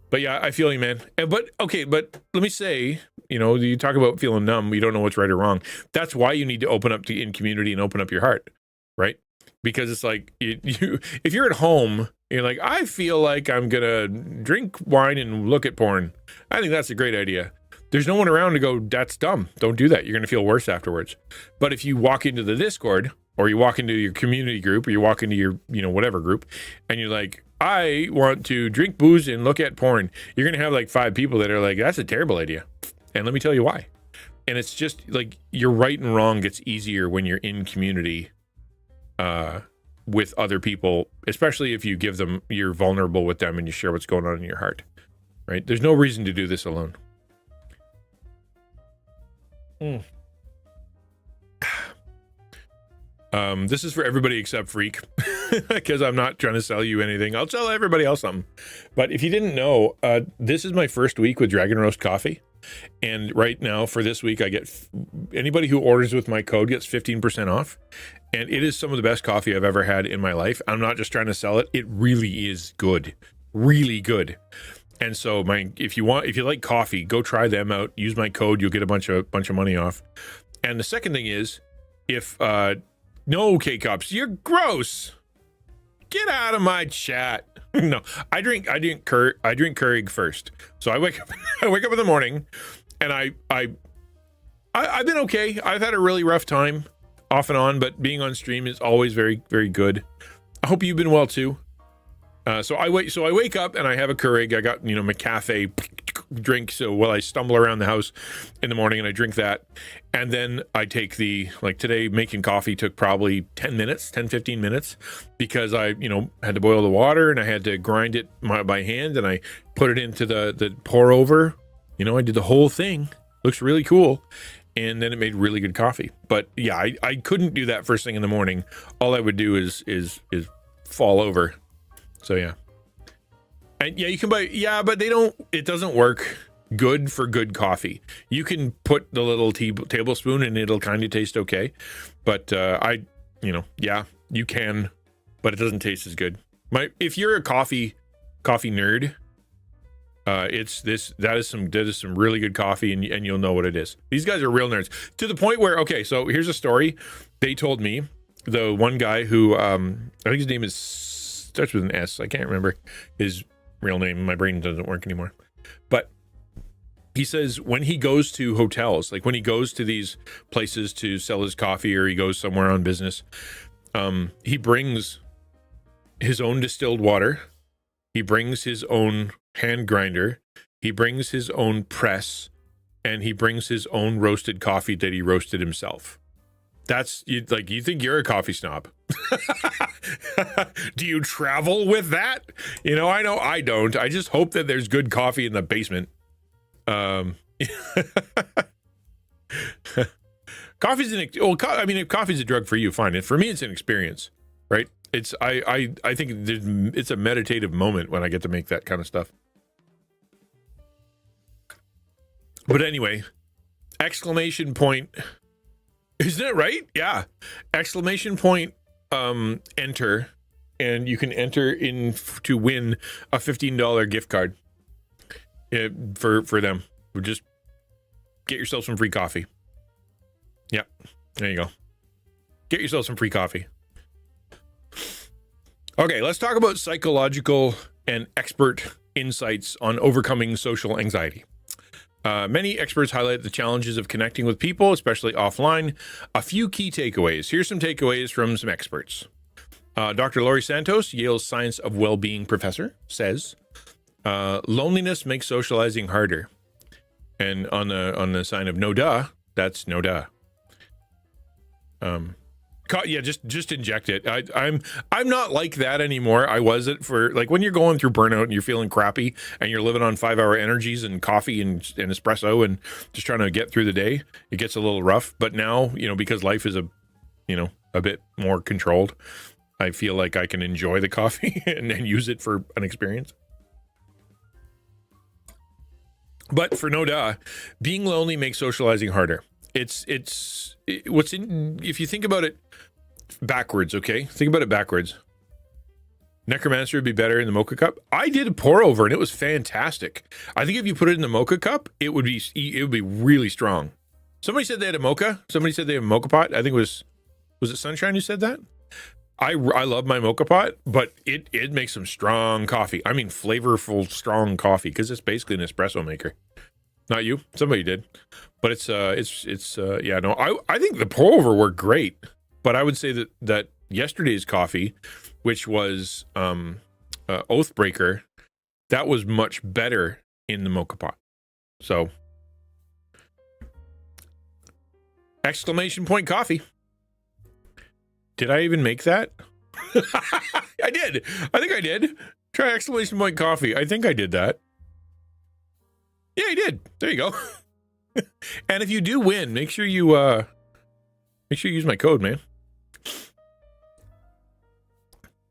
But yeah, I feel you, man. But let me say, you talk about feeling numb, you don't know what's right or wrong. That's why you need to open up in community and open up your heart, right? Because it's like, if you're at home, you're like, I feel like I'm going to drink wine and look at porn. I think that's a great idea. There's no one around to go, that's dumb. Don't do that. You're going to feel worse afterwards. But if you walk into the Discord, or you walk into your community group, or you walk into your, whatever group, and you're like, I want to drink booze and look at porn, you're going to have like 5 people that are like, that's a terrible idea. And let me tell you why. And it's just like your right and wrong gets easier when you're in community with other people, especially if you give them, you're vulnerable with them and you share what's going on in your heart, right? There's no reason to do this alone. This is for everybody except Freak, because I'm not trying to sell you anything. I'll tell everybody else something. But if you didn't know, this is my first week with Dragon Roast Coffee. And right now for this week, I get anybody who orders with my code gets 15% off. And it is some of the best coffee I've ever had in my life. I'm not just trying to sell it. It really is good, really good. And so if you like coffee, go try them out. Use my code. You'll get a bunch of money off. And the second thing is, if no K-Cups, you're gross. Get out of my chat. No, I drink Keurig first. So I wake up in the morning, and I've been okay. I've had a really rough time off and on, but being on stream is always very, very good. I hope you've been well too. So I wake up and I have a Keurig. I got, McCafe, drink. So while I stumble around the house in the morning and I drink that, and then I take like today, making coffee took probably 15 minutes because I, had to boil the water and I had to grind it by hand and I put it into the pour over. I did the whole thing. Looks really cool. And then it made really good coffee. But yeah, I couldn't do that first thing in the morning. All I would do is fall over. So yeah. And yeah, you can buy, but it doesn't work good for good coffee. You can put the little tablespoon and it'll kind of taste okay. But you can, but it doesn't taste as good. If you're a coffee nerd, that is some really good coffee and you'll know what it is. These guys are real nerds to the point where, okay, so here's a story. They told me, the one guy who, I think his name starts with an S. I can't remember his real name. My brain doesn't work anymore. But he says when he goes to hotels, like when he goes to these places to sell his coffee or he goes somewhere on business, he brings his own distilled water. He brings his own hand grinder. He brings his own press, and he brings his own roasted coffee that he roasted himself. That's you think you're a coffee snob. Do you travel with that? I know I don't. I just hope that there's good coffee in the basement. If coffee's a drug for you, fine. For me, it's an experience, right? I think it's a meditative moment when I get to make that kind of stuff. But anyway, exclamation point. Isn't it right? Yeah. Exclamation point, enter, and you can enter in to win a $15 gift card for them. Just get yourself some free coffee. Yep. There you go. Get yourself some free coffee. Okay, let's talk about psychological and expert insights on overcoming social anxiety. Many experts highlight the challenges of connecting with people, especially offline. A few key takeaways. Here's some takeaways from some experts. Dr. Laurie Santos, Yale's Science of Wellbeing professor, says, loneliness makes socializing harder. And on the sign of no duh, that's no duh. Just inject it. I'm not like that anymore. I was it for like when you're going through burnout and you're feeling crappy and you're living on 5-hour energies and coffee and espresso and just trying to get through the day. It gets a little rough, but now, because life is a bit more controlled, I feel like I can enjoy the coffee and use it for an experience. But for no duh, being lonely makes socializing harder. If you think about it backwards, okay? Think about it backwards. Necromancer would be better in the mocha cup. I did a pour over and it was fantastic. I think if you put it in the mocha cup, it would be really strong. Somebody said they had a mocha. Somebody said they have a mocha pot. I think was it Sunshine who said that? I love my mocha pot, but it makes some strong coffee. I mean, flavorful, strong coffee because it's basically an espresso maker. Not you. Somebody did, but I think the pour over worked great, but I would say that yesterday's coffee, which was Oathbreaker, that was much better in the mocha pot. So, exclamation point coffee. Did I even make that? I did. I think I did. Try exclamation point coffee. I think I did that. Yeah, I did. There you go. And if you do win, make sure you use my code, man.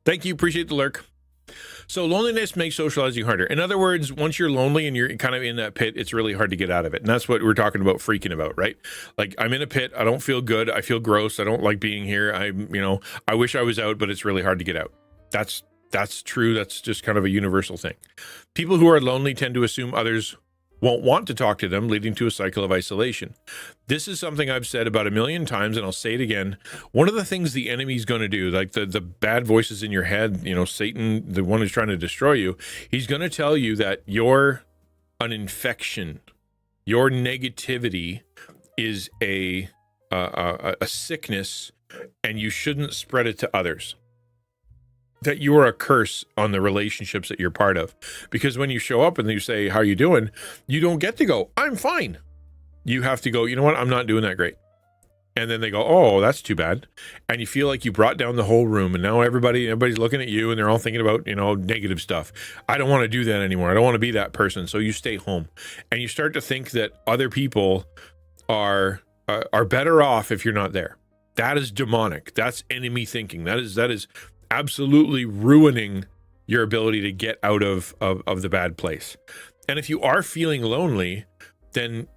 Thank you. Appreciate the lurk. So loneliness makes socializing harder. In other words, once you're lonely and you're kind of in that pit, it's really hard to get out of it. And that's what we're talking about freaking about, right? Like I'm in a pit. I don't feel good. I feel gross. I don't like being here. I wish I was out, but it's really hard to get out. That's true. That's just kind of a universal thing. People who are lonely tend to assume others won't want to talk to them, leading to a cycle of isolation. This is something I've said about 1,000,000 times, and I'll say it again. One of the things the enemy's going to do, like the bad voices in your head, Satan, the one who's trying to destroy you, he's going to tell you that you're an infection. Your negativity is a sickness, and you shouldn't spread it to others. that you are a curse on the relationships that you're part of. Because when you show up and you say, how are you doing? You don't get to go, I'm fine. You have to go, you know what? I'm not doing that great. And then they go, oh, that's too bad. And you feel like you brought down the whole room. And now everybody's looking at you and they're all thinking about, negative stuff. I don't want to do that anymore. I don't want to be that person. So you stay home. And you start to think that other people are better off if you're not there. That is demonic. That's enemy thinking. That is absolutely ruining your ability to get out of the bad place. And if you are feeling lonely, then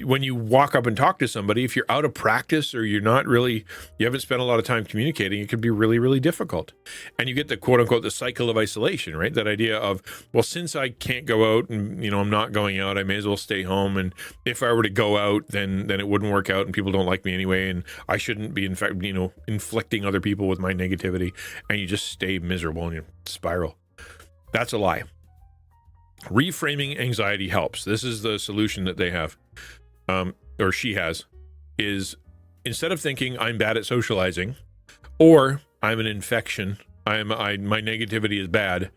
when you walk up and talk to somebody, if you're out of practice or you haven't spent a lot of time communicating, it could be really, really difficult. And you get the quote unquote, the cycle of isolation, right? That idea of, well, since I can't go out and, I'm not going out, I may as well stay home. And if I were to go out, then it wouldn't work out and people don't like me anyway. And I shouldn't be, in fact, inflicting other people with my negativity. And you just stay miserable and you spiral. That's a lie. Reframing anxiety helps. This is the solution that they have. Or she has, is instead of thinking I'm bad at socializing or I'm an infection, my negativity is bad,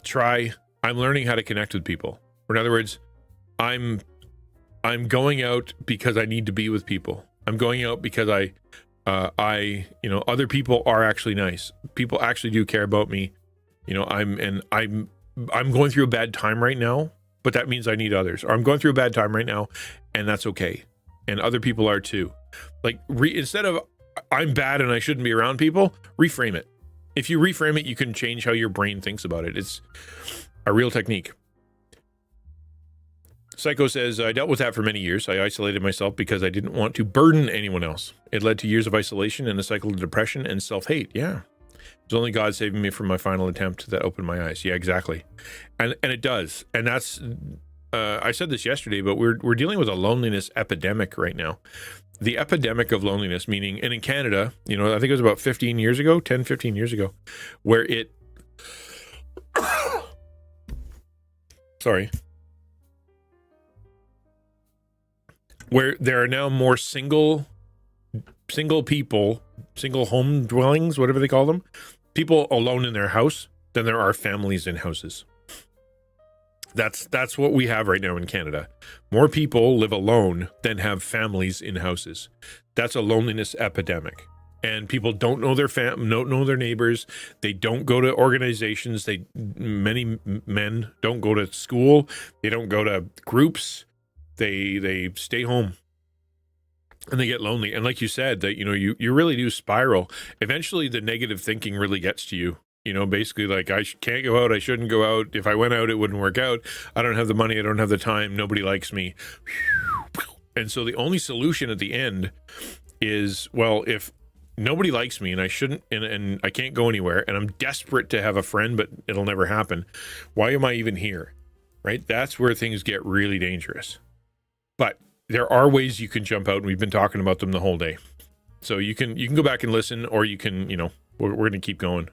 try I'm learning how to connect with people. Or in other words, I'm going out because I need to be with people. I'm going out because other people are actually nice. People actually do care about me. I'm going through a bad time right now, but that means I need others. Or I'm going through a bad time right now, and that's okay. And other people are too. Like instead of I'm bad and I shouldn't be around people, reframe it. If you reframe it, you can change how your brain thinks about it. It's a real technique. Psycho says, I dealt with that for many years. I isolated myself because I didn't want to burden anyone else. It led to years of isolation and a cycle of depression and self-hate. Yeah. It was only God saving me from my final attempt that opened my eyes. Yeah, exactly. And it does. And that's, I said this yesterday, but we're dealing with a loneliness epidemic right now. The epidemic of loneliness, meaning, and in Canada, I think it was about 15 years ago, where it, where there are now more single people, single home dwellings, whatever they call them, people alone in their house, than there are families in houses. That's what we have right now in Canada. More people live alone than have families in houses. That's a loneliness epidemic. And people don't know don't know their neighbors. They don't go to organizations. Many men don't go to school. They don't go to groups. They stay home. And they get lonely. And like you said, that you really do spiral. Eventually the negative thinking really gets to you. Basically like I can't go out, I shouldn't go out. If I went out, it wouldn't work out. I don't have the money, I don't have the time, nobody likes me. And so the only solution at the end is, well, if nobody likes me and I shouldn't, and I can't go anywhere, and I'm desperate to have a friend, but it'll never happen, why am I even here? Right? That's where things get really dangerous. But there are ways you can jump out, and we've been talking about them the whole day. So you can go back and listen, or you can, we're going to keep going.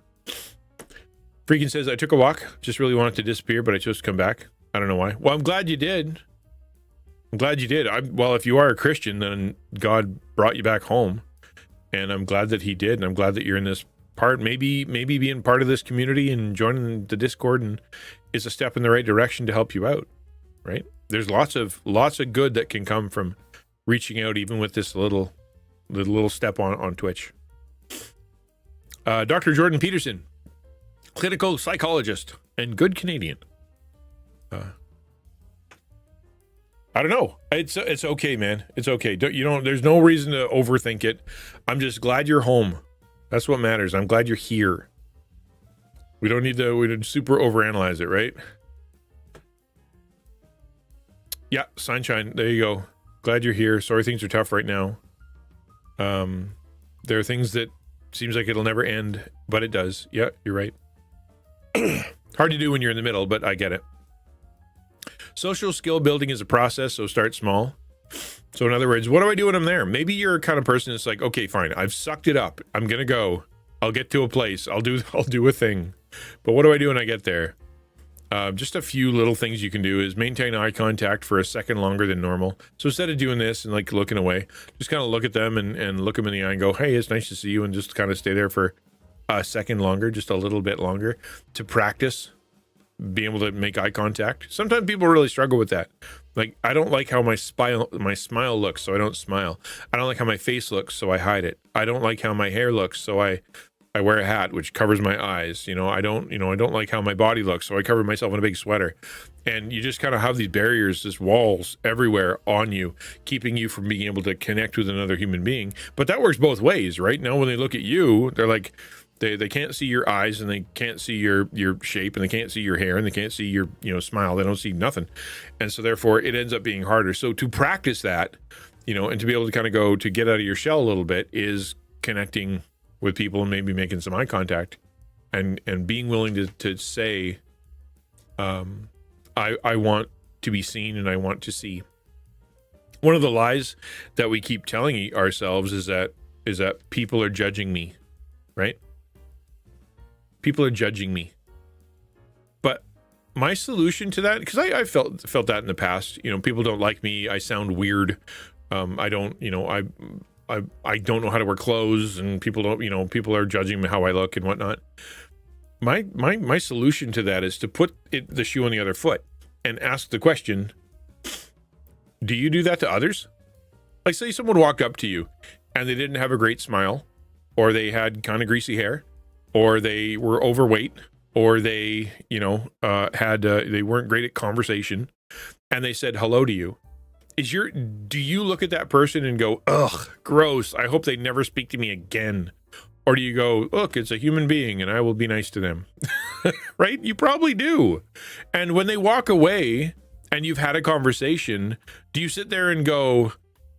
Freaking says, I took a walk, just really wanted to disappear, but I chose to come back. I don't know why. Well, I'm glad you did. Well, if you are a Christian, then God brought you back home, and I'm glad that he did, and I'm glad that you're in this part. Maybe being part of this community and joining the Discord and is a step in the right direction to help you out, right? There's lots of good that can come from reaching out, even with this little step on Twitch. Dr. Jordan Peterson, clinical psychologist and good Canadian. I don't know. It's okay, man. It's okay. There's no reason to overthink it. I'm just glad you're home. That's what matters. I'm glad you're here. We don't need to super overanalyze it, right? Yeah, sunshine. There you go. Glad you're here. Sorry things are tough right now. There are things that seems like it'll never end, but it does. Yeah, you're right. Hard to do when you're in the middle, but I get it. Social skill building is a process, so start small. So in other words, what do I do when I'm there? Maybe you're a kind of person that's like, okay, fine, I've sucked it up. I'm gonna go. I'll get to a place. I'll do a thing. But what do I do when I get there? Just a few little things you can do is maintain eye contact for a second longer than normal. So instead of doing this and like looking away, just kind of look at them and look them in the eye and go, hey, it's nice to see you, and just kind of stay there for a second longer, just a little bit longer, to practice being able to make eye contact. Sometimes people really struggle with that. Like, I don't like how my smile looks, so I don't smile. I don't like how my face looks, so I hide it. I don't like how my hair looks, so I wear a hat which covers my eyes. I don't like how my body looks, so I cover myself in a big sweater. And you just kind of have these barriers, these walls everywhere on you, keeping you from being able to connect with another human being. But that works both ways, right? Now when they look at you, they're like, they can't see your eyes, and they can't see your shape, and they can't see your hair, and they can't see your smile. They don't see nothing. And so therefore it ends up being harder. So to practice that, and to be able to kind of to get out of your shell a little bit, is connecting with people and maybe making some eye contact, and being willing to say, I want to be seen, and I want to see. One of the lies that we keep telling ourselves is that people are judging me, right? People are judging me. But my solution to that, because I felt that in the past, people don't like me. I sound weird. I don't, I don't know how to wear clothes, and people don't, people are judging me how I look and whatnot. My solution to that is to put the shoe on the other foot and ask the question, do you do that to others? Like, say someone walked up to you and they didn't have a great smile, or they had kind of greasy hair, or they were overweight, or they, they weren't great at conversation, and they said hello to you. Do you look at that person and go, ugh, gross, I hope they never speak to me again? Or do you go, look, it's a human being and I will be nice to them? Right? You probably do. And when they walk away and you've had a conversation, do you sit there and go,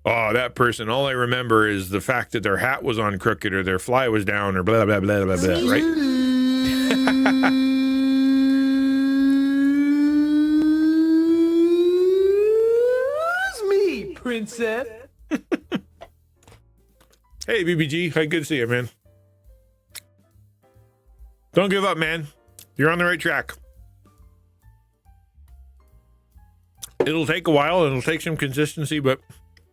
oh, that person, all I remember is the fact that their hat was on crooked, or their fly was down, or blah, blah, blah, blah, blah, right? Me, princess. Hey, BBG, good to see you, man. Don't give up, man. You're on the right track. It'll take a while, and it'll take some consistency, but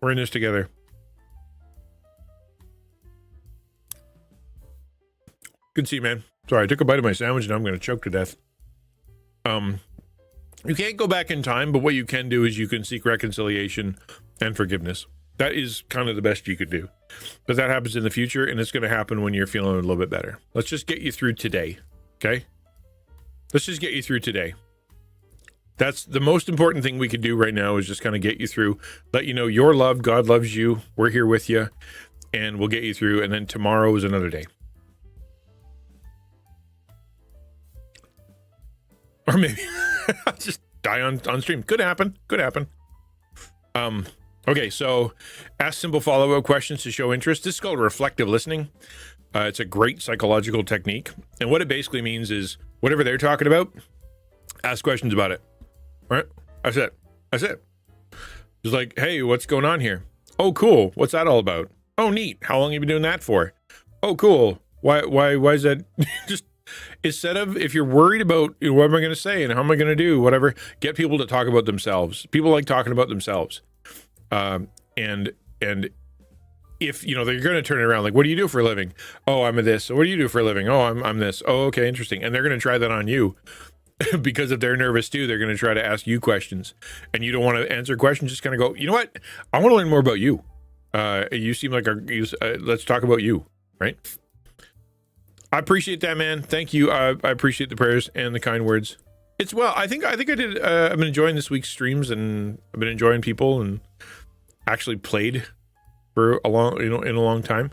we're in this together. Good to see you, man. Sorry, I took a bite of my sandwich and I'm going to choke to death. You can't go back in time, but what you can do is you can seek reconciliation and forgiveness. That is kind of the best you could do. But that happens in the future, and it's going to happen when you're feeling a little bit better. Let's just get you through today, okay? Let's just get you through today. That's the most important thing we could do right now, is just kind of get you through, let you know you're loved, God loves you, we're here with you, and we'll get you through, and then tomorrow is another day. Or maybe just die on stream. Could happen. Okay, so ask simple follow-up questions to show interest. This is called reflective listening. It's a great psychological technique. And what it basically means is whatever they're talking about, ask questions about it. Right? That's it. Just like, hey, what's going on here? Oh, cool. What's that all about? Oh, neat. How long have you been doing that for? Oh, cool. Why is that? Just instead of, if you're worried about what am I going to say and how am I going to do, whatever, get people to talk about themselves. People like talking about themselves. And if, they're going to turn it around, like, what do you do for a living? Oh, I'm a this. So what do you do for a living? Oh, I'm this. Oh, okay, interesting. And they're going to try that on you. Because if they're nervous too, they're going to try to ask you questions, and you don't want to answer questions. Just kind of go, you know what? I want to learn more about you. You seem like let's talk about you, right? I appreciate that, man. Thank you. I appreciate the prayers and the kind words. I think I did. I've been enjoying this week's streams, and I've been enjoying people, and actually played for a long time.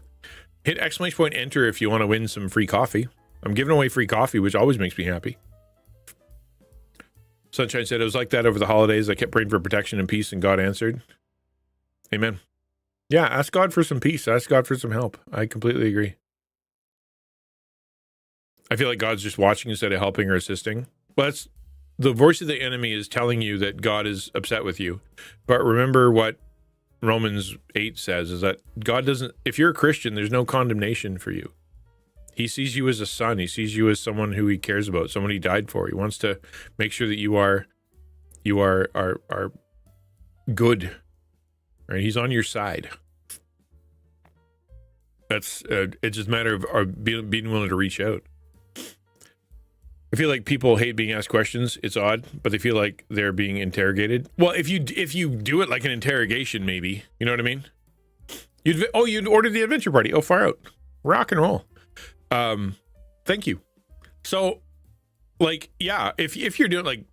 Hit ! Enter if you want to win some free coffee. I'm giving away free coffee, which always makes me happy. Sunshine said it was like that over the holidays. I kept praying for protection and peace, and God answered. Amen. Yeah, ask God for some peace. Ask God for some help. I completely agree. I feel like God's just watching instead of helping or assisting. Well, that's the voice of the enemy is telling you that God is upset with you. But remember what Romans 8 says, is that God doesn't, if you're a Christian, there's no condemnation for you. He sees you as a son. He sees you as someone who he cares about, someone he died for. He wants to make sure that you are good, right? He's on your side. That's it's just a matter of being willing to reach out. I feel like people hate being asked questions. It's odd, but they feel like they're being interrogated. Well, if you do it like an interrogation, maybe, you know what I mean? You'd order the adventure party. Oh, far out, rock and roll. Thank you. So, like, yeah, if you're doing like,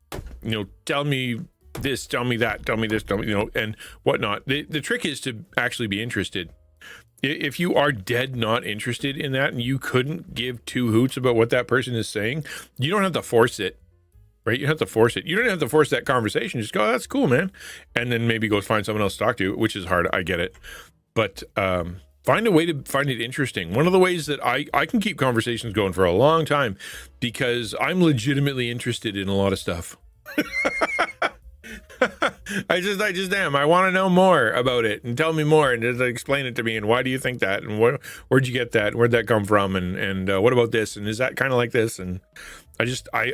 tell me this, tell me that, tell me this, tell me, and whatnot. The trick is to actually be interested. If you are dead not interested in that and you couldn't give two hoots about what that person is saying, you don't have to force it, right? You don't have to force it. You don't have to force that conversation. Just go, oh, that's cool, man. And then maybe go find someone else to talk to, which is hard. I get it. But find a way to find it interesting. One of the ways that I can keep conversations going for a long time because I'm legitimately interested in a lot of stuff. I just am. I want to know more about it and tell me more and just explain it to me. And why do you think that? And where'd you get that? And where'd that come from? And what about this? And is that kind of like this? And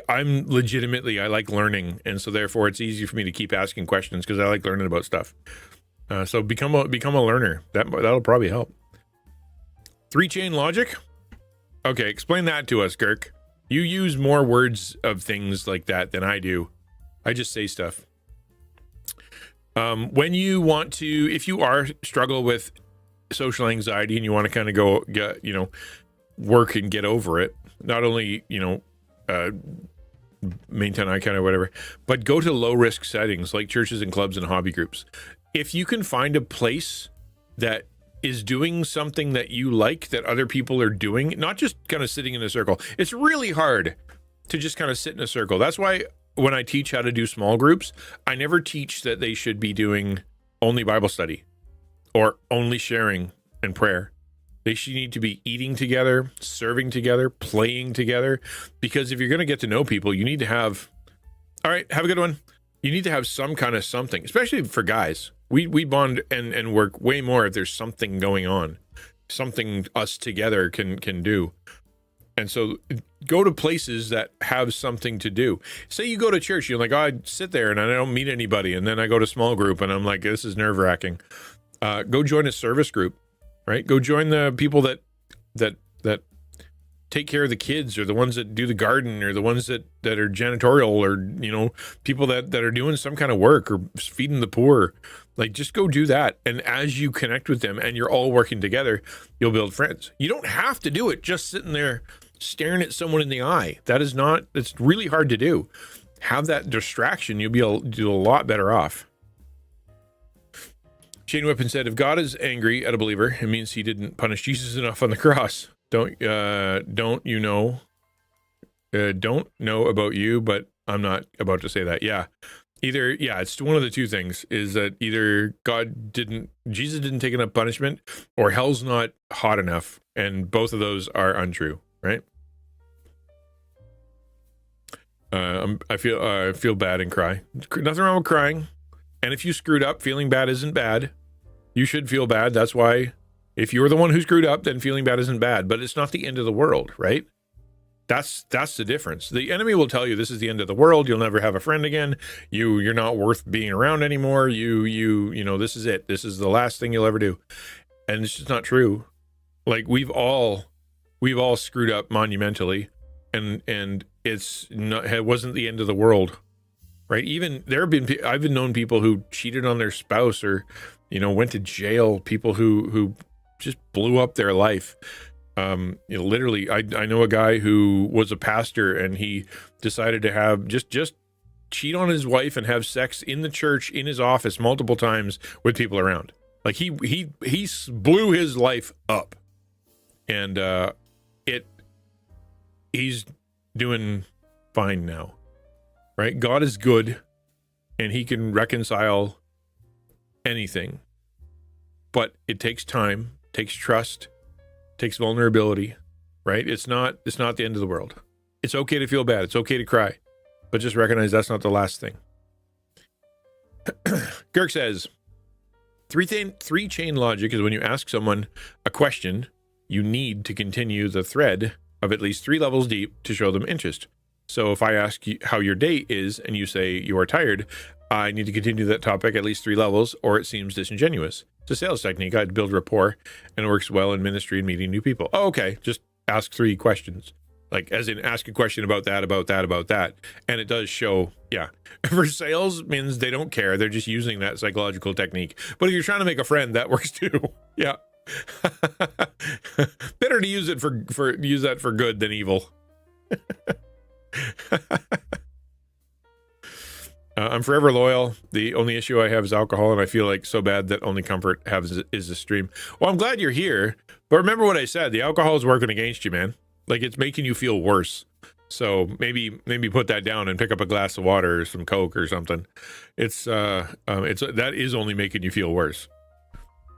I'm legitimately, I like learning. And so therefore it's easy for me to keep asking questions because I like learning about stuff. So become a learner. That'll probably help. 3-chain logic. Okay. Explain that to us, Kirk. You use more words of things like that than I do. I just say stuff. When you want to, if you struggle with social anxiety and you want to kind of go get, work and get over it, not only, maintain eye contact or whatever, but go to low risk settings like churches and clubs and hobby groups. If you can find a place that is doing something that you like, that other people are doing, not just kind of sitting in a circle. It's really hard to just kind of sit in a circle. That's why when I teach how to do small groups, I never teach that they should be doing only Bible study or only sharing and prayer. They should need to be eating together, serving together, playing together. Because if you're going to get to know people, you need to have, all right, have a good one. You need to have some kind of something, especially for guys. We bond and work way more if there's something going on, something us together can do. And so go to places that have something to do. Say you go to church, you're like, oh, I sit there and I don't meet anybody. And then I go to small group and I'm like, this is nerve wracking. Go join a service group, right? Go join the people that take care of the kids, or the ones that do the garden, or the ones that are janitorial, or, people that are doing some kind of work or feeding the poor. Like, just go do that. And as you connect with them and you're all working together, you'll build friends. You don't have to do it just sitting there staring at someone in the eye. It's really hard to do. Have that distraction. You'll be able to do a lot better off. Shane Whippen said, if God is angry at a believer, it means he didn't punish Jesus enough on the cross. Don't know about you, but I'm not about to say that. Yeah. It's one of the two things, is that either Jesus didn't take enough punishment, or hell's not hot enough. And both of those are untrue, right? I feel bad and cry. Nothing wrong with crying. And if you screwed up, feeling bad isn't bad. You should feel bad. That's why, if you're the one who screwed up, then feeling bad isn't bad. But it's not the end of the world, right? That's the difference. The enemy will tell you this is the end of the world. You'll never have a friend again. You're not worth being around anymore. This is it. This is the last thing you'll ever do. And it's just not true. Like, we've all screwed up monumentally, and it wasn't the end of the world, right? Even I've known people who cheated on their spouse, or went to jail. People who just blew up their life. Literally, I know a guy who was a pastor, and he decided to have just cheat on his wife and have sex in the church, in his office, multiple times with people around. Like, he blew his life up, and he's doing fine now, right? God is good, and he can reconcile anything, but it takes time, takes trust, takes vulnerability, right? It's not the end of the world. It's okay to feel bad. It's okay to cry, but just recognize that's not the last thing. Kirk says, 3-chain logic is when you ask someone a question, you need to continue the thread of at least 3 levels deep to show them interest. So if I ask you how your day is and you say you are tired, I need to continue that topic at least 3 levels, or it seems disingenuous. It's a sales technique. I'd build rapport, and it works well in ministry and meeting new people. Oh, okay. Just ask 3 questions. Like, as in, ask a question about that, about that, about that. And it does show, yeah. For sales, means they don't care. They're just using that psychological technique. But if you're trying to make a friend, that works too. Yeah. Better to use it use that for good than evil. I'm forever loyal. The only issue I have is alcohol, and I feel like so bad that only comfort is the stream. Well, I'm glad you're here, but remember what I said. The alcohol is working against you, man. Like, it's making you feel worse. So maybe put that down and pick up a glass of water or some Coke or something. It's that is only making you feel worse.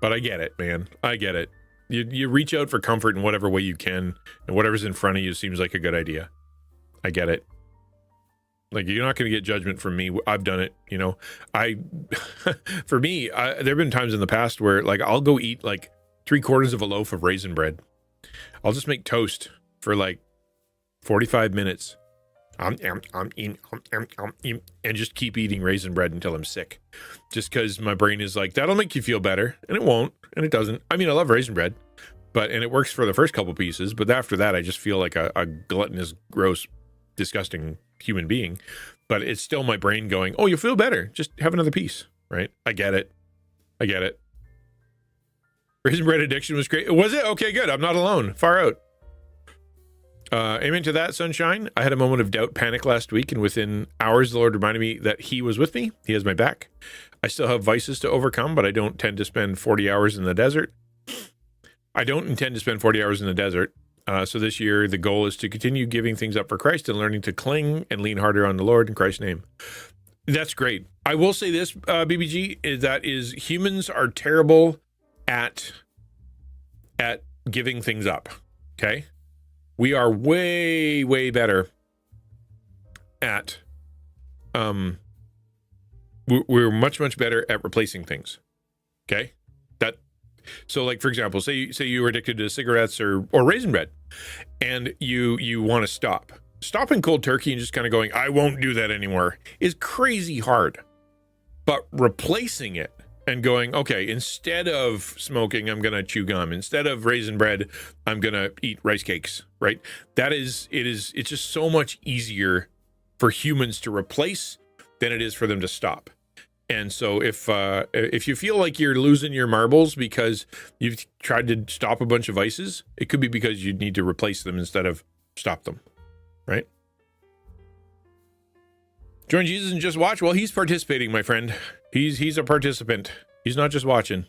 But I get it, man. I get it. You reach out for comfort in whatever way you can, and whatever's in front of you seems like a good idea. I get it. Like, you're not going to get judgment from me. I've done it, you know. For me, there have been times in the past where, like, I'll go eat like 3/4 of a loaf of raisin bread. I'll just make toast for like 45 minutes. And just keep eating raisin bread until I'm sick. Just because my brain is like, that'll make you feel better. And it won't. And it doesn't. I mean, I love raisin bread, and it works for the first couple pieces. But after that, I just feel like a gluttonous, gross, disgusting human being. But it's still my brain going, oh, you'll feel better. Just have another piece, right? I get it. Raisin bread addiction was great. Was it? Okay, good. I'm not alone. Far out. Amen to that, sunshine. I had a moment of doubt, panic last week, and within hours, the Lord reminded me that He was with me. He has my back. I still have vices to overcome, but I don't tend to spend 40 hours in the desert. I don't intend to spend 40 hours in the desert. So this year, the goal is to continue giving things up for Christ and learning to cling and lean harder on the Lord in Christ's name. That's great. I will say this, BBG, is humans are terrible at giving things up. Okay? We are way, way better at, we're much, much better at replacing things. Okay? So, like, for example, say you were addicted to cigarettes or raisin bread, and you want to stop. Stopping cold turkey and just kind of going, I won't do that anymore, is crazy hard. But replacing it and going, okay, instead of smoking, I'm going to chew gum. Instead of raisin bread, I'm going to eat rice cakes, right? It's just so much easier for humans to replace than it is for them to stop. And so if you feel like you're losing your marbles because you've tried to stop a bunch of vices, it could be because you need to replace them instead of stop them, right? Join Jesus and just watch. Well, he's participating, my friend. He's a participant. He's not just watching.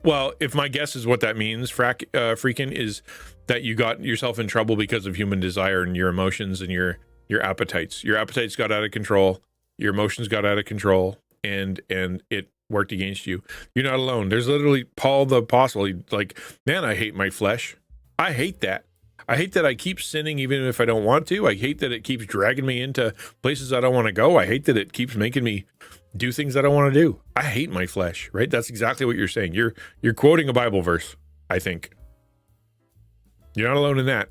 Well, if my guess is what that means, freaking, is that you got yourself in trouble because of human desire and your emotions and your appetites. Your appetites got out of control. Your emotions got out of control, and it worked against you. You're not alone. There's literally Paul the Apostle. Like, man, I hate my flesh. I hate that. I hate that I keep sinning even if I don't want to. I hate that it keeps dragging me into places I don't want to go. I hate that it keeps making me do things I don't want to do. I hate my flesh, right? That's exactly what you're saying. You're quoting a Bible verse, I think. You're not alone in that.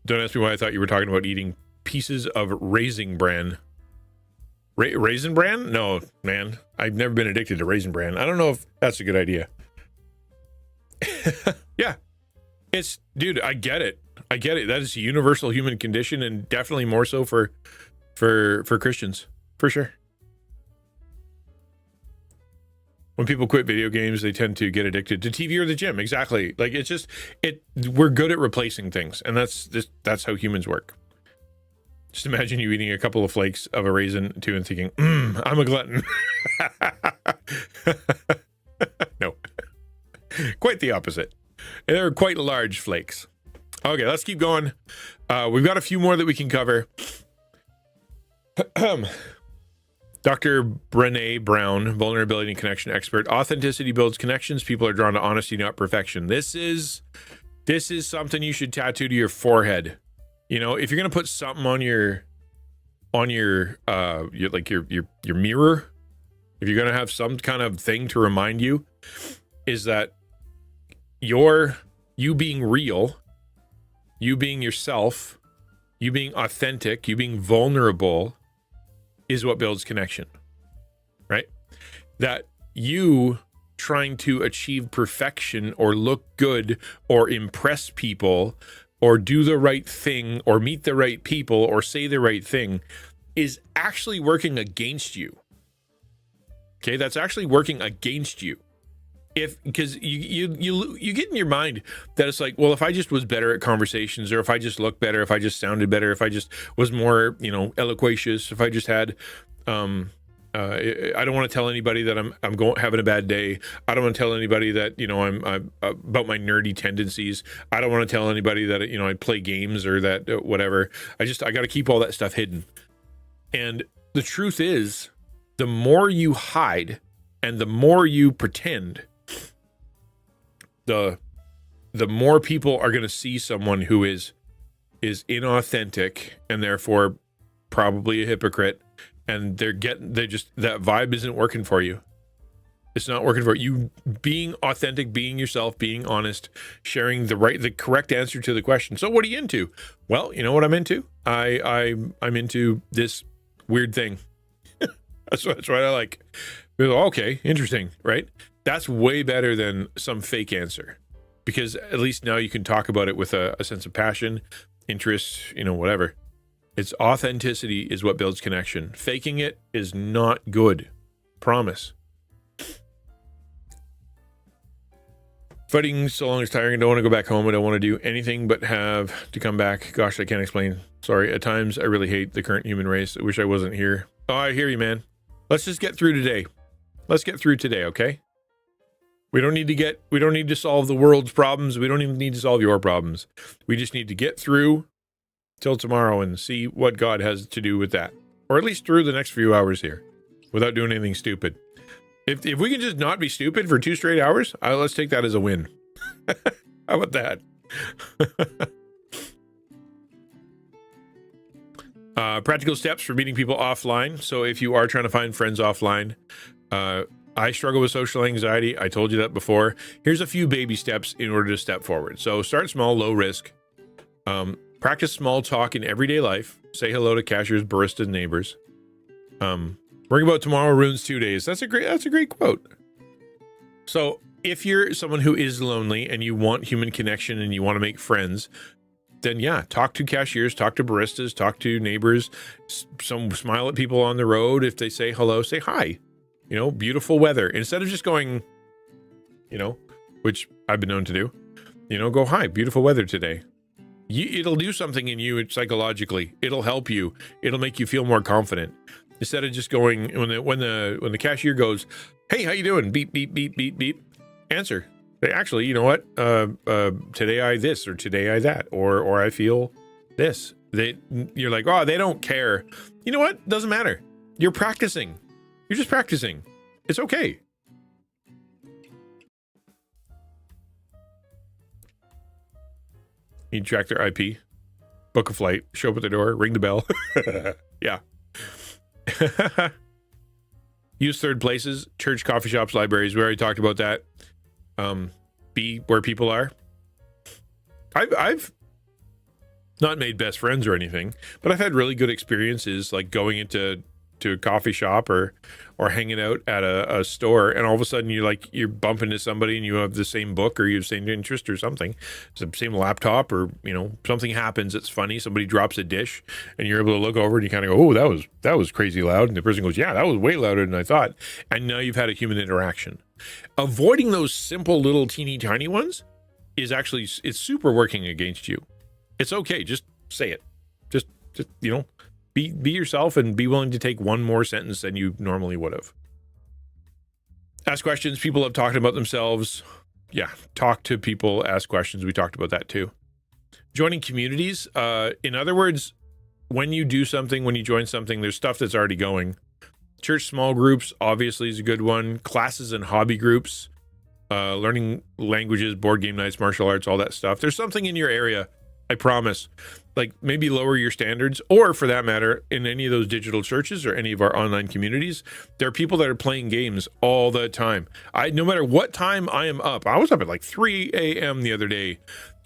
Don't ask me why I thought you were talking about eating pieces of raisin bran. Raisin bran? No, man. I've never been addicted to raisin bran. I don't know if that's a good idea. Yeah. Dude, I get it. That is a universal human condition, and definitely more so for Christians, for sure. When people quit video games, they tend to get addicted to TV or the gym. Exactly. Like, we're good at replacing things, and that's how humans work. Just imagine you eating a couple of flakes of a raisin too and thinking, I'm a glutton. No. Quite the opposite. They're quite large flakes. Okay, let's keep going. We've got a few more that we can cover. Dr. Brené Brown, vulnerability and connection expert. Authenticity builds connections. People are drawn to honesty, not perfection. This is something you should tattoo to your forehead. You know, if you're gonna put something on your mirror, if you're gonna have some kind of thing to remind you, is that you being real, you being yourself, you being authentic, you being vulnerable is what builds connection, right? that you trying to achieve perfection or look good or impress people or do the right thing or meet the right people or say the right thing is actually working against you. Okay, that's actually working against you. Because you get in your mind that it's like, well, if I just was better at conversations, or if I just looked better, if I just sounded better, if I just was more, eloquacious, if I just had, I don't want to tell anybody that I'm having a bad day. I don't want to tell anybody that I'm about my nerdy tendencies. I don't want to tell anybody that I play games or that whatever. I got to keep all that stuff hidden. And the truth is, the more you hide and the more you pretend, the more people are going to see someone who is inauthentic and therefore probably a hypocrite, and that vibe isn't working for you. It's not working for you. Being authentic, being yourself, being honest, sharing the correct answer to the question. So what are you into? Well, you know what I'm into? I'm into this weird thing. That's what I like. Okay, interesting, right? That's way better than some fake answer, because at least now you can talk about it with a sense of passion, interest, whatever. It's authenticity is what builds connection. Faking it is not good. Promise. Fighting so long is tiring. I don't want to go back home. I don't want to do anything but have to come back. Gosh, I can't explain. Sorry. At times, I really hate the current human race. I wish I wasn't here. Oh, I hear you, man. Let's just get through today. Let's get through today, okay? We don't need to solve the world's problems. We don't even need to solve your problems. We just need to get through till tomorrow and see what God has to do with that. Or at least through the next few hours here without doing anything stupid. If we can just not be stupid for 2 straight hours, let's take that as a win. How about that? Practical steps for meeting people offline. So if you are trying to find friends offline, I struggle with social anxiety. I told you that before. Here's a few baby steps in order to step forward. So start small, low risk. Practice small talk in everyday life. Say hello to cashiers, baristas, neighbors. Worrying about tomorrow ruins 2 days. That's a great quote. So if you're someone who is lonely and you want human connection and you want to make friends, then yeah, talk to cashiers, talk to baristas, talk to neighbors, smile at people on the road. If they say hello, say hi. Beautiful weather. Instead of just going, which I've been known to do, go, hi, beautiful weather today. It'll do something in you psychologically. It'll help you. It'll make you feel more confident. Instead of just going, when the cashier goes, hey, how you doing? Beep, beep, beep, beep, beep. Answer. Say, actually, you know what? Today I this, or today I that, or I feel this. You're like, oh, they don't care. You know what? Doesn't matter. You're practicing. You're just practicing. It's okay. You track their IP, book a flight, show up at the door, ring the bell. Yeah. Use third places, church, coffee shops, libraries. We already talked about that. Be where people are. I've not made best friends or anything, but I've had really good experiences, like going into a coffee shop or hanging out at a store, and all of a sudden you're bumping into somebody and you have the same book or you have the same interest or something. It's the same laptop, or something happens. It's funny. Somebody drops a dish and you're able to look over and you kind of go, oh, that was crazy loud. And the person goes, yeah, that was way louder than I thought. And now you've had a human interaction. Avoiding those simple little teeny tiny ones is actually, it's super working against you. It's okay. Just say it. Just be yourself and be willing to take one more sentence than you normally would have. Ask questions. People have talked about themselves. Yeah, talk to people, ask questions. We talked about that too. Joining communities. In other words, when you do something, when you join something, there's stuff that's already going. Church small groups, obviously, is a good one. Classes and hobby groups. Learning languages, board game nights, martial arts, all that stuff. There's something in your area, I promise. Like, maybe lower your standards, or for that matter, in any of those digital churches or any of our online communities, there are people that are playing games all the time. No matter what time I am up, I was up at like 3 a.m. the other day,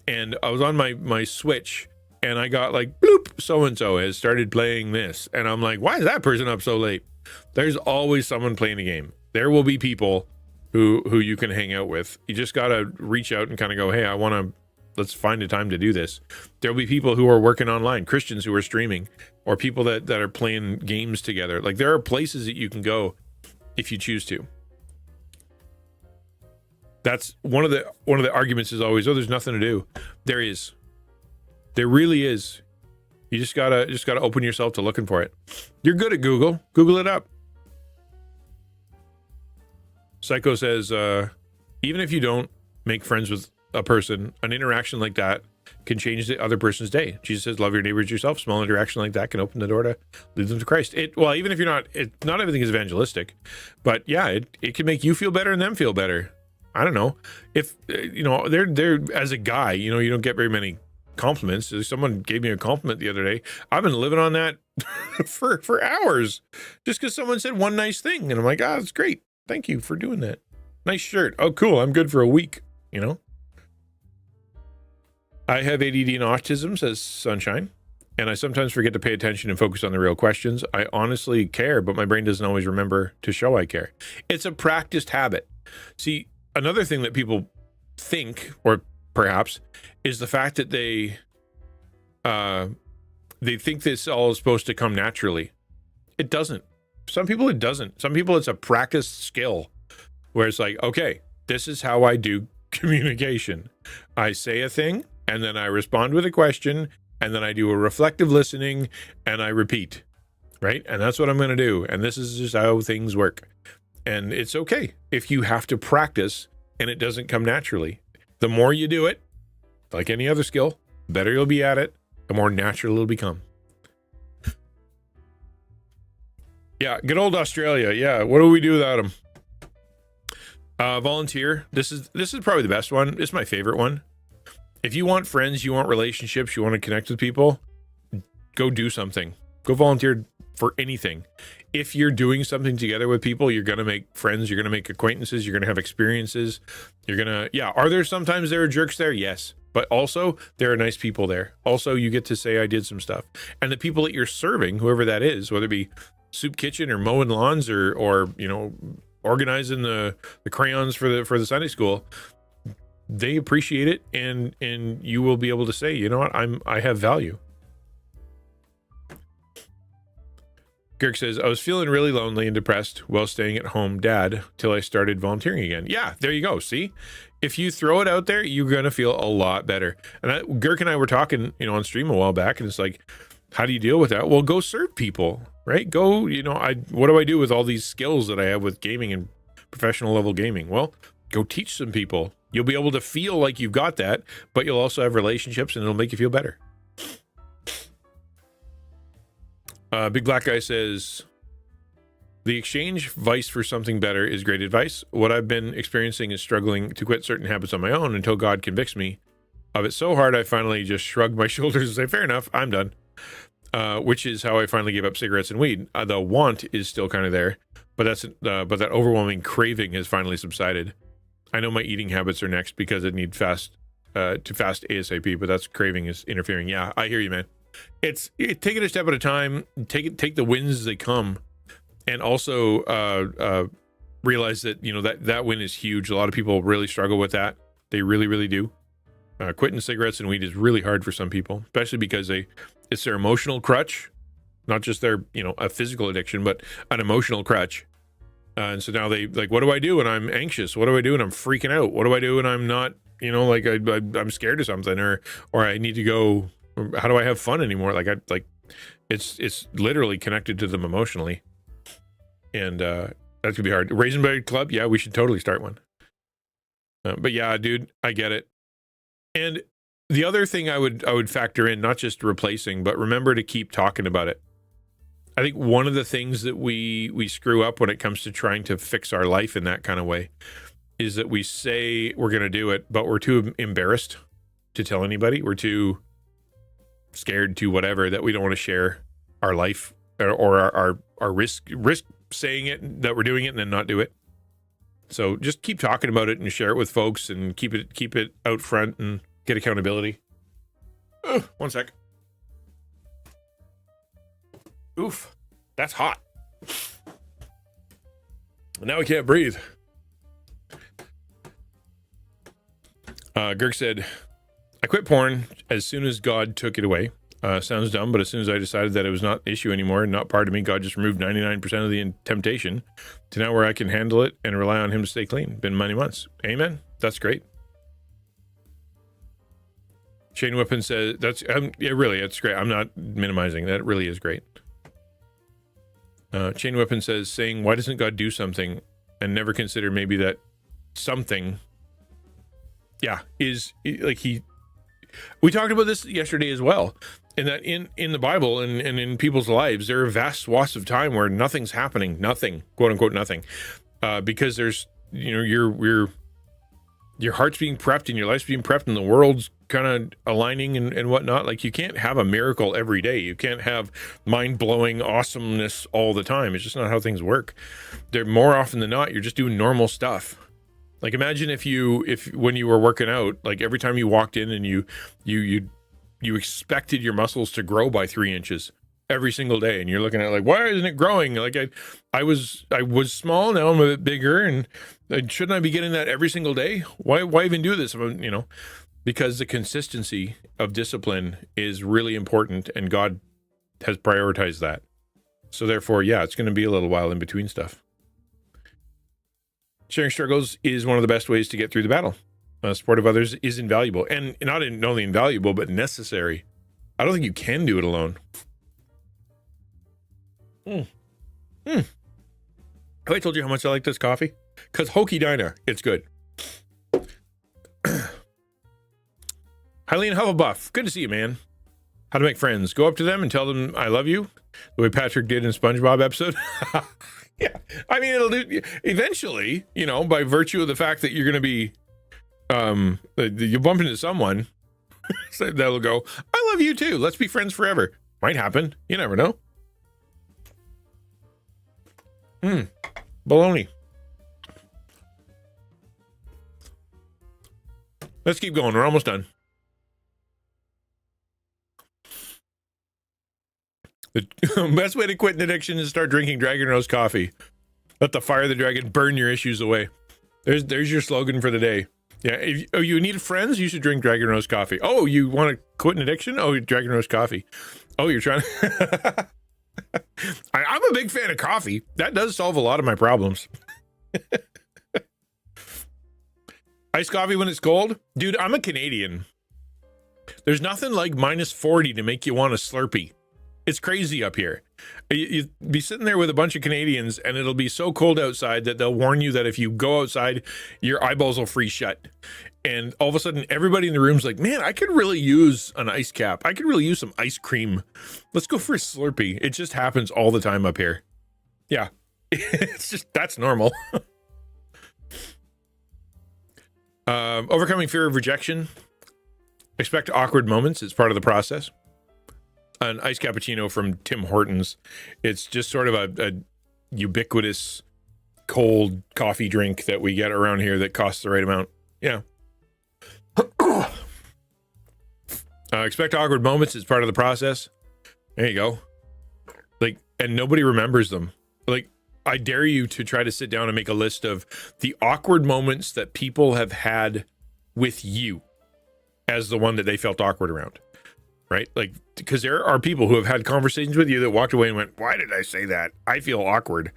and I was on my Switch, and I got like, bloop, so-and-so has started playing this. And I'm like, why is that person up so late? There's always someone playing a game. There will be people who you can hang out with. You just got to reach out and kind of go, hey, let's find a time to do this. There'll be people who are working online, Christians who are streaming, or people that are playing games together. Like, there are places that you can go if you choose to. That's one of the arguments is always, oh, there's nothing to do. There is. There really is. You just gotta open yourself to looking for it. You're good at Google. Google it up. Psycho says, even if you don't make friends with a person, an interaction like that can change the other person's day. Jesus says, love your neighbors yourself. Small interaction like that can open the door to lead them to Christ. Even if you're not everything is evangelistic, but yeah, it can make you feel better and them feel better. I don't know. If, they're as a guy, you don't get very many compliments. Someone gave me a compliment the other day. I've been living on that for hours just because someone said one nice thing. And I'm like, that's great. Thank you for doing that. Nice shirt. Oh, cool. I'm good for a week, I have ADD and autism, says Sunshine, and I sometimes forget to pay attention and focus on the real questions. I honestly care, but my brain doesn't always remember to show I care. It's a practiced habit. See, another thing that people think, or perhaps, is the fact that they think this all is supposed to come naturally. It doesn't. Some people it doesn't. Some people it's a practiced skill where it's like, okay, this is how I do communication. I say a thing, and then I respond with a question, and then I do a reflective listening, and I repeat, right? And that's what I'm going to do. And this is just how things work. And it's okay if you have to practice and it doesn't come naturally. The more you do it, like any other skill, the better you'll be at it, the more natural it'll become. Yeah, good old Australia. Yeah, what do we do without them? Volunteer. This is probably the best one. It's my favorite one. If you want friends, you want relationships, you want to connect with people, go do something. Go volunteer for anything. If you're doing something together with people, you're going to make friends, you're going to make acquaintances, you're going to have experiences. Are there sometimes there are jerks there? Yes. But also there are nice people there. Also, you get to say, I did some stuff. And the people that you're serving, whoever that is, whether it be soup kitchen or mowing lawns or organizing the crayons for the Sunday school, they appreciate it, and you will be able to say, you know what, I have value. Kirk says, I was feeling really lonely and depressed while staying at home, Dad, till I started volunteering again. Yeah, there you go. See, if you throw it out there, you're gonna feel a lot better. And Girk and I were talking, on stream a while back, and it's like, how do you deal with that? Well, go serve people, right? Go, what do I do with all these skills that I have with gaming and professional level gaming? Well, go teach some people. You'll be able to feel like you've got that, but you'll also have relationships, and it'll make you feel better. Big Black Guy says, the exchange vice for something better is great advice. What I've been experiencing is struggling to quit certain habits on my own until God convicts me of it so hard I finally just shrug my shoulders and say, fair enough, I'm done. Which is how I finally gave up cigarettes and weed. The want is still kind of there, but that overwhelming craving has finally subsided. I know my eating habits are next because I need to fast ASAP, but that's craving is interfering. Yeah, I hear you, man. Take it a step at a time. Take the wins as they come, and also realize that that win is huge. A lot of people really struggle with that. They really, really do. Quitting cigarettes and weed is really hard for some people, especially because it's their emotional crutch, not just their a physical addiction, but an emotional crutch. And so now they like, what do I do when I'm anxious? What do I do when I'm freaking out? What do I do when I'm not, I'm scared of something, or I need to go. How do I have fun anymore? It's literally connected to them emotionally, and that could be hard. Raisin Berry Club, yeah, we should totally start one. But yeah, dude, I get it. And the other thing I would factor in, not just replacing, but remember to keep talking about it. I think one of the things that we screw up when it comes to trying to fix our life in that kind of way is that we say we're going to do it, but we're too embarrassed to tell anybody. We're too scared to whatever, that we don't want to share our life or our risk saying it, that we're doing it, and then not do it. So just keep talking about it and share it with folks, and keep it out front and get accountability. One sec. Oof, that's hot. Now I can't breathe. Girk said, I quit porn as soon as God took it away. Sounds dumb, but as soon as I decided that it was not an issue anymore and not part of me, God just removed 99% of the temptation to now where I can handle it and rely on him to stay clean. Been many months. Amen. That's great. Shane Whippen says, really, it's great. I'm not minimizing. That really is great. Shane Whippen says, saying, why doesn't God do something and never consider maybe that something, is like we talked about this yesterday as well. And that in the Bible and in people's lives, there are vast swaths of time where nothing's happening, nothing, quote unquote, nothing, because there's, your heart's being prepped and your life's being prepped and the world's kind of aligning and whatnot. Like, you can't have a miracle every day. You can't have mind-blowing awesomeness all the time. It's just not how things work. They're more often than not, you're just doing normal stuff. Like, imagine if when you were working out, like every time you walked in and you expected your muscles to grow by 3 inches every single day, and you're looking at like, why isn't it growing? Like I was small, now I'm a bit bigger, and shouldn't I be getting that every single day? Why even do this? Because the consistency of discipline is really important, and God has prioritized that. So therefore, it's going to be a little while in between stuff. Sharing struggles is one of the best ways to get through the battle. Support of others is invaluable, and not only invaluable, but necessary. I don't think you can do it alone. Have I told you how much I like this coffee? Because Hokey Dinah, it's good. Eileen Hufflepuff, good to see you, man. How to make friends. Go up to them and tell them I love you, the way Patrick did in SpongeBob episode. Yeah, I mean, it'll do eventually, by virtue of the fact that you're going to be, you bump into someone so that'll go, I love you too. Let's be friends forever. Might happen. You never know. Baloney. Let's keep going. We're almost done. The best way to quit an addiction is to start drinking Dragon Rose coffee. Let the fire of the dragon burn your issues away. There's your slogan for the day. Yeah, if you need friends, you should drink Dragon Rose coffee. Oh, you want to quit an addiction? Oh, Dragon Rose coffee. Oh, you're trying to... I'm a big fan of coffee. That does solve a lot of my problems. Iced coffee when it's cold? Dude, I'm a Canadian. There's nothing like minus 40 to make you want a Slurpee. It's crazy up here. You'd be sitting there with a bunch of Canadians, and it'll be so cold outside that they'll warn you that if you go outside, your eyeballs will freeze shut. And all of a sudden, everybody in the room's like, man, I could really use an ice cap. I could really use some ice cream. Let's go for a Slurpee. It just happens all the time up here. Yeah, it's just, that's normal. Overcoming fear of rejection. Expect awkward moments. It's part of the process. An iced cappuccino from Tim Hortons. It's just sort of a ubiquitous cold coffee drink that we get around here that costs the right amount. Yeah. Expect awkward moments. It's part of the process. There you go. Like, and nobody remembers them. Like, I dare you to try to sit down and make a list of the awkward moments that people have had with you as the one that they felt awkward around. Right? Like, because there are people who have had conversations with you that walked away and went, why did I say that? I feel awkward.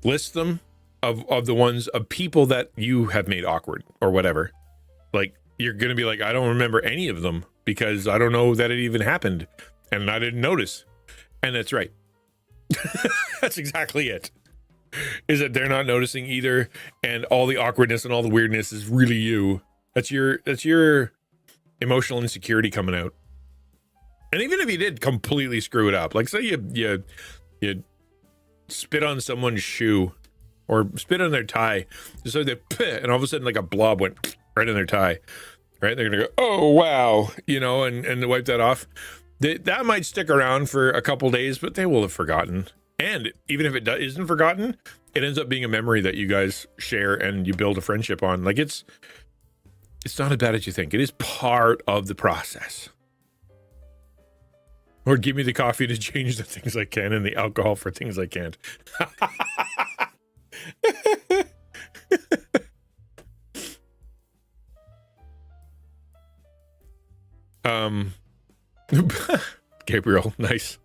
List them of the ones of people that you have made awkward or whatever. Like, you're going to be like, I don't remember any of them because I don't know that it even happened and I didn't notice. And that's right. That's exactly it. Is that they're not noticing either, and all the awkwardness and all the weirdness is really you. That's your emotional insecurity coming out. And even if you did completely screw it up, like say you spit on someone's shoe or spit on their tie, just so they, and all of a sudden like a blob went right in their tie, right? They're gonna go, oh wow, and wipe that off. That might stick around for a couple days, but they will have forgotten. And even if it isn't forgotten, it ends up being a memory that you guys share and you build a friendship on. Like it's not as bad as you think. It is part of the process. Or give me the coffee to change the things I can and the alcohol for things I can't. Gabriel, nice.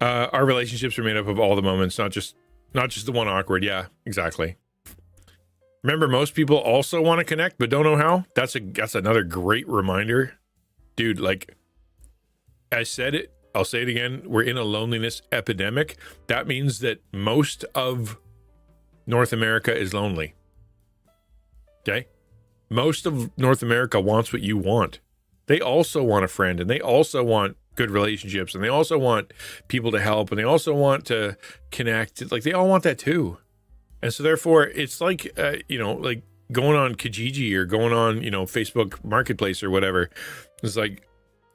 Our relationships are made up of all the moments, not just the one awkward. Yeah, exactly. Remember, most people also want to connect but don't know how. That's another great reminder, dude. Like I said it, I'll say it again. We're in a loneliness epidemic. That means that most of North America is lonely. Okay, most of North America wants what you want. They also want a friend, and they also want good relationships, and they also want people to help, and they also want to connect. Like they all want that too. And so therefore it's like, like going on Kijiji or going on, Facebook Marketplace or whatever. It's like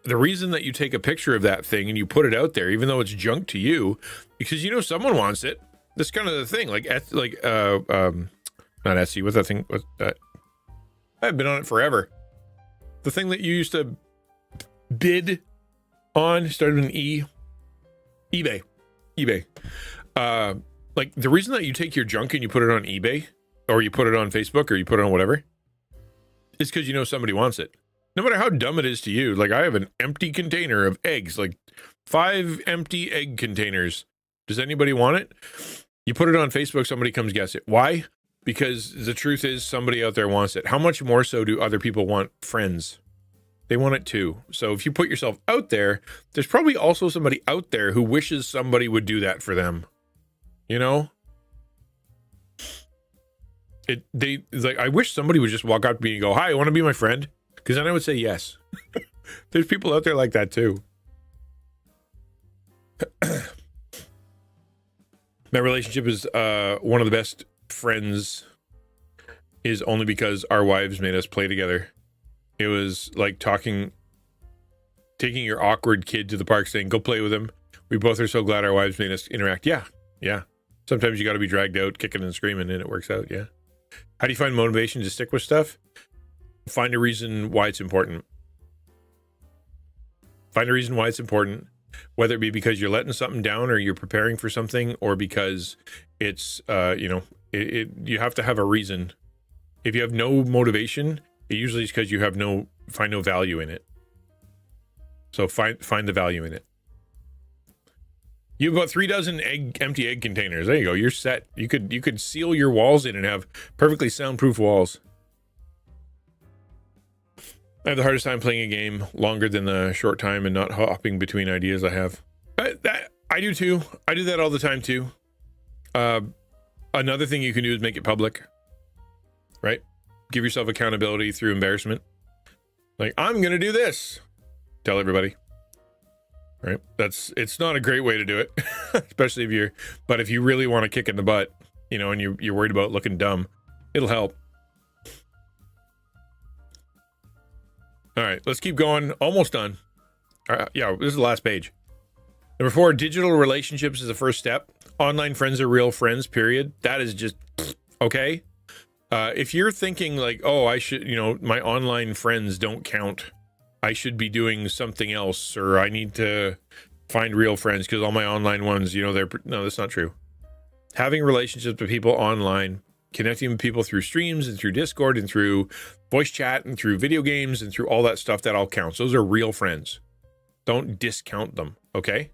the reason that you take a picture of that thing and you put it out there, even though it's junk to you, because someone wants it. That's kind of the thing. Not Etsy. What's that thing? I've been on it forever. The thing that you used to bid on started with an E. eBay. Like the reason that you take your junk and you put it on eBay or you put it on Facebook or you put it on whatever is because somebody wants it. No matter how dumb it is to you. Like I have an empty container of eggs, like 5 empty egg containers. Does anybody want it? You put it on Facebook, somebody comes guess it. Why? Because the truth is somebody out there wants it. How much more so do other people want friends? They want it too. So if you put yourself out there, there's probably also somebody out there who wishes somebody would do that for them. I wish somebody would just walk up to me and go, "Hi, you want to be my friend?" Because then I would say yes. There's people out there like that too. My relationship is one of the best friends is only because our wives made us play together. It was like taking your awkward kid to the park saying, "Go play with him." We both are so glad our wives made us interact. Yeah. Sometimes you got to be dragged out kicking and screaming and it works out. Yeah. How do you find motivation to stick with stuff? Find a reason why it's important. Whether it be because you're letting something down or you're preparing for something or because it's, you have to have a reason. If you have no motivation, it usually is because you find no value in it. So find the value in it. You have about 3 dozen empty egg containers. There you go. You're set. You could seal your walls in and have perfectly soundproof walls. I have the hardest time playing a game longer than the short time and not hopping between ideas I have. I do too. I do that all the time too. Another thing you can do is make it public, right? Give yourself accountability through embarrassment. Like, I'm going to do this. Tell everybody. Right? It's not a great way to do it, especially if you really want to kick in the butt, and you're worried about looking dumb, it'll help. All right, let's keep going. Almost done. Yeah, this is the last page. Number 4, digital relationships is the first step. Online friends are real friends, period. That is just okay. If you're thinking like, oh, I should, my online friends don't count. I should be doing something else, or I need to find real friends because all my online ones, no, that's not true. Having relationships with people online, connecting with people through streams and through Discord and through voice chat and through video games and through all that stuff, that all counts. Those are real friends. Don't discount them, okay?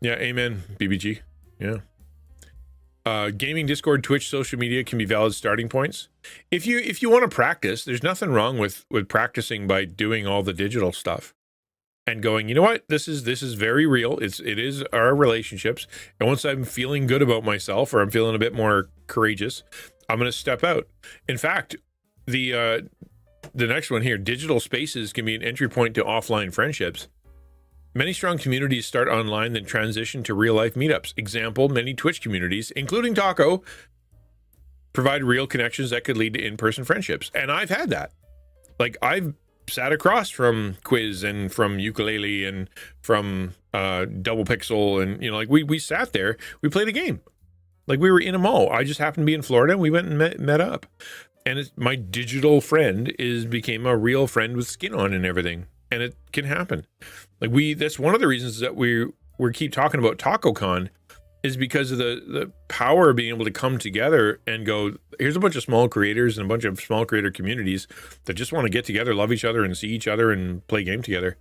Yeah, amen, BBG. Yeah. Gaming, Discord, Twitch, social media can be valid starting points. If you want to practice, there's nothing wrong with practicing by doing all the digital stuff and going, you know what, this is very real. It is our relationships. And once I'm feeling good about myself or I'm feeling a bit more courageous, I'm going to step out. In fact, the next one here, digital spaces can be an entry point to offline friendships. Many strong communities start online, then transition to real-life meetups. Example, many Twitch communities, including Taco, provide real connections that could lead to in-person friendships. And I've had that. Like, I've sat across from Quiz and from Ukulele and from Double Pixel. And, we sat there. We played a game. Like, we were in a mall. I just happened to be in Florida, and we went and met up. And my digital friend became a real friend with skin on and everything. And it can happen. Like that's one of the reasons that we keep talking about TacoCon is because of the power of being able to come together and go, here's a bunch of small creators and a bunch of small creator communities that just want to get together, love each other, and see each other and play game together.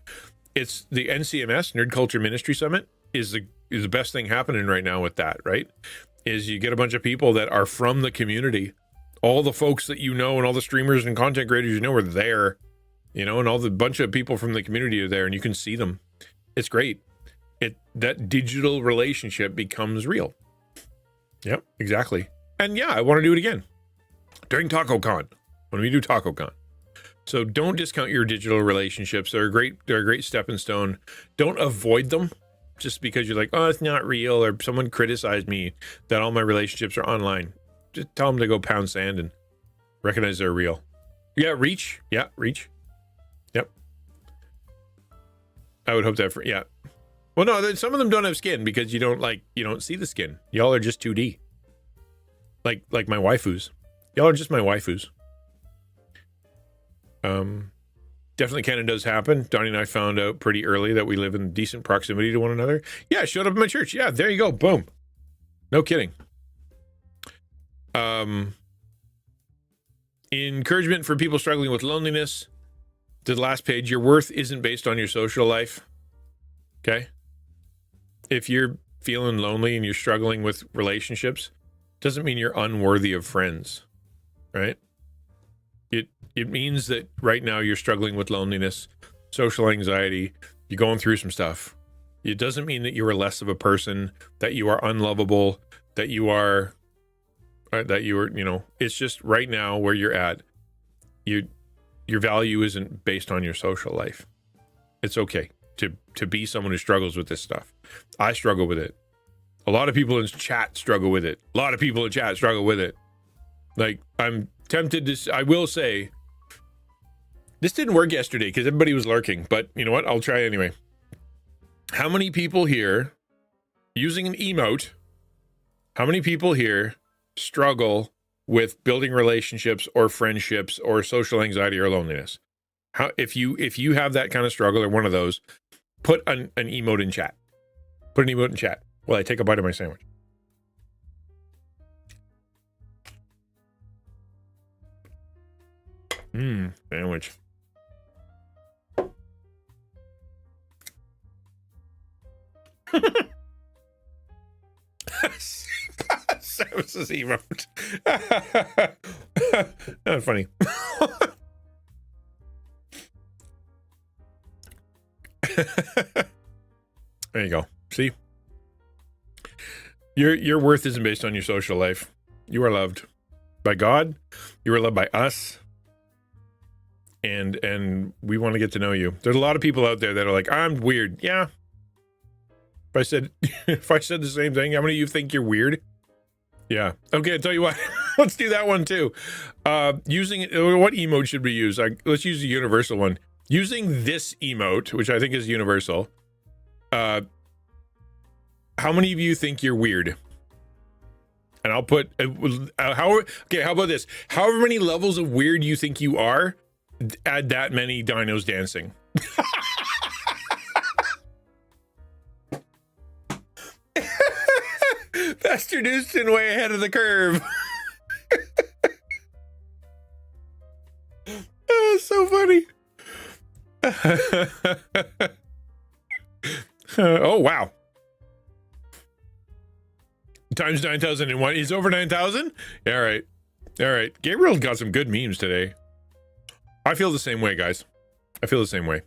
It's the NCMS, Nerd Culture Ministry Summit, is the best thing happening right now with that, right? Is you get a bunch of people that are from the community. All the folks that you know and all the streamers and content creators you know are there, you know, and all the bunch of people from the community are there, and you can see them. It's great. That digital relationship becomes real. Yep, exactly. And yeah, I want to do it again during TacoCon when we do TacoCon. So don't discount your digital relationships. They're a great stepping stone. Don't avoid them just because you're like, oh, it's not real, or someone criticized me that all my relationships are online. Just tell them to go pound sand and recognize they're real. Yeah, reach. Yeah, reach. Yep. I would hope that for, yeah. Well, no, some of them don't have skin because you don't see the skin. Y'all are just 2D. Like my waifus. Y'all are just my waifus. Definitely canon does happen. Donnie and I found out pretty early that we live in decent proximity to one another. Yeah, showed up at my church. Yeah, there you go. Boom. No kidding. Encouragement for people struggling with loneliness. To the last page, your worth isn't based on your social life. Okay? If you're feeling lonely and you're struggling with relationships, doesn't mean you're unworthy of friends, right? It means that right now you're struggling with loneliness, social anxiety, you're going through some stuff. It doesn't mean that you are less of a person, that you are unlovable, that you are, you know, it's just right now where you're at, your value isn't based on your social life. It's okay to be someone who struggles with this stuff. I struggle with it. A lot of people in chat struggle with it. A lot of people in chat struggle with it. Like, I'm tempted to, I will say, this didn't work yesterday because everybody was lurking, but you know what? I'll try anyway. How many people here, using an emote, how many people here struggle with building relationships or friendships or social anxiety or loneliness? How, if you have that kind of struggle or one of those, put an emote in chat. Put an emote in chat while I take a bite of my sandwich. Sandwich. Services emote. That's funny. There you go. See? Your worth isn't based on your social life. You are loved by God. You are loved by us. And we want to get to know you. There's a lot of people out there that are like, I'm weird. Yeah. If I said the same thing, how many of you think you're weird? Yeah. Okay, I'll tell you what. Let's do that one too. What emote should we use? Let's use a universal one. Using this emote, which I think is universal. How many of you think you're weird? And I'll put how about this? However many levels of weird you think you are, add that many dinos dancing. Pastor Newston way ahead of the curve. That's so funny. Oh, wow. Times 9,001. He's over 9,000? Yeah, all right. All right. Gabriel's got some good memes today. I feel the same way, guys. I feel the same way.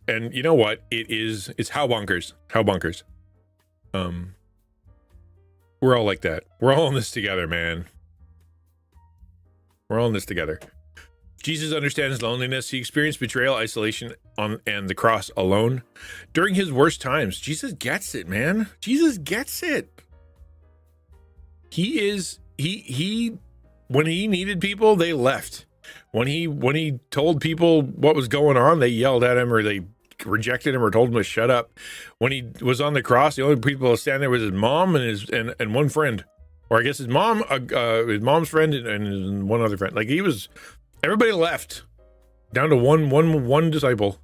And you know what? It's how bonkers. How bonkers. We're all like that. We're all in this together, man. We're all in this together. Jesus understands loneliness. He experienced betrayal, isolation, and the cross alone. During his worst times, Jesus gets it, man. Jesus gets it. He when he needed people, they left. When he told people what was going on, they yelled at him or they rejected him or told him to shut up. When he was on the cross, the only people standing there was his mom and one friend, or I guess his mom's friend and one other friend. Like everybody left, down to one disciple.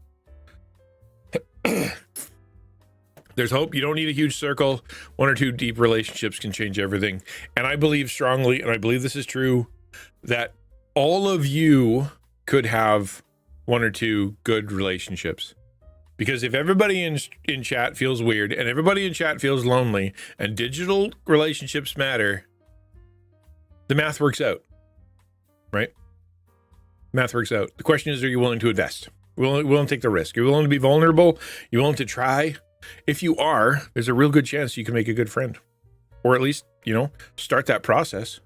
There's hope. You don't need a huge circle. 1 or 2 deep relationships can change everything. And I believe strongly, and I believe this is true, that all of you could have 1 or 2 good relationships. Because if everybody in chat feels weird and everybody in chat feels lonely and digital relationships matter, the math works out, right? Math works out. The question is, are you willing to invest? Willing to take the risk? You're willing to be vulnerable? You're willing to try? If you are, there's a real good chance you can make a good friend, or at least, start that process.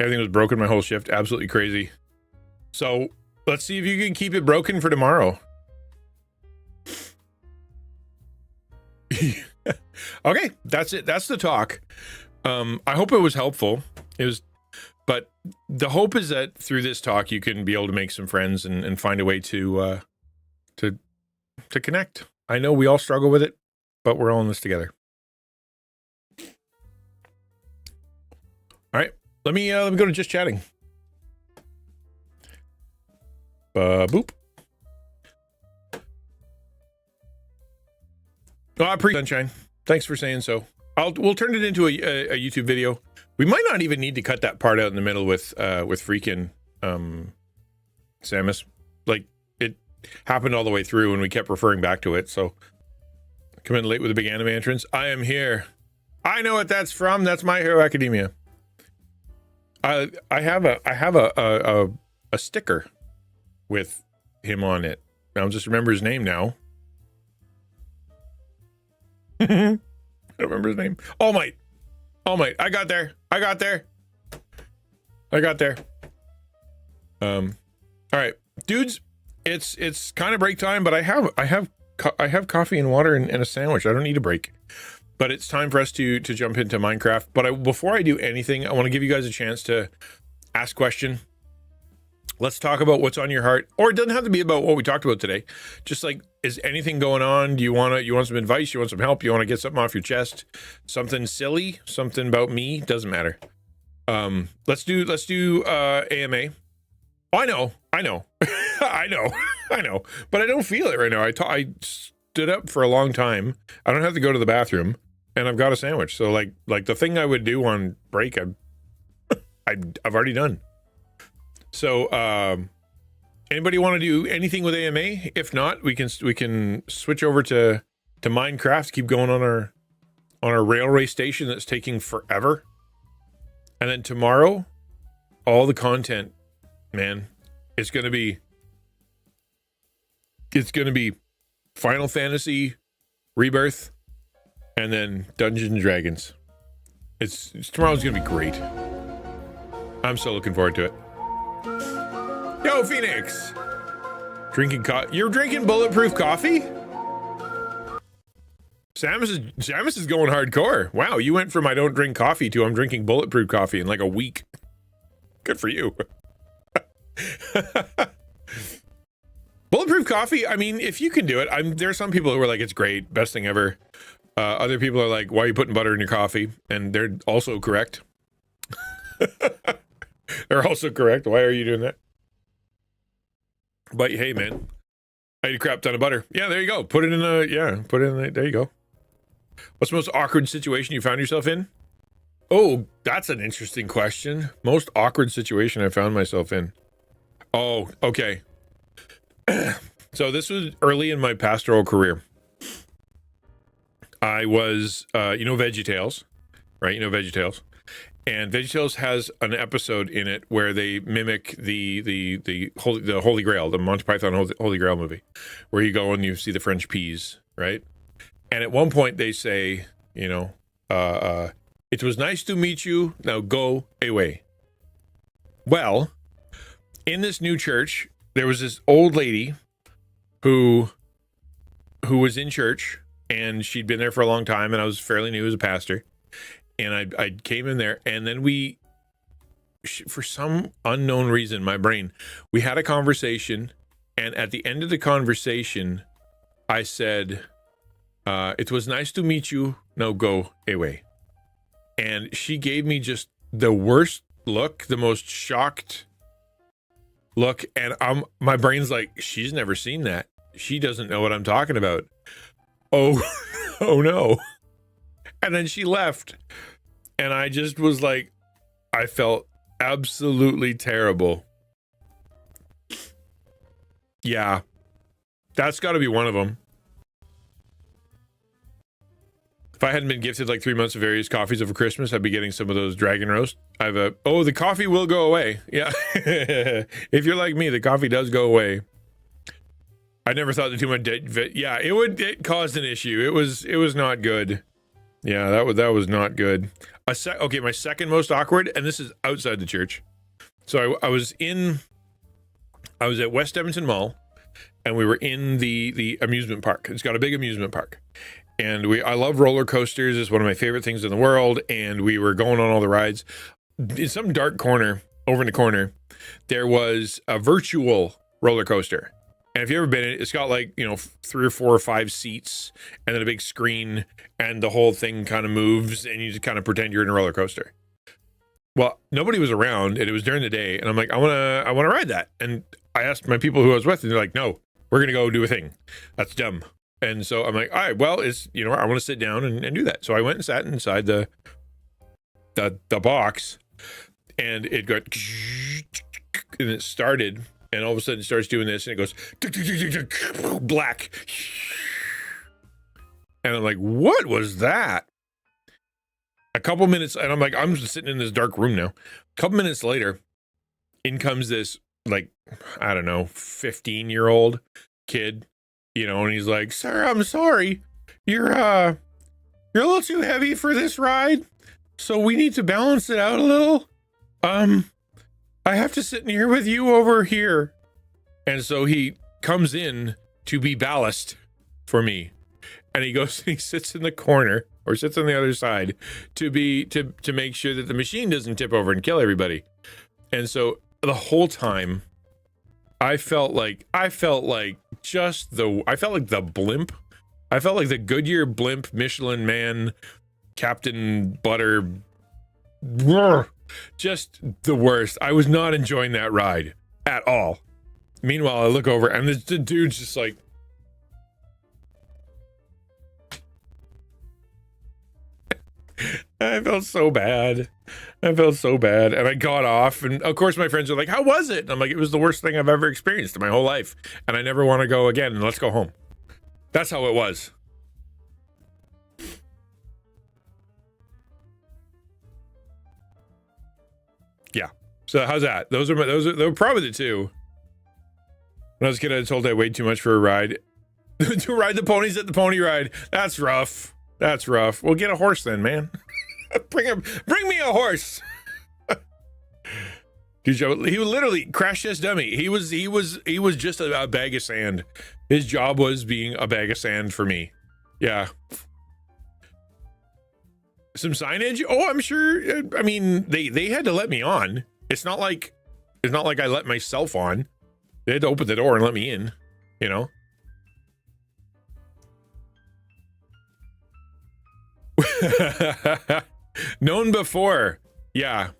Everything was broken my whole shift. Absolutely crazy. So let's see if you can keep it broken for tomorrow. Okay, that's it. That's the talk. I hope it was helpful. But the hope is that through this talk, you can be able to make some friends and find a way to connect. I know we all struggle with it, but we're all in this together. All right, let me go to just chatting. Boop. Oh, I appreciate Sunshine. Thanks for saying so. We'll turn it into a YouTube video. We might not even need to cut that part out in the middle with freaking Samus. Like, it happened all the way through and we kept referring back to it. So come in late with a big anime entrance. I am here. I know what that's from. That's My Hero Academia. I have a sticker with him on it. I'll just remember his name now. I don't remember his name. All Might. I got there. All right, dudes. It's kind of break time, but I have coffee and water and a sandwich. I don't need a break. But it's time for us to jump into Minecraft. But before I do anything, I want to give you guys a chance to ask a question. Let's talk about what's on your heart, or it doesn't have to be about what we talked about today. Just like, is anything going on? Do you want some advice? You want some help? You want to get something off your chest? Something silly? Something about me? Doesn't matter. Let's do AMA. Oh, I know. I know. But I don't feel it right now. I stood up for a long time. I don't have to go to the bathroom, and I've got a sandwich. So like the thing I would do on break, I've already done. So, anybody want to do anything with AMA? If not, we can switch over to Minecraft. Keep going on our railway station that's taking forever. And then tomorrow, all the content, man, it's gonna be Final Fantasy Rebirth, and then Dungeons and Dragons. Tomorrow's gonna be great. I'm so looking forward to it. Yo, Phoenix! You're drinking bulletproof coffee? Samus is going hardcore. Wow, you went from I don't drink coffee to I'm drinking bulletproof coffee in like a week. Good for you. Bulletproof coffee, I mean, if you can do it, there are some people who are like, it's great, best thing ever. Other people are like, why are you putting butter in your coffee? And they're also correct. They're also correct. Why are you doing that? But hey, man, I ate a crap ton of butter. Yeah, there you go. There you go. What's the most awkward situation you found yourself in? Oh, that's an interesting question. Most awkward situation I found myself in. Oh, okay. So this was early in my pastoral career. I was, VeggieTales, right? VeggieTales. And VeggieTales has an episode in it where they mimic the Holy Grail, the Monty Python Holy Grail movie, where you go and you see the French peas, right? And at one point they say, it was nice to meet you. Now go away. Well, in this new church, there was this old lady who was in church, and she'd been there for a long time, and I was fairly new as a pastor. And I came in there, and then for some unknown reason, my brain, we had a conversation, and at the end of the conversation, I said, it was nice to meet you. Now go away. And she gave me just the worst look, the most shocked look, and my brain's like, she's never seen that. she doesn't know what I'm talking about. Oh, oh no. And then she left. And I just was like, I felt absolutely terrible. Yeah. That's got to be one of them. If I hadn't been gifted like 3 months of various coffees over Christmas, I'd be getting some of those dragon roast. The coffee will go away. Yeah. If you're like me, the coffee does go away. I never thought that too much. Yeah, it caused an issue. It was not good. Yeah, that was not good. Okay, my second most awkward, and this is outside the church. So I was at West Edmonton Mall, and we were in the amusement park. It's got a big amusement park. And I love roller coasters. It's one of my favorite things in the world. And we were going on all the rides. In some dark corner, over in the corner, there was a virtual roller coaster. And if you've ever been in it, it's got like, 3 or 4 or 5 seats and then a big screen, and the whole thing kind of moves and you just kind of pretend you're in a roller coaster. Well, nobody was around, and it was during the day, and I'm like, I want to ride that. And I asked my people who I was with, and they're like, no, we're going to go do a thing. That's dumb. And so I'm like, all right, well, I want to sit down and do that. So I went and sat inside the box, and it got, and it started, and all of a sudden it starts doing this, and it goes black. And I'm like, what was that? A couple minutes, and I'm like, I'm just sitting in this dark room now. A couple minutes later, in comes this, like, I don't know, 15-year-old kid, and he's like, sir, I'm sorry. You're a little too heavy for this ride, so we need to balance it out a little. I have to sit in here with you over here. And so he comes in to be ballast for me. And he goes and he sits in the corner, or sits on the other side, to make sure that the machine doesn't tip over and kill everybody. And so the whole time, I felt like the blimp. I felt like the Goodyear blimp, Michelin man, Captain Butter. Just the worst. I was not enjoying that ride at all. Meanwhile, I look over and the dude's just like, I felt so bad. And I got off, and of course my friends are like, how was it? And I'm like, it was the worst thing I've ever experienced in my whole life, and I never want to go again, and let's go home. That's how it was. Yeah. So how's that? Those were probably the two. When I was a kid, I was told I weighed too much for a ride. To ride the ponies at the pony ride. That's rough. Well, get a horse then, man. Bring me a horse. Dude, he literally crash test dummy. He was just a bag of sand. His job was being a bag of sand for me. Yeah. Some signage? Oh, I'm sure. I mean, they had to let me on. It's not like I let myself on. They had to open the door and let me in, Known before. Yeah.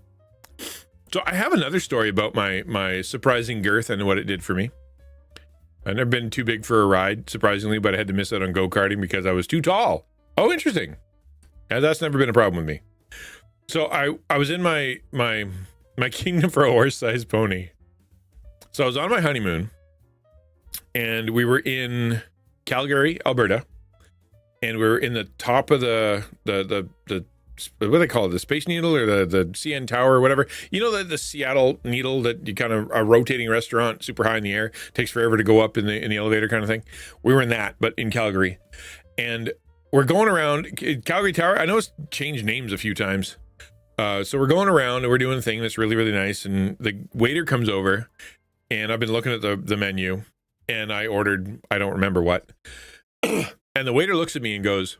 So I have another story about my surprising girth and what it did for me. I've never been too big for a ride, surprisingly, but I had to miss out on go-karting because I was too tall. Oh, interesting. And that's never been a problem with me. So I was in my kingdom for a horse-sized pony. So I was on my honeymoon, and we were in Calgary, Alberta, and we were in the top of the what do they call it? The Space Needle, or the CN Tower, or whatever. The Seattle Needle, that you kind of a rotating restaurant, super high in the air, takes forever to go up in the elevator kind of thing. We were in that, but in Calgary, and we're going around Calgary Tower. I know it's changed names a few times. So we're going around and we're doing a thing that's really, really nice. And the waiter comes over, and I've been looking at the menu, and I ordered, I don't remember what. And the waiter looks at me and goes,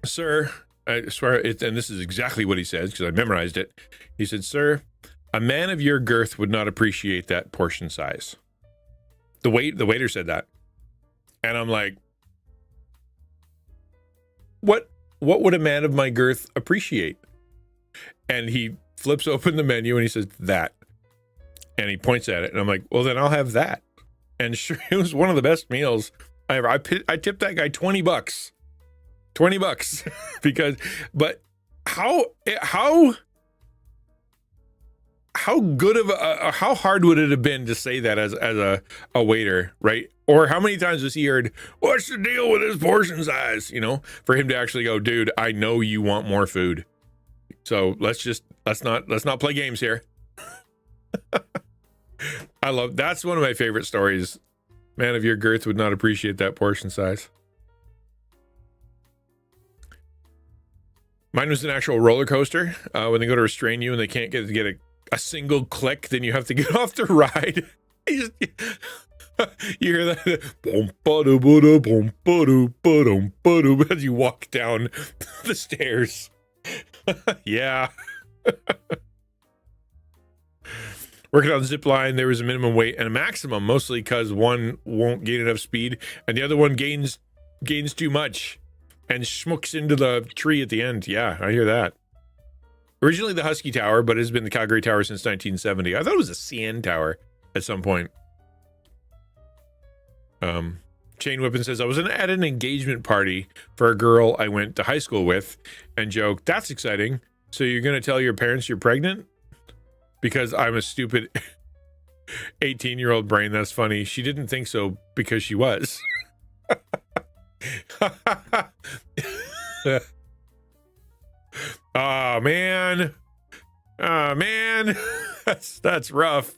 sir, I swear, and this is exactly what he says because I memorized it. He said, sir, a man of your girth would not appreciate that portion size. The waiter said that. And I'm like, what would a man of my girth appreciate? And he flips open the menu and he says, that. And he points at it. And I'm like, well, then I'll have that. And sure, it was one of the best meals I ever. I tipped that guy $20, $20 because. But how good of how hard would it have been to say that as a waiter, right? Or how many times has he heard, "What's the deal with his portion size?" You know, for him to actually go, "Dude, I know you want more food, so let's not play games here." That's one of my favorite stories. Man of your girth would not appreciate that portion size. Mine was an actual roller coaster. When they go to restrain you and they can't get a single click, then you have to get off the ride. You hear that as you walk down the stairs. Yeah. Working on the zip line, there was a minimum weight and a maximum, mostly because one won't gain enough speed and the other one gains too much and schmucks into the tree at the end. Yeah, I hear that. Originally the Husky Tower, but has been the Calgary Tower since 1970. I thought it was a CN Tower at some point. Chain Whippin says, I was at an engagement party for a girl I went to high school with and joked, "That's exciting. So you're going to tell your parents you're pregnant?" Because I'm a stupid 18-year-old brain. That's funny. She didn't think so because she was. Oh man. That's rough.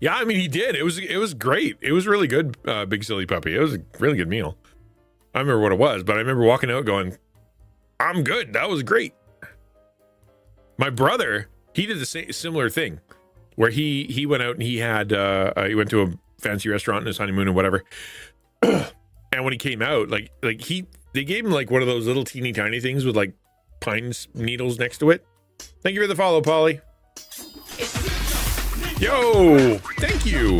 Yeah, I mean he did. It was great. It was really good, Big Silly Puppy. It was a really good meal. I remember what it was, but I remember walking out going, "I'm good. That was great." My brother, he did the similar thing where he went out and he had he went to a fancy restaurant in his honeymoon or whatever. And when he came out, they gave him like one of those little teeny tiny things with like pine needles next to it. Thank you for the follow, Polly. Yo, thank you.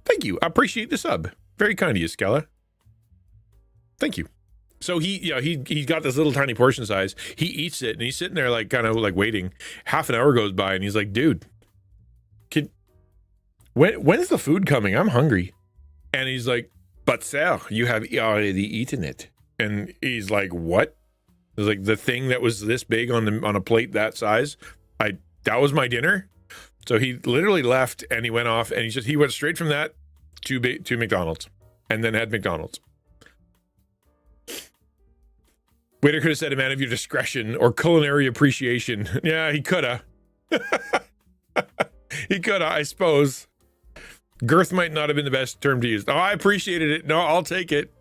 Thank you. I appreciate the sub. Very kind of you, Scala. Thank you. So he got this little tiny portion size. He eats it and he's sitting there like kind of like waiting. Half an hour goes by and he's like, "Dude, when's the food coming? I'm hungry." And he's like, "But sir, you have already eaten it." And he's like, "What?" It was like the thing that was this big on a plate that size. That was my dinner. So he literally left and he went off and he went straight from that to McDonald's and then had McDonald's. Waiter could have said, "A man of your discretion or culinary appreciation." Yeah, he coulda. He coulda, I suppose. Girth might not have been the best term to use. Oh, I appreciated it. No, I'll take it.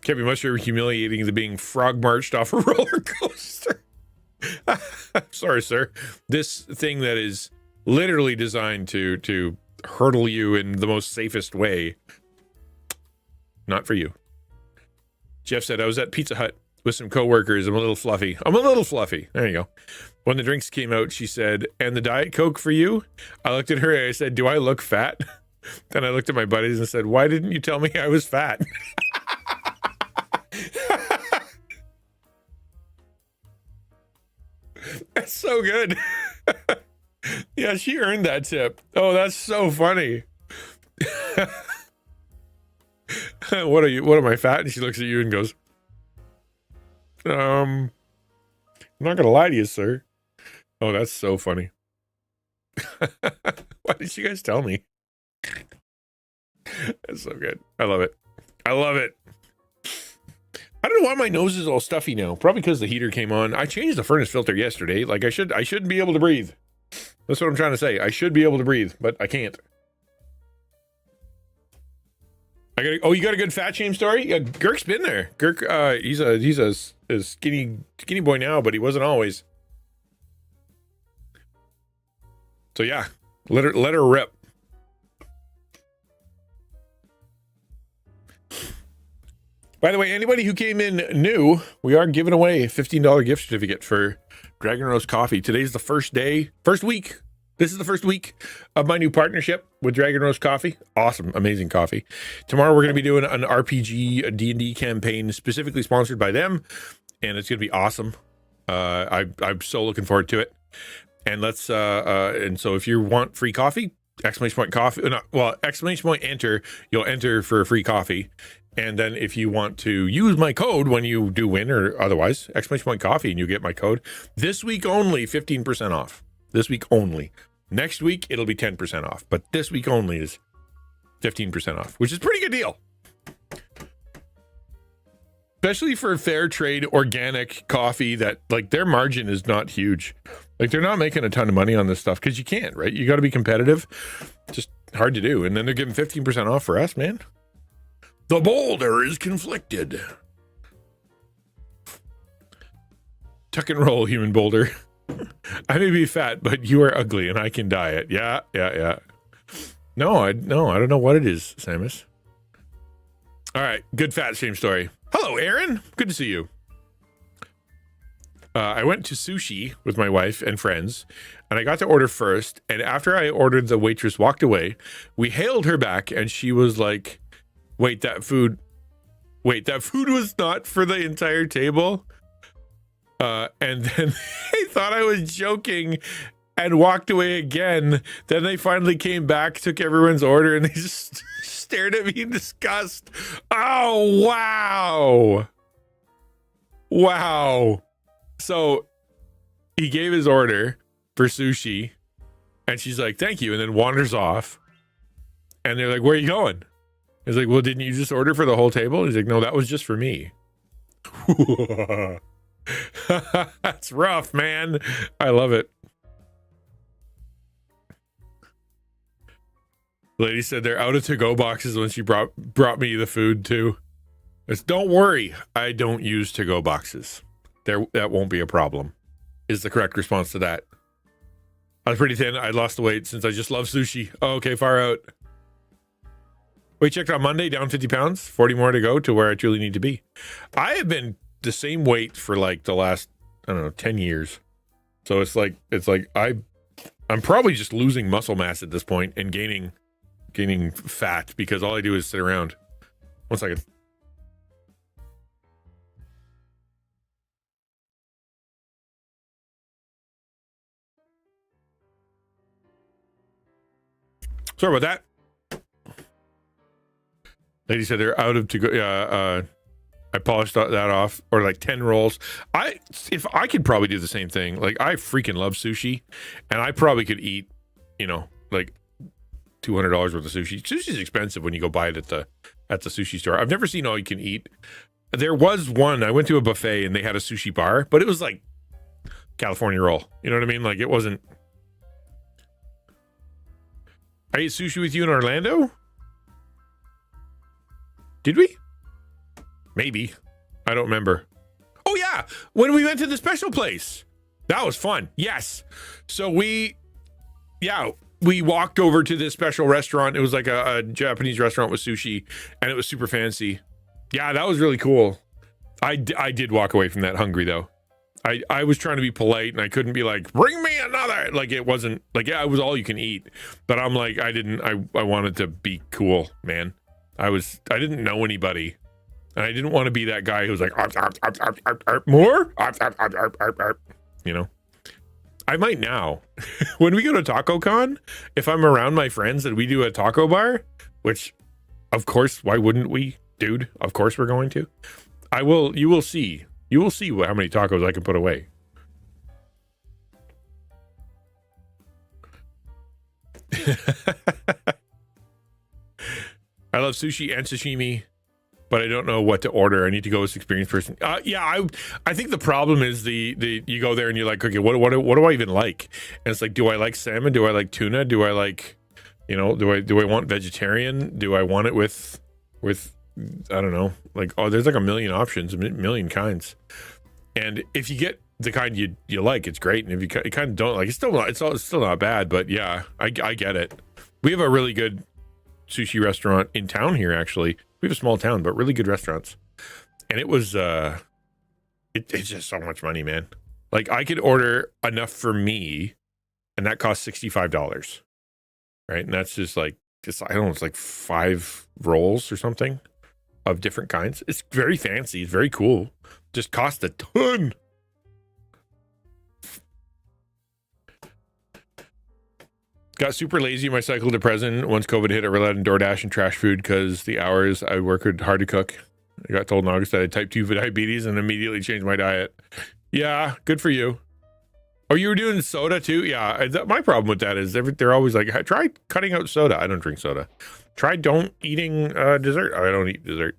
Can't be much more humiliating than being frog marched off a roller coaster. Sorry, sir. This thing that is literally designed to hurdle you in the most safest way. Not for you. Jeff said, I was at Pizza Hut with some coworkers. I'm a little fluffy. There you go. When the drinks came out, she said, "And the Diet Coke for you?" I looked at her and I said, "Do I look fat?" Then I looked at my buddies and said, "Why didn't you tell me I was fat?" That's so good. Yeah, she earned that tip. Oh, that's so funny. What am I fat? And she looks at you and goes, I'm not gonna lie to you, sir. Oh, that's so funny. Why did you guys tell me? That's so good. I love it. I don't know why my nose is all stuffy now. Probably because the heater came on. I changed the furnace filter yesterday. Like I shouldn't be able to breathe. That's what I'm trying to say. I should be able to breathe, but I can't. You got a good fat shame story? Yeah, Girk's been there. Girk, he's a skinny boy now, but he wasn't always. So yeah, let her rip. By the way, anybody who came in new, we are giving away a $15 gift certificate for Dragon Roast Coffee. Today's the first week. This is the first week of my new partnership with Dragon Roast Coffee. Awesome, amazing coffee. Tomorrow we're going to be doing an RPG, a D&D campaign specifically sponsored by them. and it's going to be awesome. I'm so looking forward to it. And let's and so if you want free coffee, exclamation point coffee. Exclamation point enter. You'll enter for a free coffee. And then if you want to use my code when you do win or otherwise, exclamation point coffee, and you get my code. This week only, 15% off. This week only. Next week, it'll be 10% off. But this week only is 15% off, which is a pretty good deal. Especially for fair trade organic coffee that, like, their margin is not huge. Like, they're not making a ton of money on this stuff because you can't, right? You got to be competitive. Just hard to do. And then they're giving 15% off for us, man. The boulder is conflicted. Tuck and roll, human boulder. I may be fat, but you are ugly and I can diet. Yeah. No, I don't know what it is, Samus. All right, good fat shame story. Hello, Aaron. Good to see you. I went to sushi with my wife and friends, and I got to order first. And after I ordered, the waitress walked away. We hailed her back, and she was like, Wait, that food was not for the entire table? And then they thought I was joking and walked away again. Then they finally came back, took everyone's order, and they just stared at me in disgust. Oh, wow. Wow. So he gave his order for sushi, and she's like, thank you, and then wanders off. And they're like, where are you going? He's like, well, didn't you just order for the whole table? He's like, no, that was just for me. That's rough, man. I love it. The lady said they're out of to-go boxes when she brought me the food too. It's, don't worry, I don't use to-go boxes. That won't be a problem, is the correct response to that. I was pretty thin. I lost the weight since I just love sushi. Oh, okay, far out. We checked on Monday, down 50 pounds, 40 more to go to where I truly need to be. I have been the same weight for like the last, 10 years. So it's like I'm probably just losing muscle mass at this point and gaining fat because all I do is sit around. 1 second. Sorry about that. Lady said they're out of to go. I polished that off, or like 10 rolls. If I could probably do the same thing. Like, I freaking love sushi, and I probably could eat, like $200 worth of sushi. Sushi's expensive when you go buy it at the sushi store. I've never seen all you can eat. There was one. I went to a buffet and they had a sushi bar, but it was like California roll. You know what I mean? Like, it wasn't. I ate sushi with you in Orlando. Did we? Maybe. I don't remember. Oh, yeah. When we went to the special place. That was fun. Yes. So we walked over to this special restaurant. It was like a Japanese restaurant with sushi, and it was super fancy. Yeah, that was really cool. I did walk away from that hungry, though. I was trying to be polite, and I couldn't be like, bring me another. Like, it wasn't like, yeah, it was all you can eat. But I'm like, I wanted to be cool, man. I didn't know anybody, and I didn't want to be that guy who was like, more? I might now. When we go to Taco Con, if I'm around my friends and we do a taco bar, which, of course, why wouldn't we, dude? Of course we're going to. You will see how many tacos I can put away. I love sushi and sashimi, but I don't know what to order. I need to go with experienced person. I think the problem is you go there and you're like, okay, what do I even like? And it's like, do I like salmon? Do I like tuna? Do I like, do I want vegetarian? Do I want it with I don't know, like, there's like a million options, a million kinds. And if you get the kind you like, it's great. And if you kind of don't like, it's still not bad. But yeah, I get it. We have a really good sushi restaurant in town here. Actually, we have a small town, but really good restaurants. And it was it's just so much money, man. Like, I could order enough for me, and that costs $65, right? And that's just like, I don't know, it's like 5 rolls or something of different kinds. It's very fancy. It's very cool. just cost a ton. Got super lazy my cycle to present. Once COVID hit, I relied on DoorDash and trash food because the hours I work are hard to cook. I got told in August that I had type 2 diabetes and immediately changed my diet. Yeah, good for you. Oh, you were doing soda too? Yeah, my problem with that is they're always like, try cutting out soda. I don't drink soda. Try don't eating dessert. I don't eat dessert.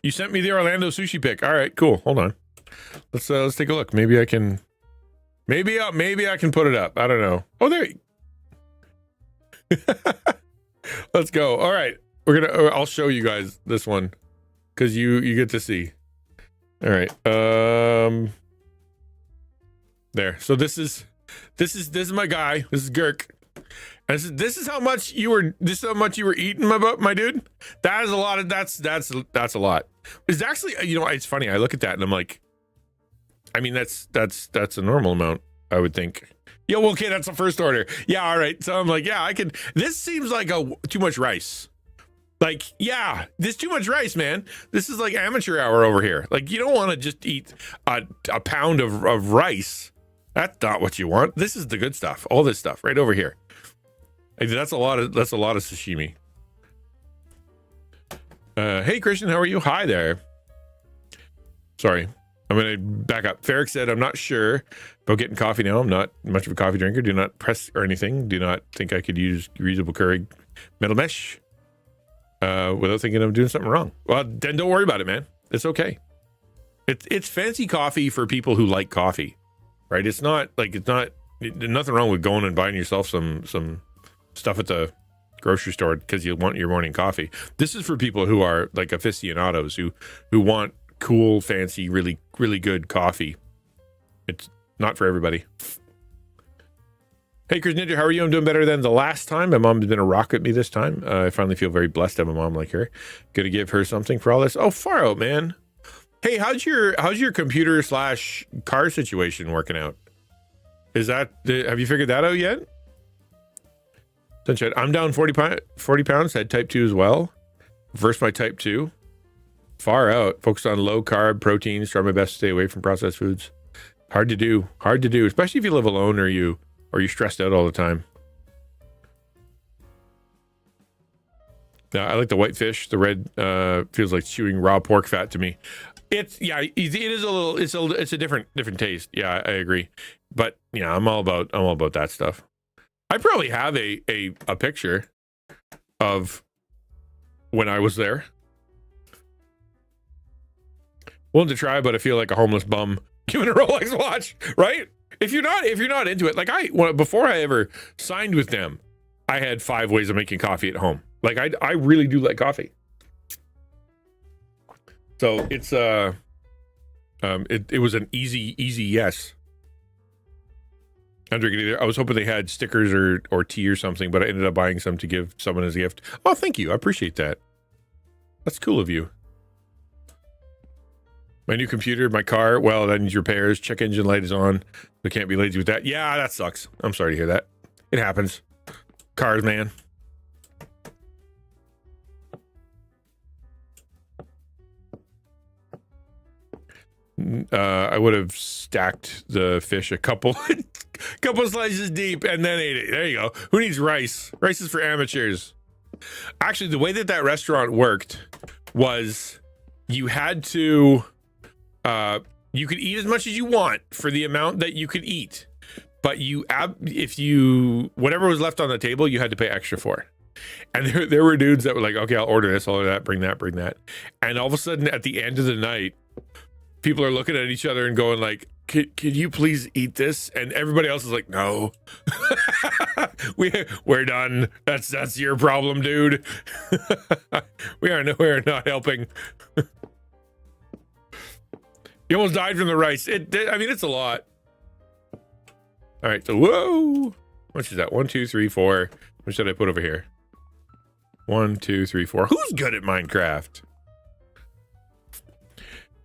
You sent me the Orlando sushi pic. All right, cool. Hold on. Let's take a look. Maybe I can put it up. I don't know. Oh, there. Let's go. All right. I'll show you guys this one because you get to see. All right. There. So this is my guy. This is Girk. And this is how much you were eating, my dude. That is a lot of that's a lot. It's actually, it's funny. I look at that and I'm like, I mean, that's a normal amount, I would think. Yeah, well, okay, that's the first order. Yeah, all right. So I'm like, yeah, I can. This seems like too much rice. Like, yeah, this too much rice, man. This is like amateur hour over here. Like, you don't want to just eat a pound of rice. That's not what you want. This is the good stuff. All this stuff right over here. That's a lot of sashimi. Hey Christian, how are you? Hi there. Sorry, I'm gonna back up. Ferric said, I'm not sure about getting coffee now. I'm not much of a coffee drinker. Do not press or anything. Do not think I could use reusable Keurig metal mesh without thinking I'm doing something wrong. Well, then don't worry about it, man. It's okay. It's fancy coffee for people who like coffee, right? It's not nothing wrong with going and buying yourself some stuff at the grocery store because you want your morning coffee. This is for people who are like aficionados who want cool, fancy, really, really good coffee. It's not for everybody. Hey, XtianNinja, how are you? I'm doing better than the last time. My mom's been a rock with me this time. I finally feel very blessed to have a mom like her. Gonna give her something for all this. Oh, far out, man. Hey, how's your computer / car situation working out? Have you figured that out yet? Sunshine, I'm down 40 pounds, had type 2 as well. Reversed my type 2. Far out. Focused on low carb proteins. Try my best to stay away from processed foods. Hard to do, especially if you live alone or you're stressed out all the time. Yeah, I like the white fish. The red feels like chewing raw pork fat to me. It is a little. It's a different taste. Yeah, I agree. But yeah, I'm all about that stuff. I probably have a picture of when I was there. Willing to try, but I feel like a homeless bum giving a Rolex watch, right? If you're not into it, like before I ever signed with them, I had 5 ways of making coffee at home. Like I really do like coffee. So it's it was an easy yes. I'm drinking either. I was hoping they had stickers or tea or something, but I ended up buying some to give someone as a gift. Oh, thank you. I appreciate that. That's cool of you. My new computer, my car, well, that needs repairs. Check engine light is on. We can't be lazy with that. Yeah, that sucks. I'm sorry to hear that. It happens. Cars, man. I would have stacked the fish a couple slices deep and then ate it. There you go. Who needs rice? Rice is for amateurs. Actually, the way that restaurant worked was you had to you could eat as much as you want for the amount that you could eat, but whatever was left on the table, you had to pay extra for. And there were dudes that were like, okay, I'll order this, I'll order that, bring that. And all of a sudden at the end of the night, people are looking at each other and going like, could you please eat this? And everybody else is like, no. We're done. That's your problem, dude. we are not helping. You almost died from the rice. It's a lot. All right, so whoa. How much is that? 1, 2, 3, 4. What should I put over here? 1, 2, 3, 4. Who's good at Minecraft?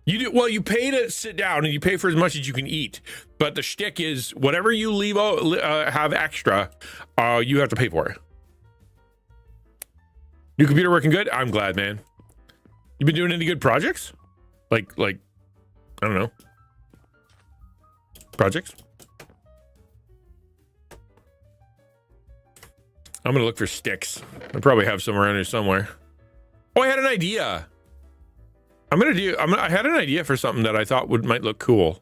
You do well. You pay to sit down, and you pay for as much as you can eat. But the shtick is whatever you leave out, have extra, you have to pay for it. New computer working good? I'm glad, man. You been doing any good projects? Like I don't know. Projects? I'm gonna look for sticks. I probably have some around here somewhere. Oh, I had an idea. I had an idea for something that I thought might look cool.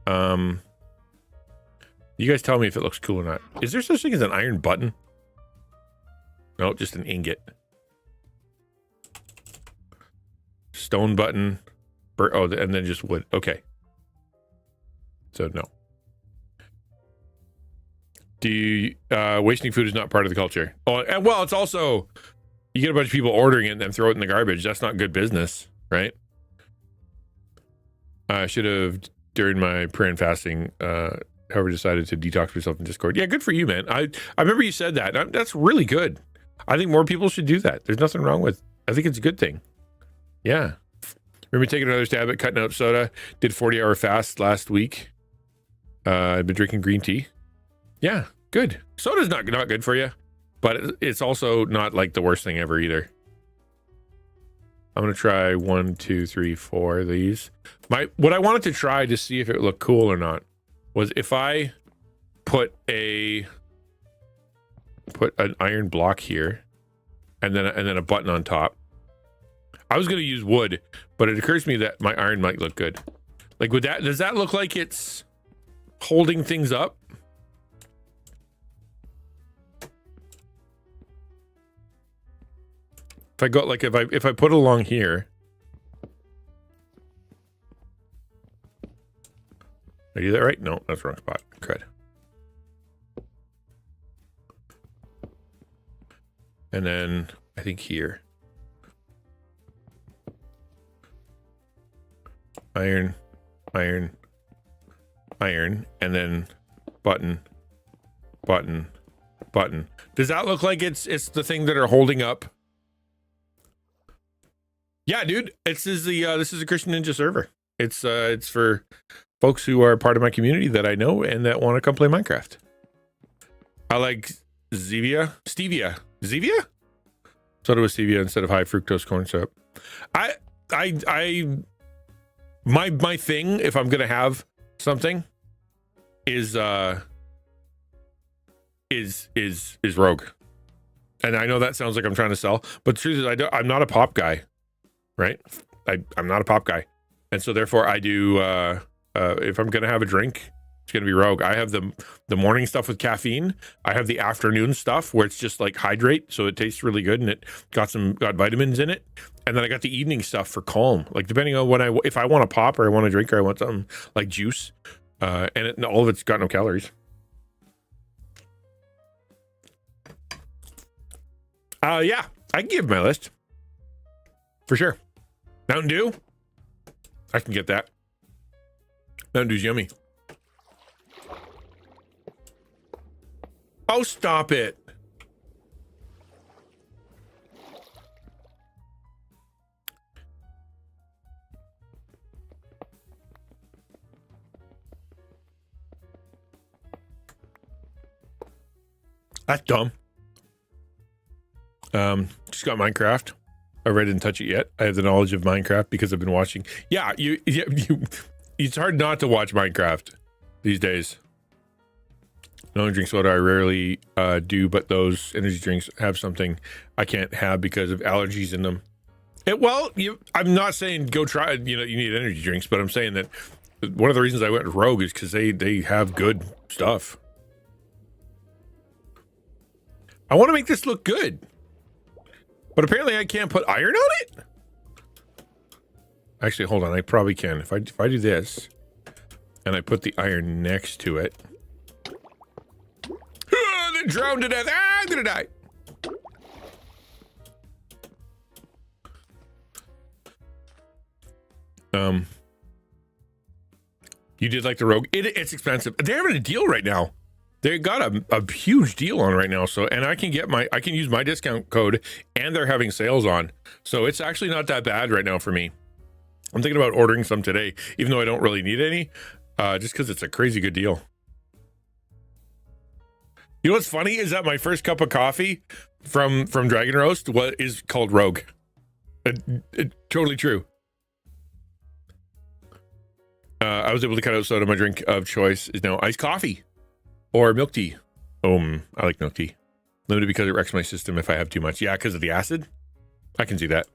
You guys tell me if it looks cool or not. Is there such thing as an iron button? No, just an ingot. Stone button. And then just wood. Okay. So no. Wasting food is not part of the culture. Oh, and well, it's also, you get a bunch of people ordering it and then throw it in the garbage. That's not good business, right? I should have, during my prayer and fasting, however, decided to detox myself in Discord. Yeah, good for you, man. I remember you said that. That's really good. I think more people should do that. There's nothing wrong with, I think it's a good thing. Yeah. Remember taking another stab at cutting out soda. Did 40-hour fast last week. I've been drinking green tea. Yeah, good. Soda's not good for you, but it's also not like the worst thing ever either. I'm gonna try 1, 2, 3, 4 of these. What I wanted to try to see if it looked cool or not was if I put an iron block here, and then a button on top. I was gonna use wood, but it occurs to me that my iron might look good. Like, does that look like it's holding things up? If I go if I put it along here, did I do that right? No, that's the wrong spot. Crud. And then I think here. Iron, iron, iron, and then button, button, button. Does that look like it's the thing that are holding up? Yeah, dude. This is a XtianNinja server. It's for folks who are part of my community that I know and that want to come play Minecraft. I like stevia. Soda with stevia instead of high fructose corn syrup. My thing, if I'm gonna have something, is Rogue. And I know that sounds like I'm trying to sell, but the truth is I'm not a pop guy, right? I'm not a pop guy, and so therefore I do. If I'm gonna have a drink, it's gonna be Rogue. I have the morning stuff with caffeine. I have the afternoon stuff where it's just like hydrate, so it tastes really good and it got vitamins in it. And then I got the evening stuff for calm. Like depending on if I want to pop or I want to drink or I want something like juice, and all of it's got no calories. Yeah, I can give my list for sure. Mountain Dew, I can get that. Mountain Dew's yummy. Oh, stop it. That's dumb. Just got Minecraft. I didn't touch it yet. I have the knowledge of Minecraft because I've been watching. Yeah, it's hard not to watch Minecraft these days. I don't drink soda. I rarely do, but those energy drinks have something I can't have because of allergies in them. I'm not saying go try. You need energy drinks, but I'm saying that one of the reasons I went to Rogue is because they have good stuff. I want to make this look good, but apparently I can't put iron on it. Actually, hold on. I probably can. If I do this and I put the iron next to it. Then drowned to death. I'm gonna die. You did like the Rogue. It's expensive. They're having a deal right now. They got a huge deal on right now. So, and I can use my discount code, and they're having sales on. So it's actually not that bad right now for me. I'm thinking about ordering some today, even though I don't really need any, just because it's a crazy good deal. You know what's funny is that my first cup of coffee from Dragon Roast is called Rogue. Totally true. I was able to cut out soda. My drink of choice is now iced coffee or milk tea. I like milk tea. Limited because it wrecks my system if I have too much. Yeah, because of the acid. I can see that.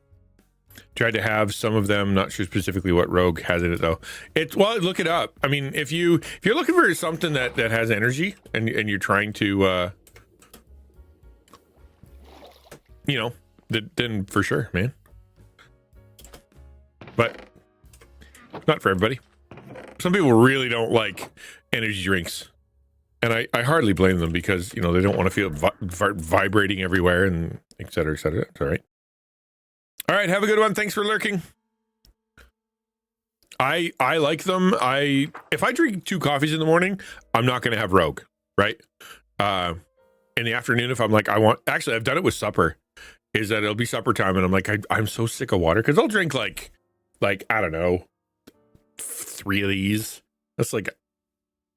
Tried to have some of them. Not sure specifically what Rogue has in it though. Look it up. I mean, if you're looking for something that has energy and you're trying to, then for sure, man. But not for everybody. Some people really don't like energy drinks, and I hardly blame them because they don't want to feel vibrating everywhere and et cetera, et cetera. It's all right. All right, have a good one. Thanks for lurking. I like them. If I drink 2 coffees in the morning, I'm not going to have Rogue, right? In the afternoon, if I'm like, actually, I've done it with supper, is that it'll be supper time, and I'm like, I'm so sick of water, because I'll drink like, I don't know, 3 of these. That's like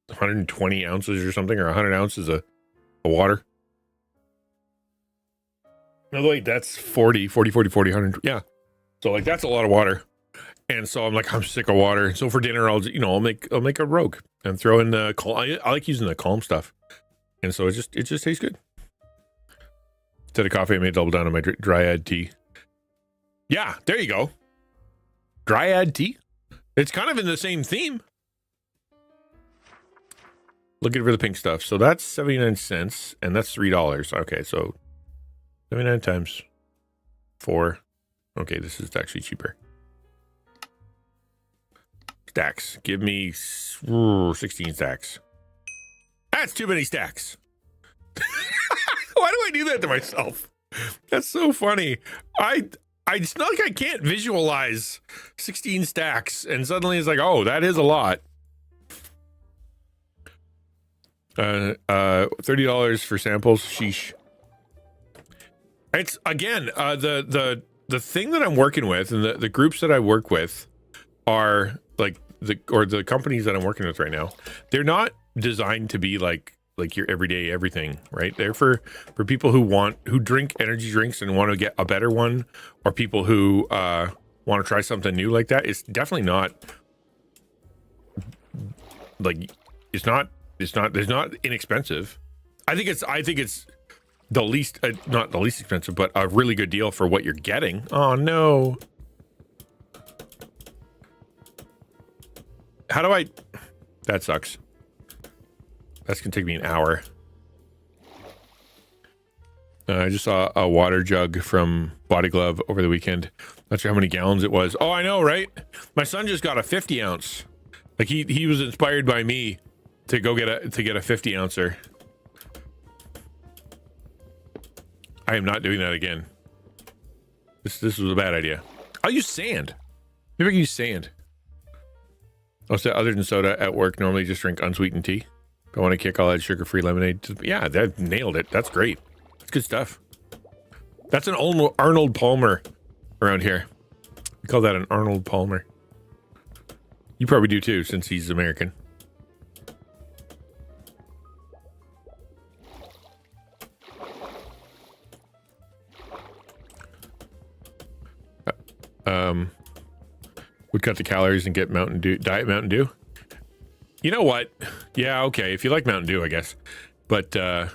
120 ounces or something, or 100 ounces of water. No, wait, that's 40, 100. Yeah. So like, that's a lot of water. And so I'm like, I'm sick of water. So for dinner, I'll make a Rogue and throw in the calm. I like using the calm stuff. And so it just tastes good. Instead of coffee, I made double down on my dryad tea. Yeah, there you go. Dryad tea. It's kind of in the same theme. Looking for the pink stuff. So that's 79 cents and that's $3. Okay, so 79 times 4. Okay, this is actually cheaper. Stacks. Give me 16 stacks. That's too many stacks. Why do I do that to myself? That's so funny. It's not like I can't visualize 16 stacks, and suddenly it's like, oh, that is a lot. $30 for samples. Sheesh. It's again the thing that I'm working with, and the groups that I work with are like the companies that I'm working with right now. They're not designed to be like your everyday everything, right? They're for people who drink energy drinks and want to get a better one, or people who want to try something new like that. It's definitely not like it's not inexpensive. I think it's the least not the least expensive, but a really good deal for what you're getting. Oh no. How do I? That sucks. That's gonna take me an hour. I just saw a water jug from Body Glove over the weekend. Not sure how many gallons it was. Oh, I know, right? My son just got a 50 ounce. Like he was inspired by me to go get a 50 ouncer. I am not doing that again. This was a bad idea. I'll use sand. Maybe I can use sand. Also, other than soda at work, normally just drink unsweetened tea. If I want to kick, I'll add sugar-free lemonade. Yeah, that nailed it. That's great. That's good stuff. That's an Arnold Palmer around here. We call that an Arnold Palmer. You probably do too, since he's American. Would cut the calories and get Mountain Dew, Diet Mountain Dew. You know what? Yeah, okay. If you like Mountain Dew, I guess. But that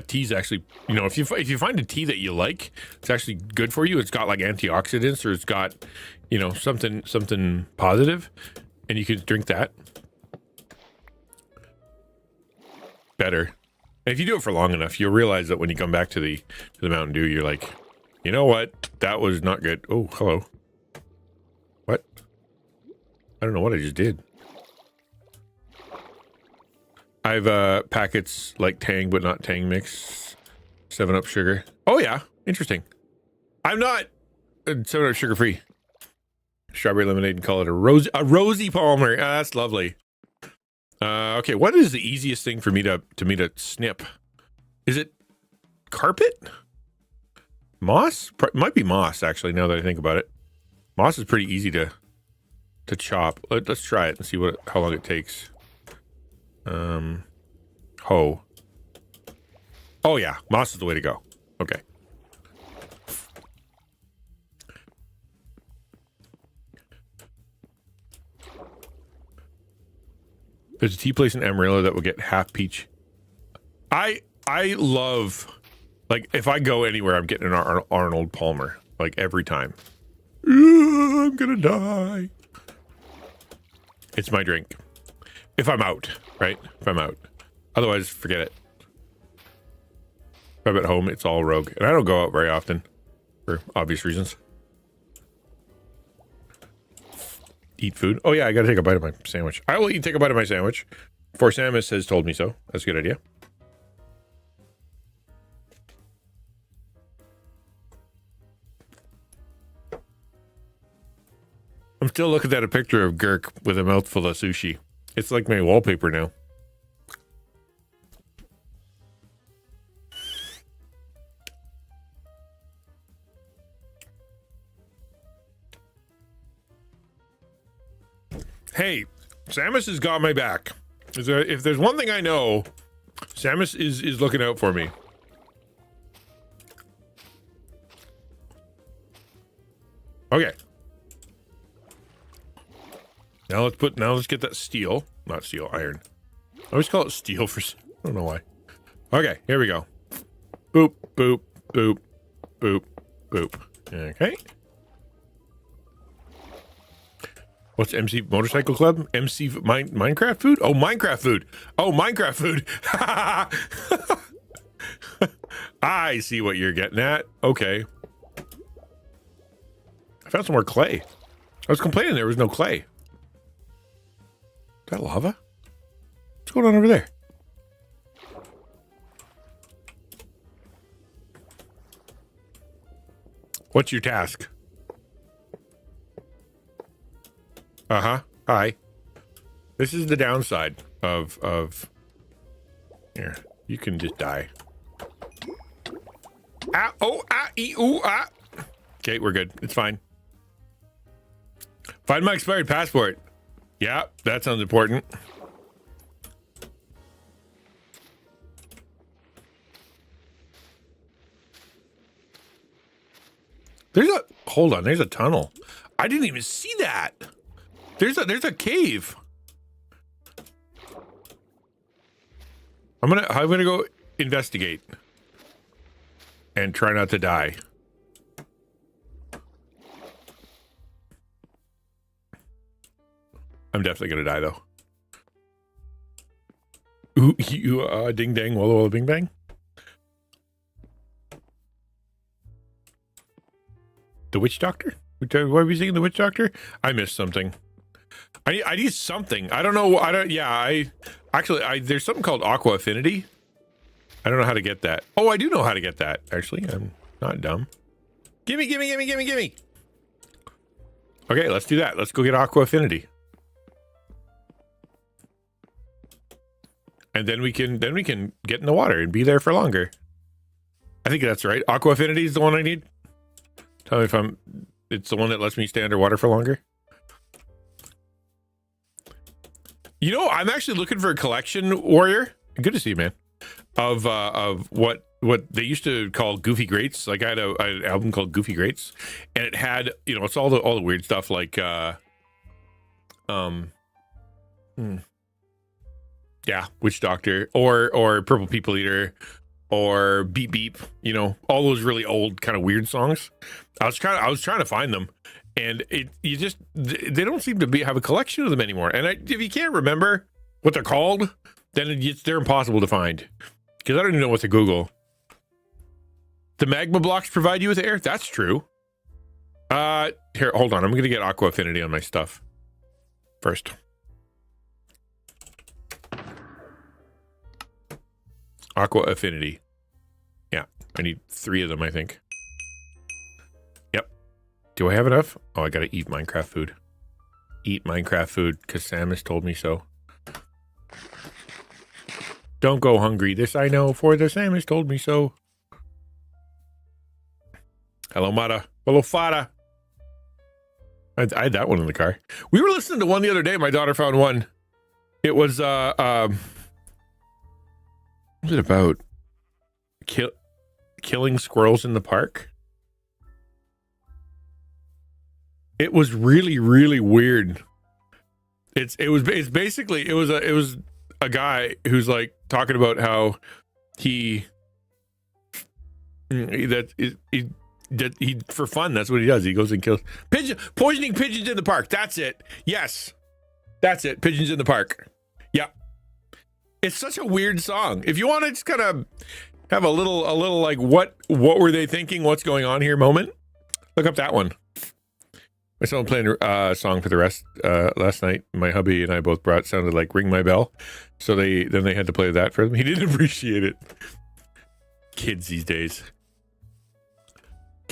tea's actually, if you find a tea that you like, it's actually good for you. It's got like antioxidants, or it's got, something positive, and you can drink that. Better. And if you do it for long enough, you'll realize that when you come back to the Mountain Dew, you're like, you know what? That was not good. Oh, hello. What? I don't know what I just did. I have packets like Tang, but not Tang mix. 7-Up sugar. Oh yeah, interesting. I'm not 7-Up sugar free. Strawberry lemonade and call it a Rosie Palmer. That's lovely. Okay, what is the easiest thing for me to snip? Is it carpet? Moss? Might be moss, actually, now that I think about it. Moss is pretty easy to chop. Let's try it and see how long it takes. Hoe. Oh, yeah. Moss is the way to go. Okay. There's a tea place in Amarillo that will get half peach. I love, like, if I go anywhere, I'm getting an Arnold Palmer, like, every time. I'm gonna die. It's my drink. If I'm out, right? If I'm out. Otherwise, forget it. If I'm at home, it's all Rogue. And I don't go out very often, for obvious reasons. Eat food. Oh, yeah, I gotta take a bite of my sandwich. I will take a bite of my sandwich. For Samus has told me so. That's a good idea. I'm still looking at a picture of Girk with a mouthful of sushi. It's like my wallpaper now. Hey, Samus has got my back. If there's one thing I know, Samus is looking out for me. Okay. Now let's get that steel. Not steel, iron. I always call it steel I don't know why. Okay, here we go. Boop, boop, boop, boop, boop. Okay. What's MC Motorcycle Club? MC Minecraft food? Oh, Minecraft food. Oh, Minecraft food. I see what you're getting at. Okay. I found some more clay. I was complaining there was no clay. Is that lava? What's going on over there? What's your task? Uh-huh. Hi. This is the downside of here. You can just die. Ah, oh, ah, ee, ooh, ah. Okay, we're good. It's fine. Find my expired passport. Yeah, that sounds important. Hold on, there's a tunnel. I didn't even see that. There's a cave. I'm gonna go investigate and try not to die. I'm definitely gonna die though. Ooh, you ding dang walla walla bing bang. The witch doctor? Why are we seeing the witch doctor? I missed something. I need something. I don't know. There's something called Aqua Affinity. I don't know how to get that. Oh, I do know how to get that. Actually, I'm not dumb. Gimme. Okay, let's do that. Let's go get Aqua Affinity. And then we can get in the water and be there for longer. I think that's right. Aqua Affinity is the one I need. Tell me if it's the one that lets me stay underwater for longer. You know, I'm actually looking for a collection, Warrior. Good to see you, man. Of what they used to call Goofy Greats. Like I had an album called Goofy Greats, and it had, you know, it's all the weird stuff like yeah, Witch Doctor or Purple People Eater or Beep Beep, you know, all those really old kind of weird songs. I was trying to find them, and they don't seem to have a collection of them anymore. And if you can't remember what they're called, then they're impossible to find because I don't even know what to Google. The magma blocks provide you with air. That's true. Here, hold on. I'm gonna get Aqua Affinity on my stuff first. Aqua Affinity. Yeah, I need 3 of them, I think. Yep. Do I have enough? Oh, I gotta eat Minecraft food. Eat Minecraft food, because Sam has told me so. Don't go hungry. This I know, for the Sam has told me so. Hello, Mata. Hello, Fada. I had that one in the car. We were listening to one the other day. My daughter found one. It was, what was it about? Killing squirrels in the park? It was really, really weird. It's basically it was a guy who's like talking about how he for fun, that's what he does. He goes and kills poisoning pigeons in the park. That's it. Yes, that's it. Pigeons in the park. Yeah, it's such a weird song. If you want to just kind of have a little like what were they thinking? What's going on here? Moment. Look up that one. My son playing a song for the rest last night. My hubby and I both sounded like Ring My Bell. So they had to play that for him. He didn't appreciate it. Kids these days.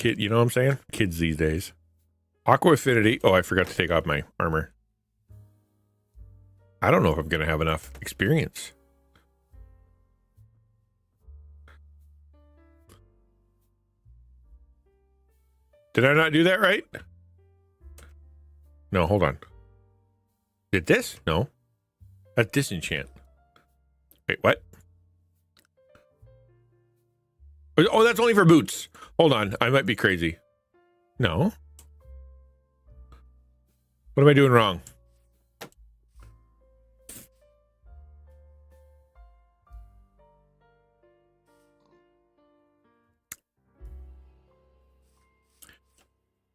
You know what I'm saying? Kids these days. Aqua Affinity. Oh, I forgot to take off my armor. I don't know if I'm going to have enough experience. Did I not do that right? No, hold on. Did this? No. That's disenchant. Wait, what? Oh, that's only for boots. Hold on. I might be crazy. No. What am I doing wrong?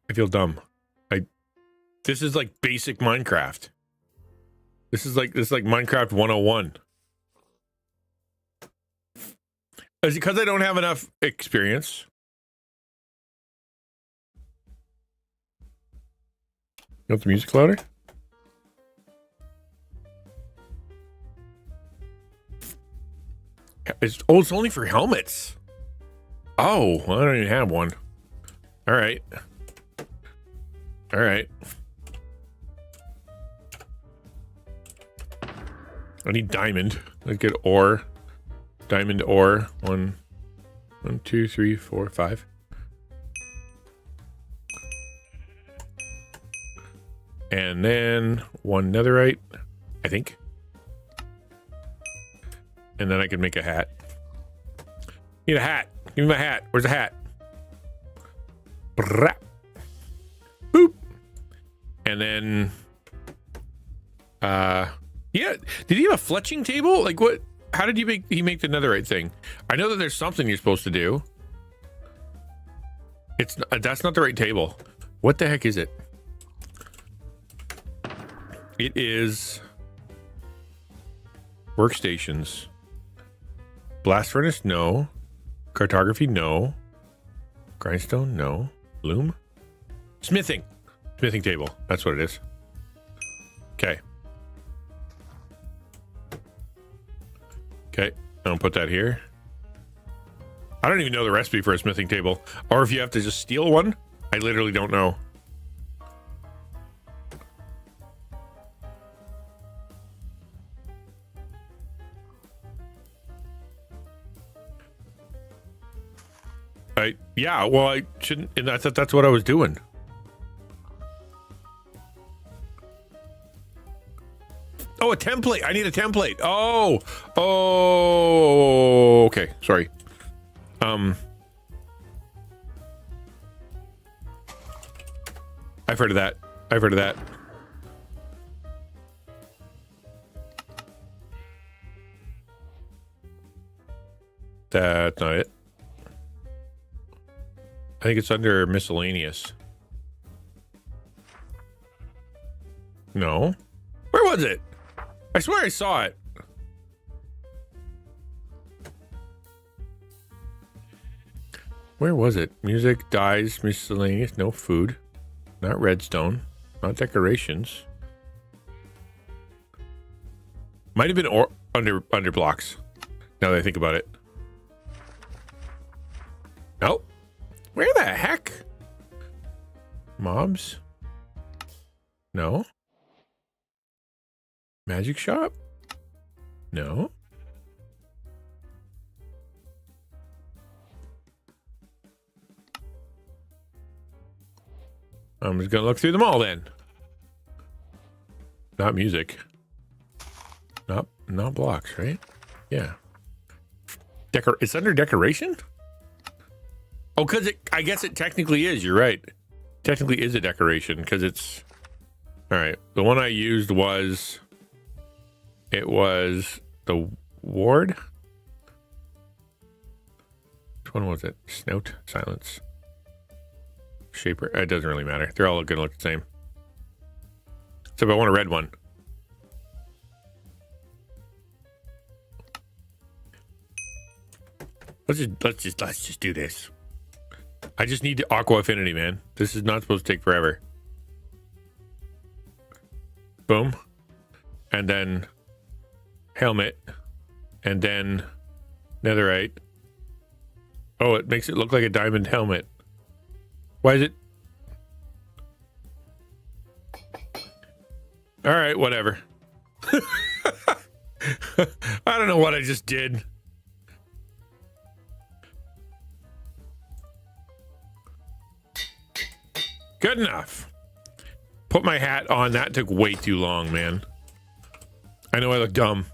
I feel dumb. This is like basic Minecraft. This is like Minecraft 101. Is it because I don't have enough experience? You want the music louder? It's only for helmets. Oh, well, I don't even have one. All right. All right. I need diamond. Let's get ore. Diamond ore. One, 2, 3, 4, 5. And then one netherite, I think. And then I can make a hat. Need a hat. Give me my hat. Where's the hat? Boop. And then, yeah. Did he have a fletching table? Like what? How did he make the netherite thing? I know that there's something you're supposed to do. That's not the right table. What the heck is it? It is workstations. Blast furnace, no. Cartography, no. Grindstone, no. Loom. Smithing table. That's what it is. Okay. Okay, I'll put that here. I don't even know the recipe for a smithing table, or if you have to just steal one. I literally don't know. Yeah, well, I shouldn't, and I thought that's what I was doing. Oh, a template. I need a template. Oh, okay. Sorry. I've heard of that. That's not it. I think it's under miscellaneous. No. Where was it? I swear I saw it. Where was it? Music, dyes, miscellaneous, no food. Not redstone. Not decorations. Might have been under blocks. Now that I think about it. Nope. Where the heck? Mobs? No. Magic shop? No. I'm just gonna look through them all then. Not music. Not blocks, right? Yeah. It's under decoration? Oh, because I guess it technically is. You're right. Technically is a decoration because it's... All right. The one I used was... It was the ward. Which one was it? Snout, silence, shaper. It doesn't really matter. They're all gonna look the same. Except I want a red one. Let's just do this. I just need the Aqua Affinity, man. This is not supposed to take forever. Boom. And then helmet. And then netherite. Oh, it makes it look like a diamond helmet. Why is it? All right, whatever. I don't know what I just did. Good enough. Put my hat on. That took way too long, man. I know I look dumb.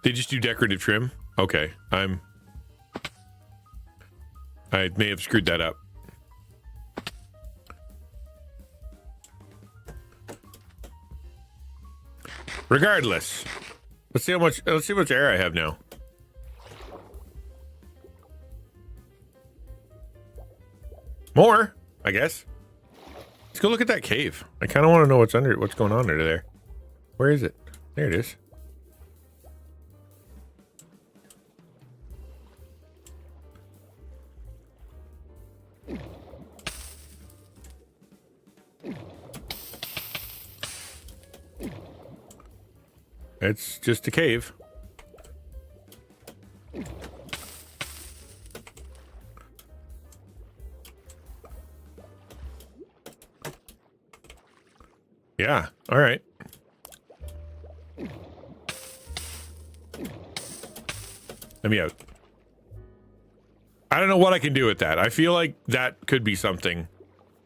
They just do decorative trim? Okay, I may have screwed that up. Regardless, let's see how much air I have now. More, I guess. Let's go look at that cave. I kind of want to know what's going on under there. Where is it? There it is. It's just a cave. Yeah, all right. Let me out. I don't know what I can do with that. I feel like that could be something,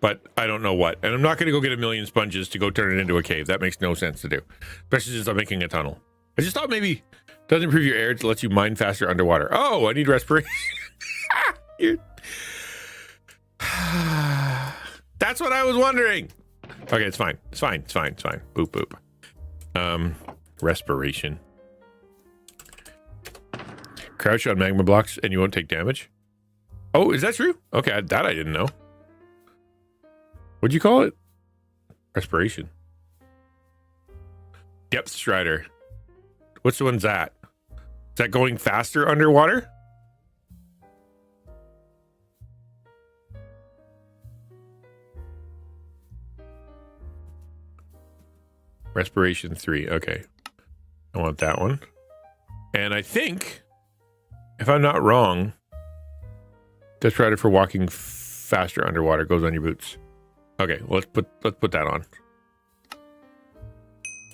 but I don't know what. And I'm not going to go get a million sponges to go turn it into a cave. That makes no sense to do, especially since I'm making a tunnel. I just thought maybe it doesn't improve your air. It lets you mine faster underwater. Oh, I need respiration. That's what I was wondering. Okay, it's fine. It's fine. It's fine. It's fine. Boop, boop. Respiration. Crouch on magma blocks and you won't take damage. Oh, is that true? Okay, that I didn't know. What'd you call it? Respiration. Depth Strider. Which one's that? Is that going faster underwater? Respiration 3. Okay. I want that one. And I think, if I'm not wrong, Depth Strider for walking faster underwater goes on your boots. Okay, well, let's put that on.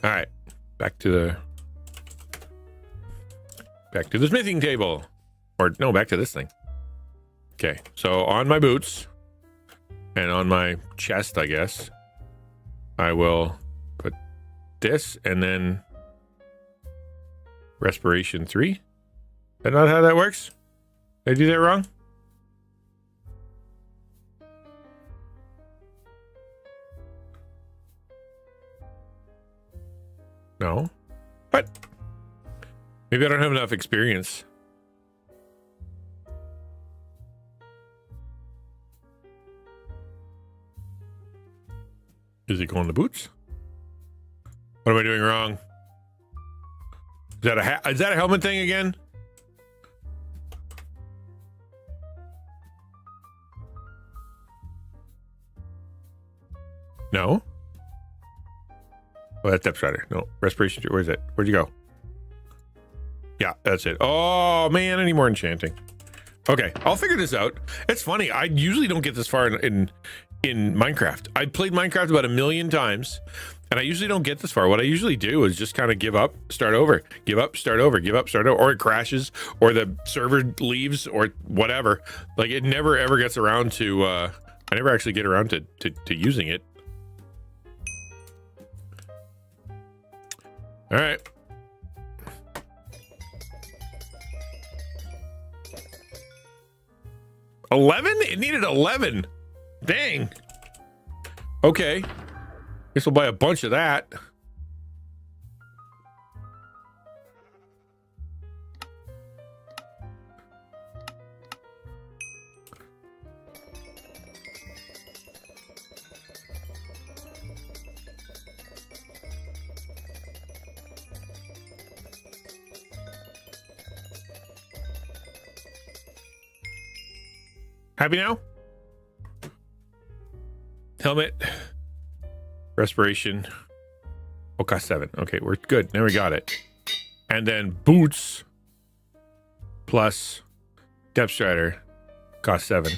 All right, back to the smithing table, or no, back to this thing. Okay, so on my boots and on my chest, I guess I will put this, and then respiration 3. Is that not how that works? Did I do that wrong? No. What? Maybe I don't have enough experience. Is it going to boots? What am I doing wrong? Is that a helmet thing again? No. Oh, that's Depth Strider. No, respiration. Where's it? Where'd you go? Yeah, that's it. Oh man, I need more enchanting. Okay, I'll figure this out. It's funny. I usually don't get this far in Minecraft. I played Minecraft about 1 million times, and I usually don't get this far. What I usually do is just kind of give up, start over, give up, start over, give up, start over, or it crashes, or the server leaves, or whatever. Like it never ever gets around to I never actually get around to using it. All right. $11? It needed 11. Dang. Okay. Guess we'll buy a bunch of that. Happy now? Helmet. Respiration. Oh, cost 7. Okay, we're good. Now we got it. And then boots plus depth strider cost 7.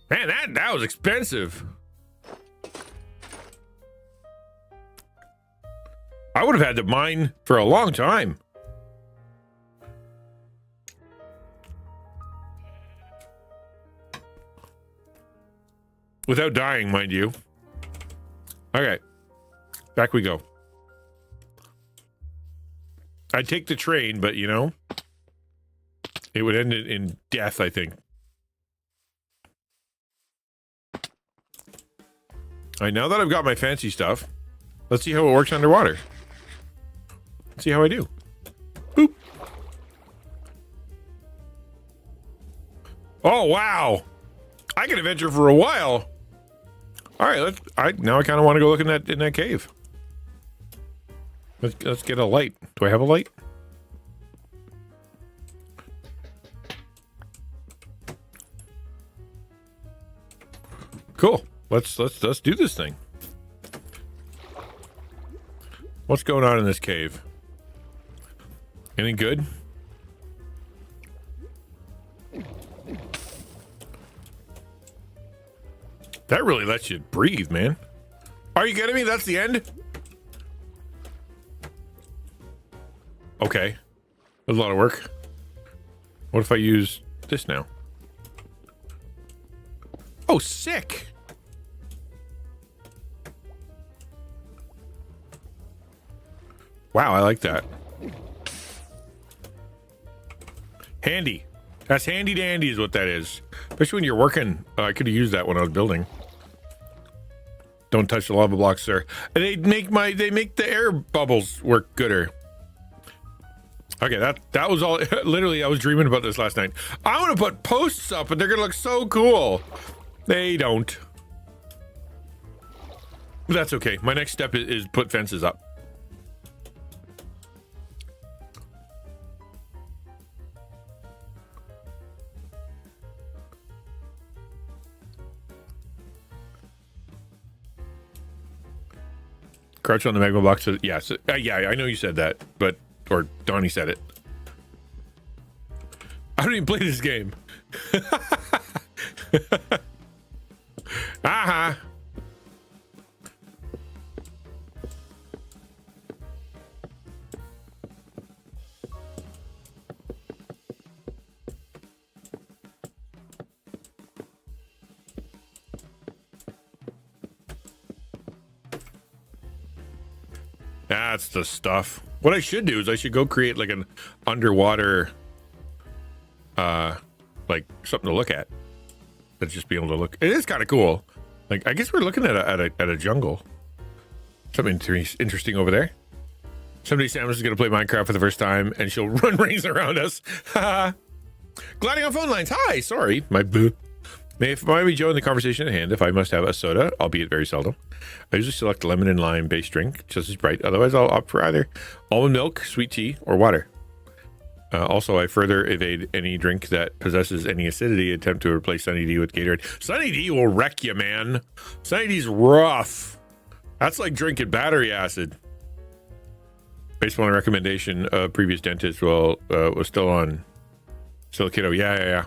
Man, that was expensive. I would have had to mine for a long time. Without dying, mind you. Okay. Back we go. I'd take the train, but, you know, it would end in death, I think. All right, now that I've got my fancy stuff, let's see how it works underwater. Let's see how I do. Boop. Oh, wow. I can adventure for a while. All right, now I kind of want to go look in that cave. Let's get a light. Do I have a light? Cool. Let's do this thing. What's going on in this cave? Anything good? That really lets you breathe, man. Are you kidding me? That's the end? Okay. That's a lot of work. What if I use this now? Oh, sick. Wow, I like that. Handy. That's handy dandy is what that is. Especially when you're working. I could have used that when I was building. Don't touch the lava blocks, sir. They make the air bubbles work gooder. Okay, that was all. Literally, I was dreaming about this last night. I want to put posts up, and they're gonna look so cool. They don't. But that's okay. My next step is put fences up. Crouch on the magma block. So, yeah, I know you said that, but or Donnie said it. I don't even play this game. Aha. That's the stuff. What I should do is I should go create like an underwater, like something to look at. Let's just be able to look. It is kind of cool. Like I guess we're looking at a jungle. Something interesting over there. Somebody Samus is gonna play Minecraft for the first time, and she'll run rings around us. Gliding on phone lines. Hi, sorry, my boo. May we join the conversation at hand if I must have a soda, albeit very seldom. I usually select lemon and lime based drink, just as bright. Otherwise, I'll opt for either almond milk, sweet tea, or water. Also, I further evade any drink that possesses any acidity, attempt to replace Sunny D with Gatorade. Sunny D will wreck you, man. Sunny D's rough. That's like drinking battery acid. Based on a recommendation, previous dentist was still on kiddo. Yeah.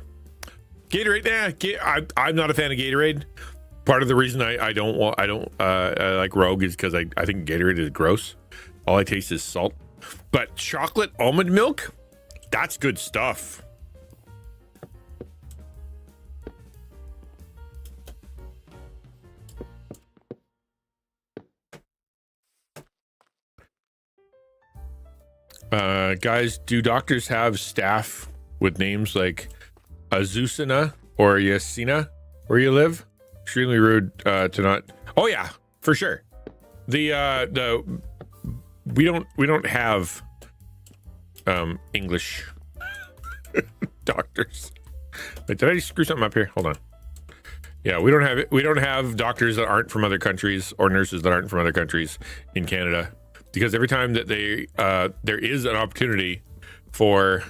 Gatorade, I'm not a fan of Gatorade. Part of the reason I like Rogue is because I think Gatorade is gross. All I taste is salt. But chocolate almond milk, that's good stuff. Guys, do doctors have staff with names like Azusina or Yasina where you live? Extremely rude to not. Oh yeah, for sure. We don't have English doctors. Wait, did I screw something up here? Hold on. Yeah, we don't have doctors that aren't from other countries or nurses that aren't from other countries in Canada, because every time that there is an opportunity for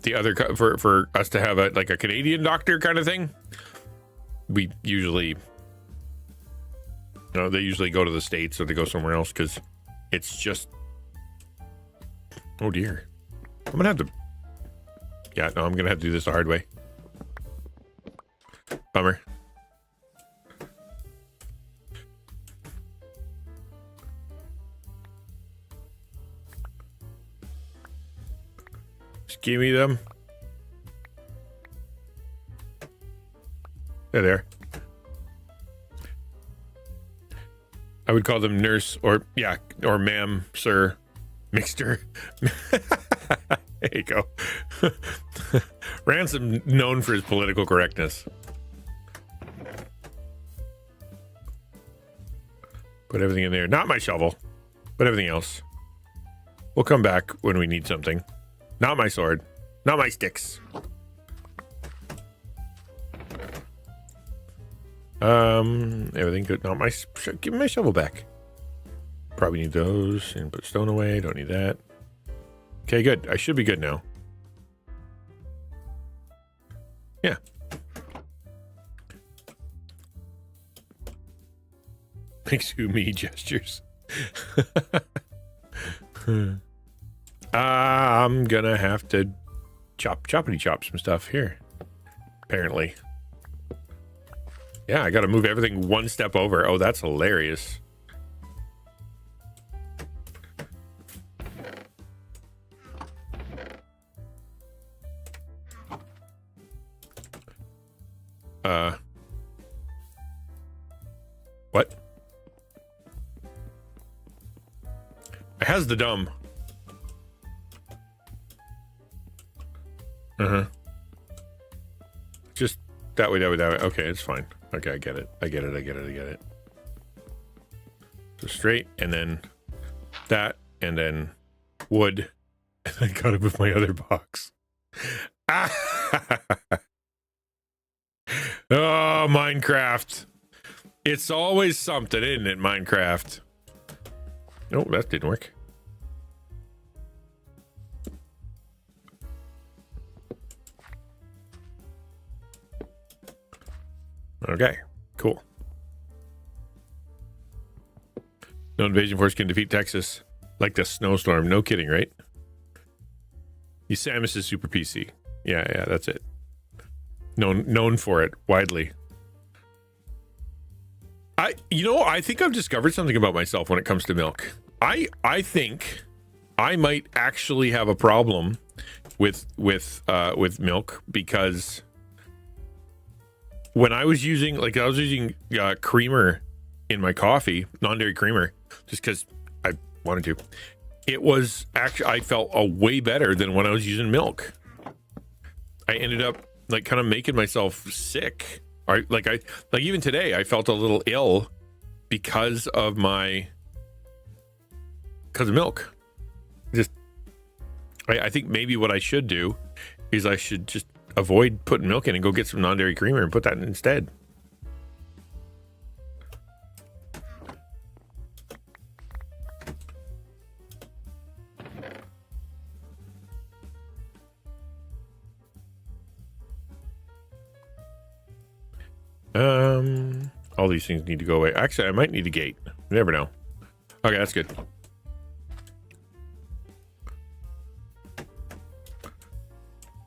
the other for us to have a Canadian doctor kind of thing, we usually, they usually go to the States or they go somewhere else, because it's just, oh dear, I'm gonna have to do this the hard way. Bummer. Just give me them. There. I would call them nurse or ma'am, sir, mixter. There you go. Ransom, known for his political correctness. Put everything in there. Not my shovel, but everything else. We'll come back when we need something. Not my sword. Not my sticks. Everything good. Not my. Give me my shovel back. Probably need those and put stone away. Don't need that. Okay, good. I should be good now. Yeah. Makes who me gestures. I'm gonna have to choppity chop some stuff here. Apparently. Yeah, I gotta move everything one step over. Oh, that's hilarious. What? It has the dumb. Just that way. Okay, it's fine. Okay, I get it. So straight, and then that, and then wood. And I gotta move my other box. Oh, Minecraft. It's always something, isn't it, Minecraft? Oh, that didn't work. Okay, cool. No invasion force can defeat Texas like the snowstorm. No kidding, right? Samus is super PC. Yeah, that's it. Known for it widely. I think I've discovered something about myself when it comes to milk. I think I might actually have a problem with milk, because when I was using creamer in my coffee, non-dairy creamer, just because I wanted to, it was actually, I felt way better than when I was using milk. I ended up kind of making myself sick. Or even today, I felt a little ill because of milk. I think maybe what I should do is I should just avoid putting milk in and go get some non-dairy creamer and put that in instead. All these things need to go away. Actually, I might need a gate. You never know. Okay, that's good.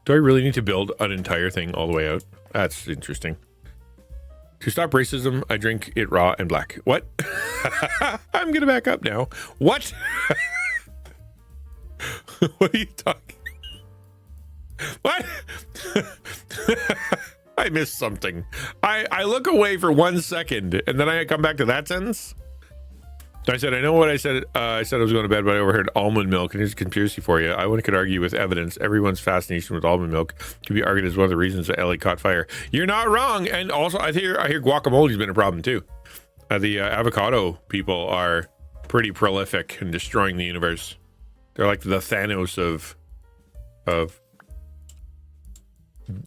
Do I really need to build an entire thing all the way out? That's interesting. To stop racism, I drink it raw and black. What? I'm gonna back up now. What? What are you talking? What? I missed something. I look away for 1 second and then I come back to that sentence. I said, I know what I said. I said I was going to bed, but I overheard almond milk, and here's a conspiracy for you. I could argue with evidence. Everyone's fascination with almond milk could be argued as one of the reasons that LA caught fire. You're not wrong. And also, I hear guacamole's been a problem too. The avocado people are pretty prolific in destroying the universe. They're like the Thanos of I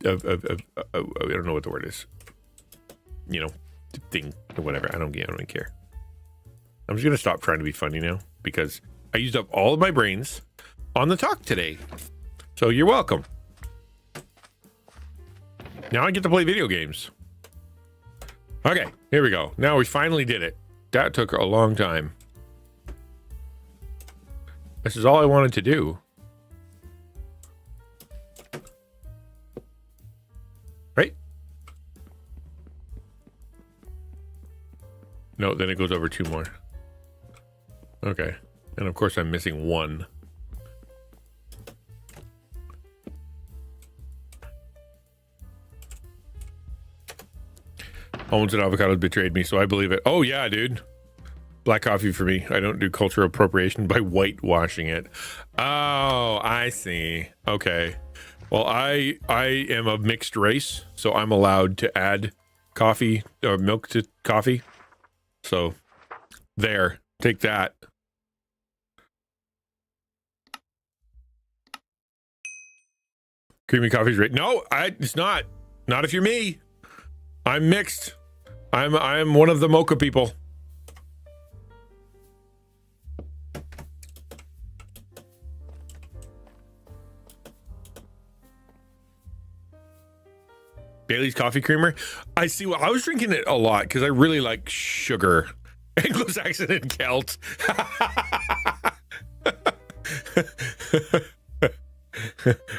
don't know what the word is. You know, thing or whatever. I don't even care. I'm just gonna stop trying to be funny now because I used up all of my brains on the talk today. So you're welcome. Now I get to play video games. Okay, here we go. Now we finally did it. That took a long time. This is all I wanted to do. Right? No, then it goes over 2 more. Okay. And of course I'm missing 1. Almonds and avocados betrayed me, so I believe it. Oh yeah, dude. Black coffee for me. I don't do cultural appropriation by whitewashing it. Oh, I see. Okay. Well, I am of mixed race, so I'm allowed to add coffee or milk to coffee. So there, take that. Creamy coffee's right. No, it's not. Not if you're me. I'm mixed. I'm one of the mocha people. Bailey's coffee creamer. I see. Well, I was drinking it a lot because I really like sugar. Anglo-Saxon and Celt.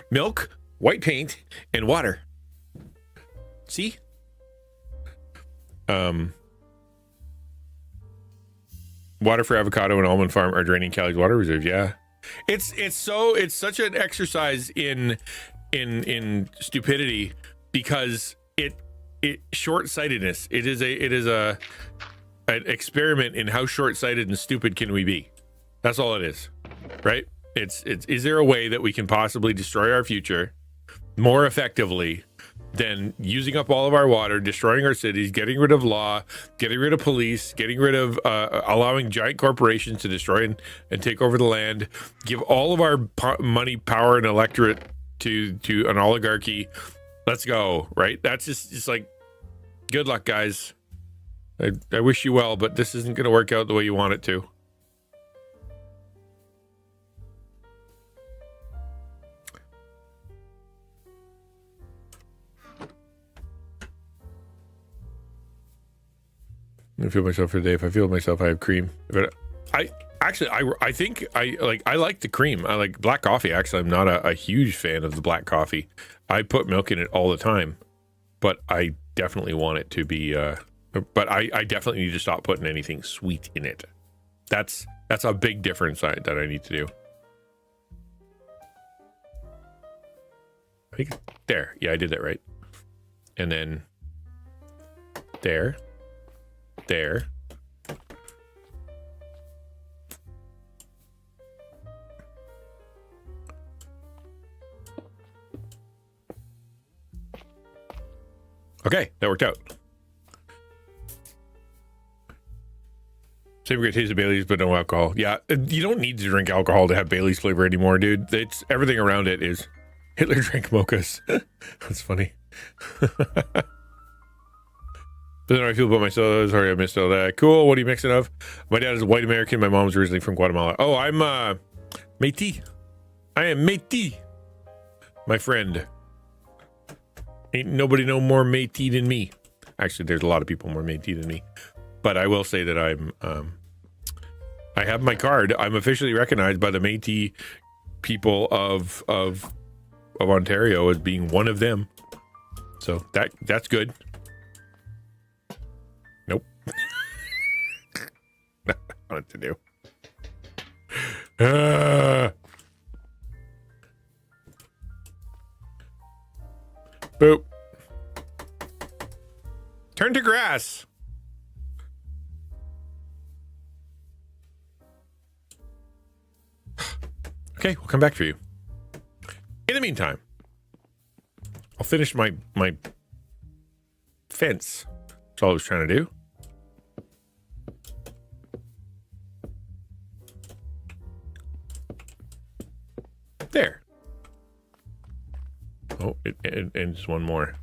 Milk, white paint, and water. See? Water for avocado and almond farm are draining Cali's water reserve. Yeah, it's such an exercise in stupidity because it short-sightedness. It is an experiment in how short-sighted and stupid can we be. That's all it is, right? It's is there a way that we can possibly destroy our future more effectively than using up all of our water, destroying our cities, getting rid of law, getting rid of police, getting rid of allowing giant corporations to destroy and take over the land, give all of our money, power, and electorate to an oligarchy. Let's go, right? That's just like, good luck, guys. I wish you well, but this isn't going to work out the way you want it to. I feel myself for the day. If I feel myself, I have cream. But I think I like the cream. I like black coffee. Actually, I'm not a huge fan of the black coffee. I put milk in it all the time, but I definitely want it to be. But I definitely need to stop putting anything sweet in it. That's a big difference that I need to do. I think there. Yeah, I did that right. And then there. There. Okay, that worked out. Same great taste of Bailey's, but no alcohol. Yeah, you don't need to drink alcohol to have Bailey's flavor anymore, dude. It's everything around it is Hitler drank mochas. That's funny. But then I feel about myself. Sorry, I missed all that. Cool. What are you mixing of? My dad is a white American. My mom's originally from Guatemala. Oh, I'm Métis. I am Métis. My friend. Ain't nobody no more Métis than me. Actually, there's a lot of people more Métis than me. But I will say that I have my card. I'm officially recognized by the Métis people of Ontario as being one of them. So that's good. Nope. Not what to do. Boop. Turn to grass. Okay, we'll come back for you. In the meantime, I'll finish my fence. That's all I was trying to do. There. Oh, and just one more.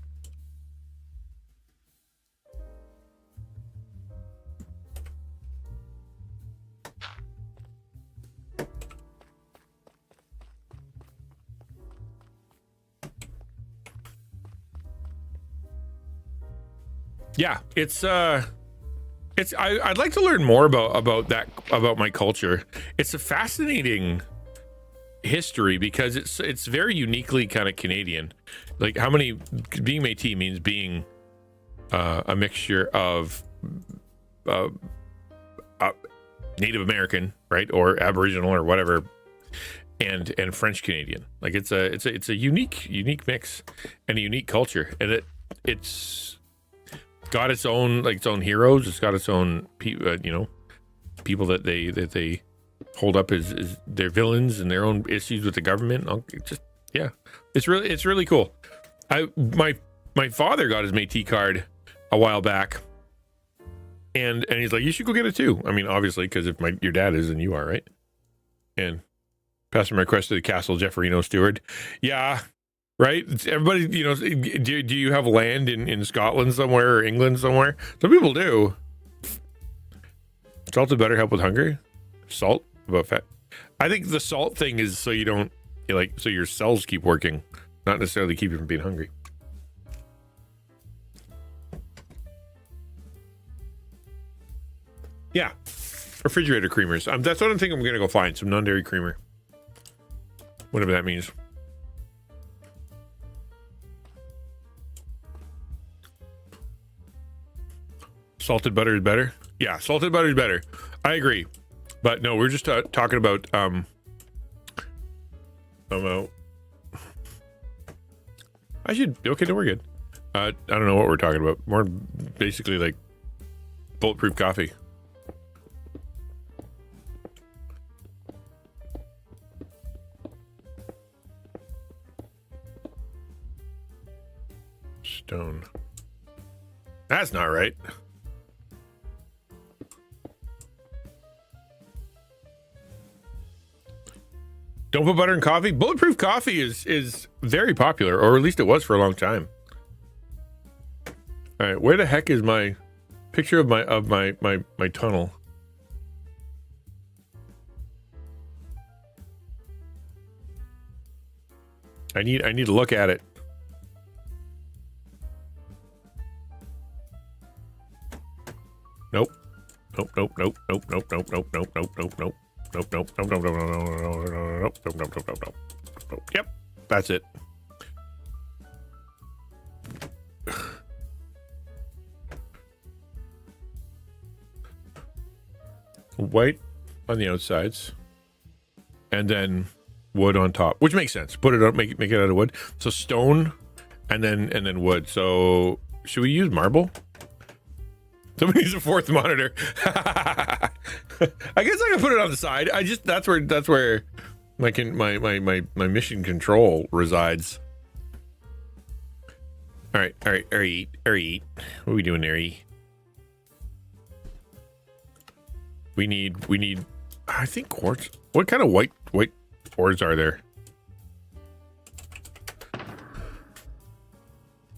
Yeah, I'd like to learn more about my culture. It's a fascinating history because it's very uniquely kind of Canadian. Like being Métis means being a mixture of Native American, right, or Aboriginal or whatever, and French Canadian. Like it's a unique mix and a unique culture, and it's got its own heroes. It's got its own people that they hold up as their villains and their own issues with the government. It's really cool. My father got his Métis card a while back, and he's like, you should go get it too. I mean, obviously, because if your dad is, and you are, right? And passed my request to the Castle Jefferino steward. Yeah, right. Everybody, do you have land in Scotland somewhere or England somewhere? Some people do. Salted butter help with hunger. Salt about fat. I think the salt thing is so you don't so your cells keep working, not necessarily keep you from being hungry. Yeah, refrigerator creamers. That's what I'm thinking. I'm gonna go find some non-dairy creamer, whatever that means. Salted butter is better. Yeah, salted butter is better. I agree. But no, we're just talking about I should okay, no, we're good. I don't know what we're talking about. More basically like bulletproof coffee. Stone. That's not right. Don't put butter in coffee. Bulletproof coffee is very popular, or at least it was for a long time. All right, where the heck is my picture of my tunnel? I need to look at it. Nope. Nope. Nope. Nope. Nope. Nope. Nope. Nope. Nope. Nope. Nope. Nope. Nope, nope, nope, nope, nope, nope, nope, nope, nope, nope, nope, nope. Yep, that's it. White on the outsides, and then wood on top, which makes sense. Put it up, make it out of wood. So stone, and then wood. So should we use marble? Somebody needs a fourth monitor. I guess I can put it on the side. That's where my mission control resides. All right. What are we doing there? We need. I think quartz. What kind of white ores are there?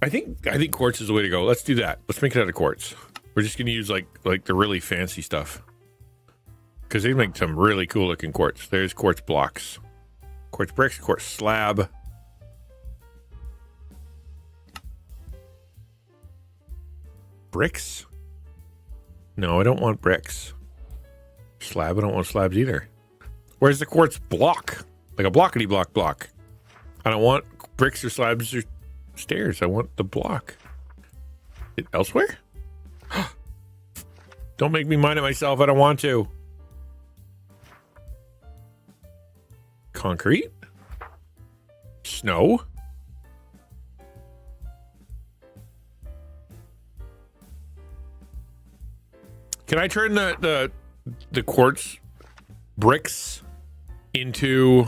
I think quartz is the way to go. Let's do that. Let's make it out of quartz. We're just gonna use like the really fancy stuff, because they make some really cool looking quartz. There's quartz blocks, quartz bricks, quartz slab. Bricks? No, I don't want bricks. Slab? I don't want slabs either. Where's the quartz block? Like a blockety block. I don't want bricks or slabs or stairs. I want the block. Elsewhere? Don't make me mind it myself. I don't want to. Concrete? Snow? Can I turn the quartz bricks into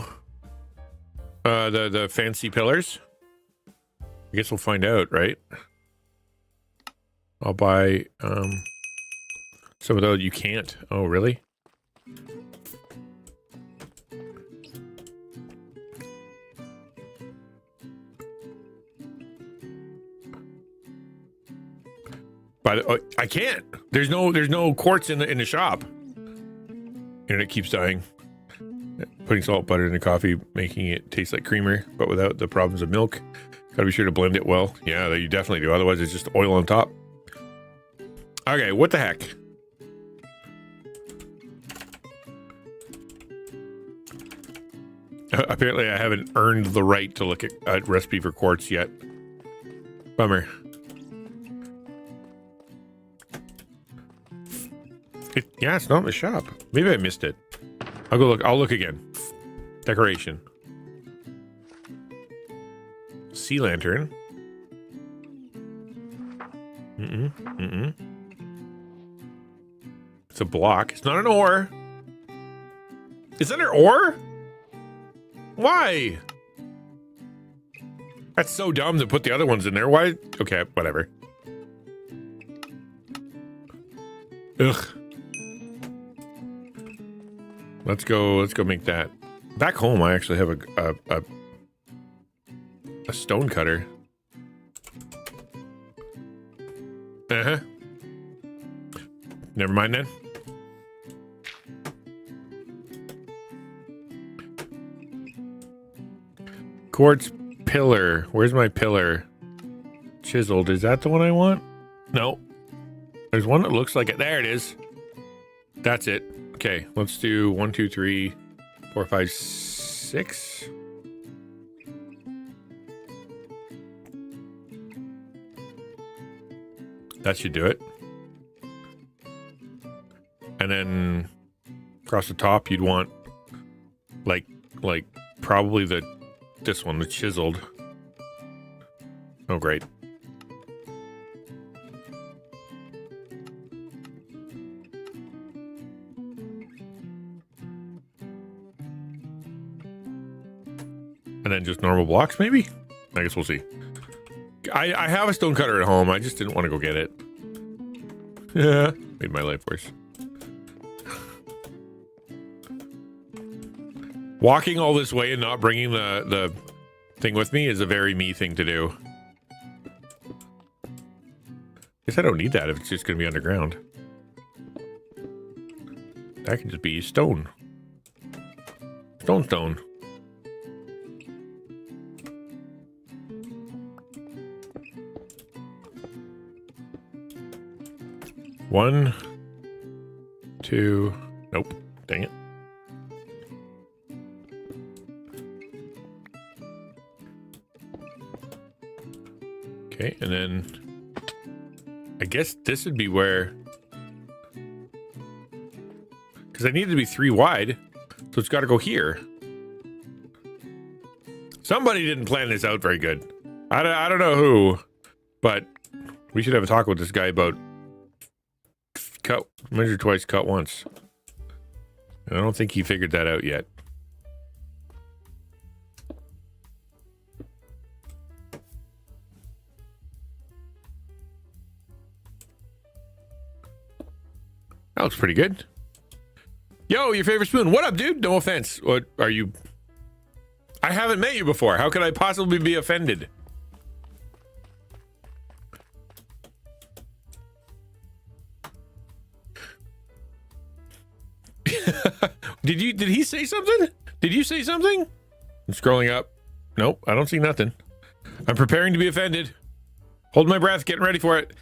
The fancy pillars. I guess we'll find out, right? I'll buy some of those. You can't. Oh, really? I can't. There's no quartz in the shop. Internet keeps dying. Putting salt, butter in the coffee, making it taste like creamer, but without the problems of milk. Gotta be sure to blend it well. Yeah, you definitely do. Otherwise, it's just oil on top. Okay, what the heck? Apparently, I haven't earned the right to look at a recipe for quartz yet. Bummer. Yeah, it's not in the shop. Maybe I missed it. I'll go look. I'll look again. Decoration. Sea lantern. It's a block. It's not an ore. Is that an ore? Why? That's so dumb to put the other ones in there. Why? Okay, whatever. Ugh. Let's go make that. Back home, I actually have a stone cutter. Uh-huh. Never mind then. Quartz pillar. Where's my pillar? Chiseled. Is that the one I want? No. There's one that looks like it. There it is. That's it. Okay, let's do 1, 2, 3, 4, 5, 6. That should do it. And then across the top, you'd want like probably this one, the chiseled. Oh, great. And then just normal blocks, maybe? I guess we'll see. I have a stone cutter at home. I just didn't want to go get it. Yeah, made my life worse. Walking all this way and not bringing the thing with me is a very me thing to do. Guess I don't need that if it's just going to be underground. That can just be stone. Stone. 1, 2, nope, dang it. Okay, and then I guess this would be where, because I need it to be 3 wide, so it's got to go here. Somebody didn't plan this out very good. I don't know who, but we should have a talk with this guy about measure twice, cut once. I don't think he figured that out yet. That looks pretty good. Yo, your favorite spoon. What up, dude? No offense. What are you? I haven't met you before. How could I possibly be offended? Did he say something? Did you say something? I'm scrolling up. Nope, I don't see nothing. I'm preparing to be offended. Hold my breath, getting ready for it.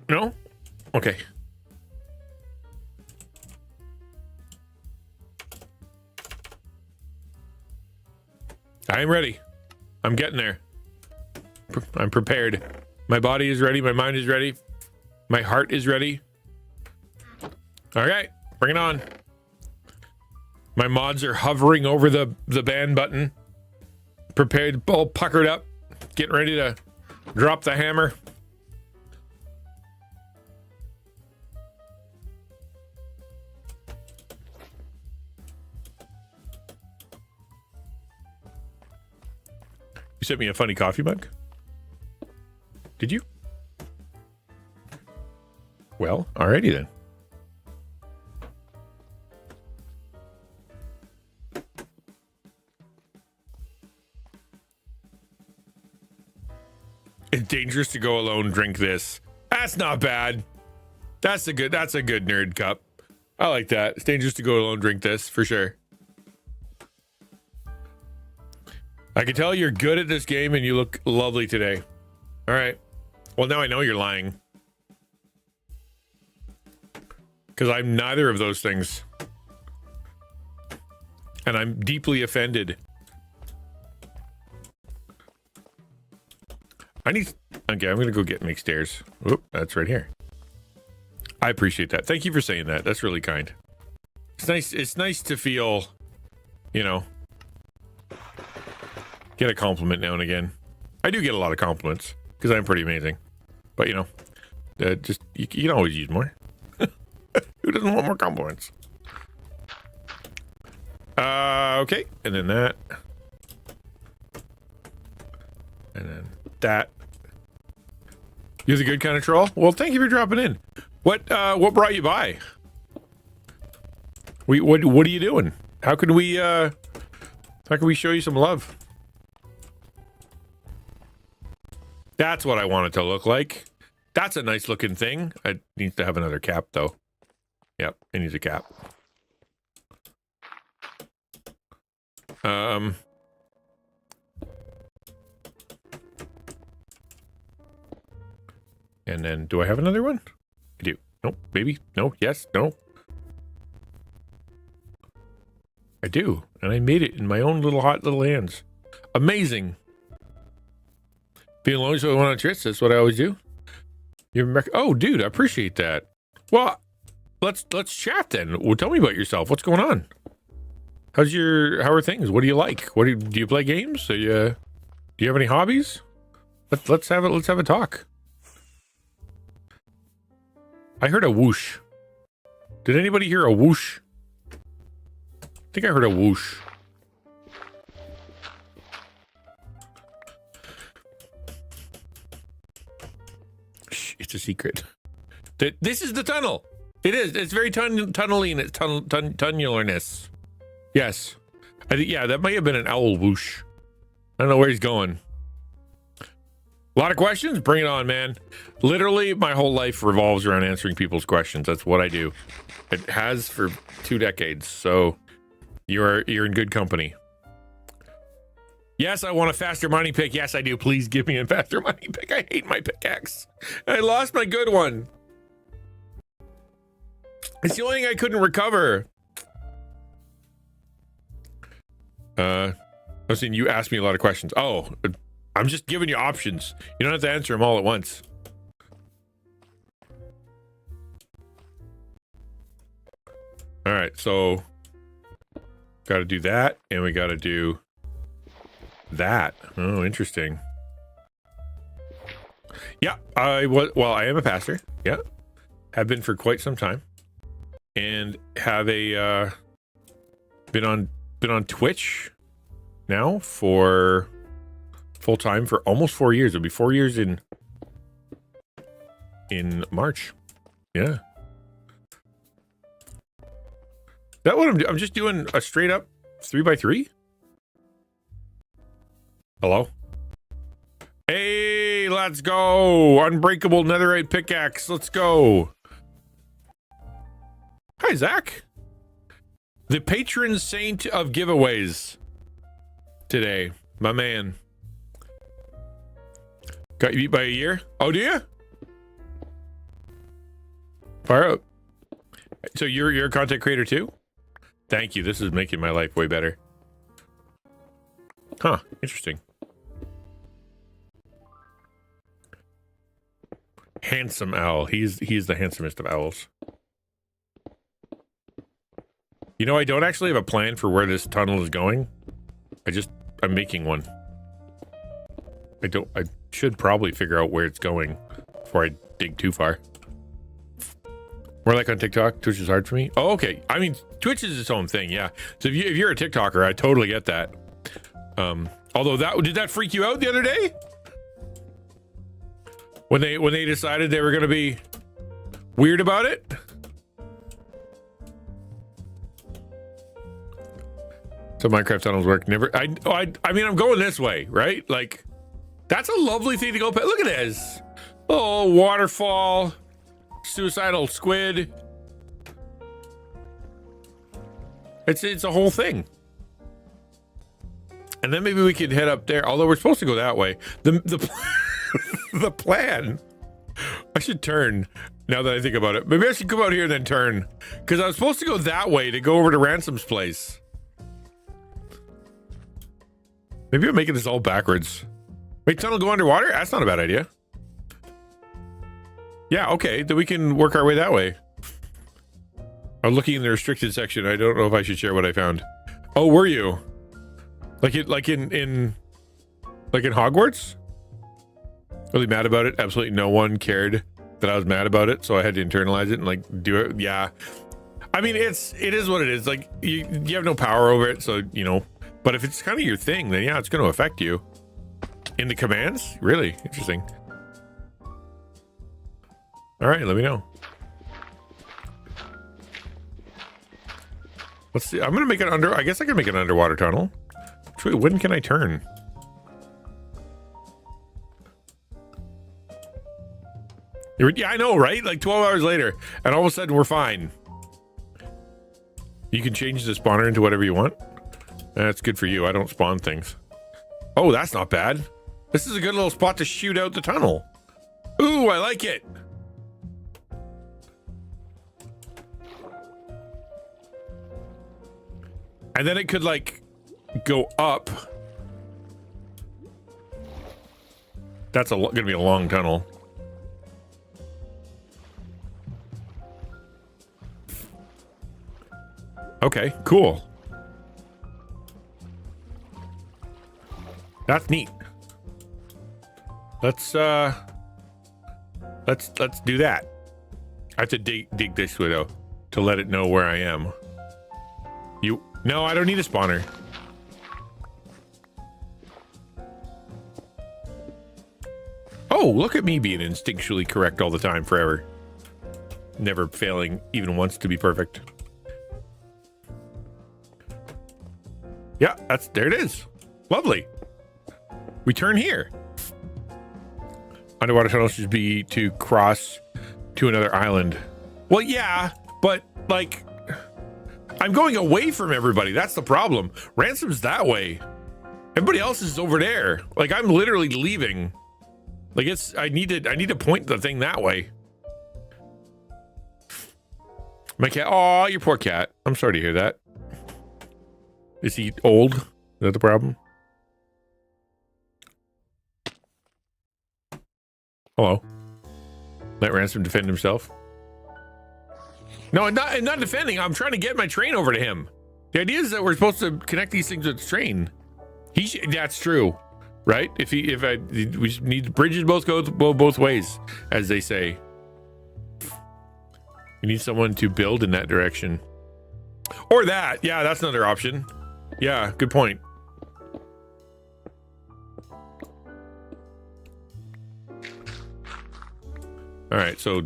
No? Okay. I am ready. I'm getting there. I'm prepared. My body is ready. My mind is ready. My heart is ready. All right, bring it on. My mods are hovering over the ban button. Prepared, all puckered up. Getting ready to drop the hammer. sent me a funny coffee mug? Did you? Well, alrighty then. It's dangerous to go alone, drink this. That's not bad. That's a good nerd cup. I like that. It's dangerous to go alone, drink this, for sure. I can tell you're good at this game and you look lovely today. All right. Well, now I know you're lying. Because I'm neither of those things. And I'm deeply offended. Okay, I'm going to go get McStairs. Oop, that's right here. I appreciate that. Thank you for saying that. That's really kind. It's nice to feel, you know, get a compliment now and again. I do get a lot of compliments because I'm pretty amazing. But, you know, just you can always use more. Who doesn't want more compliments? Okay. And then that. And then that. You're the good kind of troll? Well, thank you for dropping in. What brought you by? What are you doing? How can we show you some love? That's what I want it to look like. That's a nice looking thing. It needs to have another cap though. Yep, it needs a cap. And then do I have another one? I do. Nope, maybe. No, yes, no. I do. And I made it in my own hot little hands. Amazing. Being alone so I went on trips, that's what I always do. Oh, dude, I appreciate that. Well, let's chat then. Well, tell me about yourself. What's going on? How are things? What do you like? Do you play games? Do you have any hobbies? Let's have a talk. I heard a whoosh. Did anybody hear a whoosh? I think I heard a whoosh. Shh, it's a secret. This is the tunnel. It is. It's very tunnely in its tunnelarness. Yes. I think, yeah, that might have been an owl whoosh. I don't know where he's going. A lot of questions? Bring it on, man. Literally, my whole life revolves around answering people's questions. That's what I do. It has for 2 decades. So you're in good company. Yes, I want a faster mining pick. Yes, I do. Please give me a faster mining pick. I hate my pickaxe. I lost my good one. It's the only thing I couldn't recover. I was saying you asked me a lot of questions. Oh, I'm just giving you options. You don't have to answer them all at once. All right, so got to do that, and we got to do that. Oh, interesting. Yeah, I am a pastor. Yeah, have been for quite some time, and have been on Twitch now for full time for almost 4 years. It'll be 4 years in March. Yeah. That what I'm just doing a straight up 3x3. Hello. Hey, let's go. Unbreakable netherite pickaxe. Let's go. Hi, Zach. The patron saint of giveaways today, my man. Got you beat by a year? Oh, do you? Fire up. So you're a content creator too? Thank you. This is making my life way better. Huh, interesting. Handsome owl. He's the handsomest of owls. You know, I don't actually have a plan for where this tunnel is going. I'm making one. I should probably figure out where it's going before I dig too far. More like on TikTok. Twitch is hard for me. Oh, okay. I mean, Twitch is its own thing, yeah. So if you're a TikToker, I totally get that. Although did that freak you out the other day? When they decided they were going to be weird about it? So Minecraft tunnels work. Never. I mean, I'm going this way, right? Like, that's a lovely thing to go. Look at this. Oh, waterfall, suicidal squid. It's a whole thing. And then maybe we could head up there. Although we're supposed to go that way. The the plan. I should turn. Now that I think about it, maybe I should come out here and then turn, because I was supposed to go that way to go over to Ransom's place. Maybe I'm making this all backwards. Wait, tunnel go underwater? That's not a bad idea. Yeah, okay, then we can work our way that way. I'm looking in the restricted section. I don't know if I should share what I found. Oh, were you? Like in Hogwarts? Really mad about it? Absolutely no one cared that I was mad about it, so I had to internalize it and like do it. Yeah. I mean, it is what it is. Like you have no power over it, so you know. But if it's kind of your thing, then yeah, it's going to affect you. In the commands? Really? Interesting. All right, let me know. Let's see. I'm going to make it I guess I can make an underwater tunnel. When can I turn? Yeah, I know, right? Like 12 hours later, and all of a sudden we're fine. You can change the spawner into whatever you want. That's good for you. I don't spawn things. Oh, that's not bad. This is a good little spot to shoot out the tunnel. Ooh, I like it. And then it could like go up. That's gonna be a long tunnel. Okay, cool. That's neat. Let's do that. I have to dig this way though to let it know where I am. No, I don't need a spawner. Oh, look at me being instinctually correct all the time, forever. Never failing even once to be perfect. Yeah, there it is. Lovely. We turn here. Underwater tunnel should be to cross to another island. Well, yeah, but like, I'm going away from everybody. That's the problem. Ransom's that way. Everybody else is over there. Like, I'm literally leaving. Like, I need to point the thing that way. My cat. Oh, your poor cat. I'm sorry to hear that. Is he old? Is that the problem? Hello. Let Ransom defend himself. No, I'm not defending. I'm trying to get my train over to him. The idea is that we're supposed to connect these things with the train. That's true, right? We just need bridges go both ways, as they say. We need someone to build in that direction, or that. Yeah, that's another option. Yeah, good point. All right, so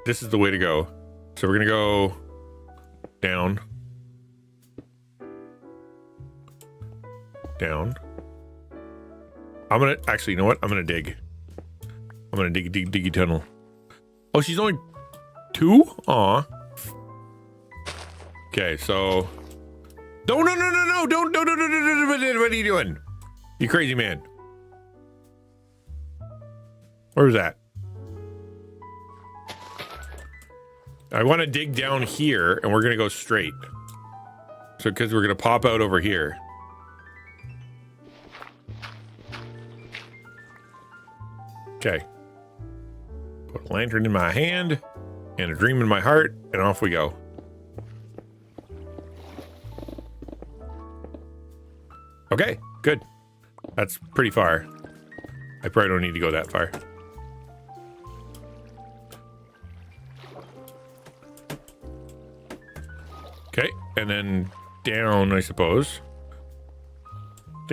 this is the way to go. So we're gonna go down. Down. I'm gonna actually, you know what? I'm gonna dig. I'm gonna diggy tunnel. Oh, she's only 2? Aw. Okay, so no, don't, what are you doing? You crazy man. Where was that? I want to dig down here, and we're going to go straight. So, because we're going to pop out over here. Okay. Put a lantern in my hand, and a dream in my heart, and off we go. Okay, good. That's pretty far. I probably don't need to go that far. Okay, and then down, I suppose.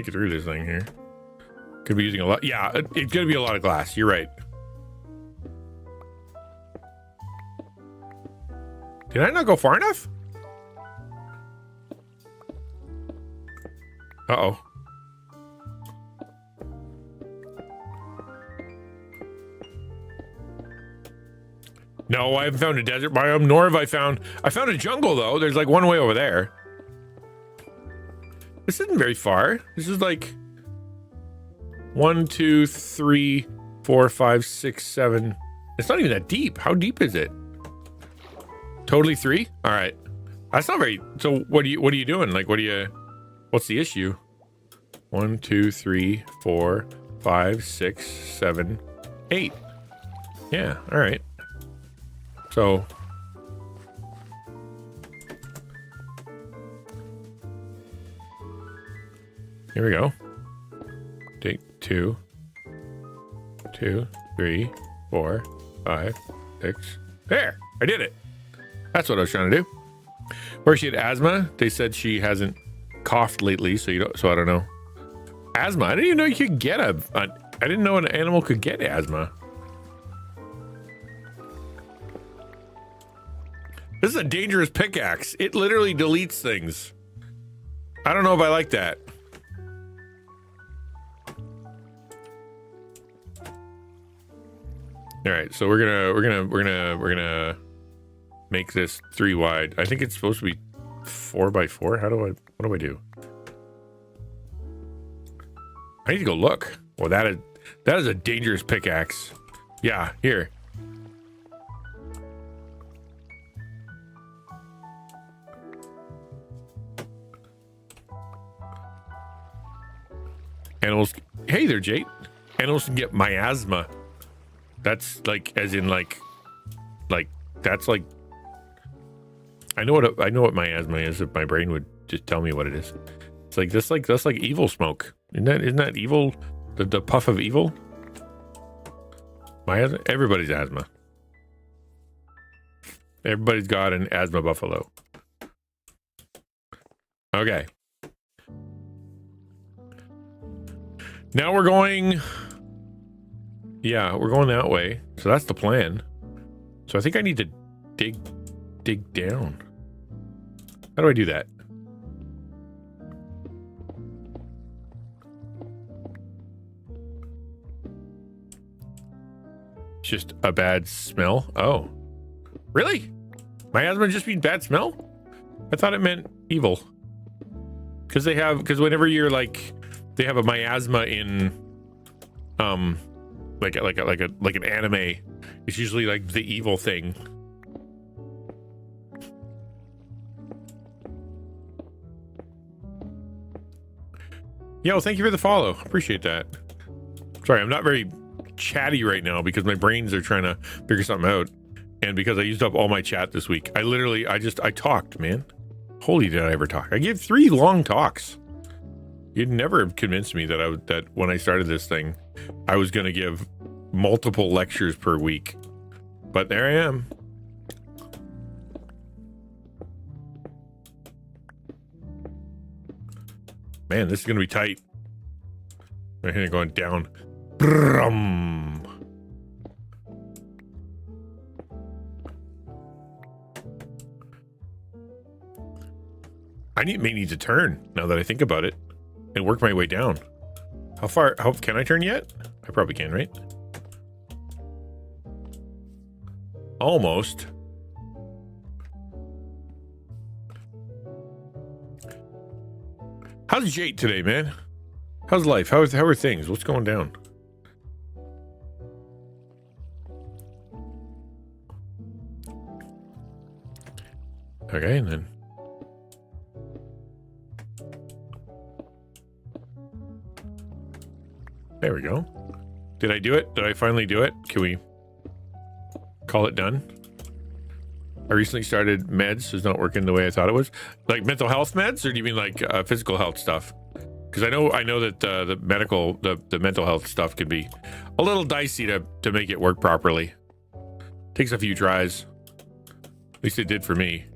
think it through this thing here. Could be using a lot. Yeah, it's going to be a lot of glass. You're right. Did I not go far enough? Uh-oh. No, I haven't found a desert biome, nor have I found a jungle, though. There's like one way over there. This isn't very far. This is like 1, 2, 3, 4, 5, 6, 7. It's not even that deep. How deep is it? Totally 3? All right. That's not very. So what are you doing? Like, what's the issue? 1, 2, 3, 4, 5, 6, 7, 8. Yeah. All right. So here we go. Take 2, 2, 3, 4, 5, 6. There, I did it. That's what I was trying to do. Where she had asthma, they said she hasn't coughed lately, so I don't know. Asthma. I didn't even know you could get I didn't know an animal could get asthma. This is a dangerous pickaxe. It literally deletes things. I don't know if I like that. All right, so we're gonna make this 3 wide. I think it's supposed to be 4 by 4. What do I do? I need to go look. Well, that is a dangerous pickaxe. Yeah, here. Animals. Hey there, Jade. Animals can get miasma. That's like, as in like that's like. I know what miasma is. If my brain would just tell me what it is. It's like this. That's like evil smoke. Isn't that evil? The puff of evil. Miasma. Everybody's asthma. Everybody's got an asthma buffalo. Okay. Now we're going. Yeah, we're going that way. So that's the plan. So I think I need to dig down. How do I do that? Just a bad smell? Oh. Really? My asthma just means bad smell? I thought it meant evil. Because whenever you're like, they have a miasma in like an anime, it's usually like the evil thing. Yo, thank you for the follow. Appreciate that. Sorry, I'm not very chatty right now because my brains are trying to figure something out, and because I used up all my chat this week. I talked, man. Holy, did I ever talk? I gave 3 long talks. You'd never have convinced me that when I started this thing, I was going to give multiple lectures per week. But there I am. Man, this is going to be tight. I'm here going down. Brum. I may need to turn now that I think about it and work my way down. How can I turn yet? I probably can, right? Almost. How's Jake today, man? How's life? How are things? What's going down? Okay, and then there we go. Did I do it? Did I finally do it? Can we call it done? I recently started meds, so it's not working the way I thought it was. Like mental health meds, or do you mean like physical health stuff? Because I know that the mental health stuff can be a little dicey to make it work properly. Takes a few tries. At least it did for me.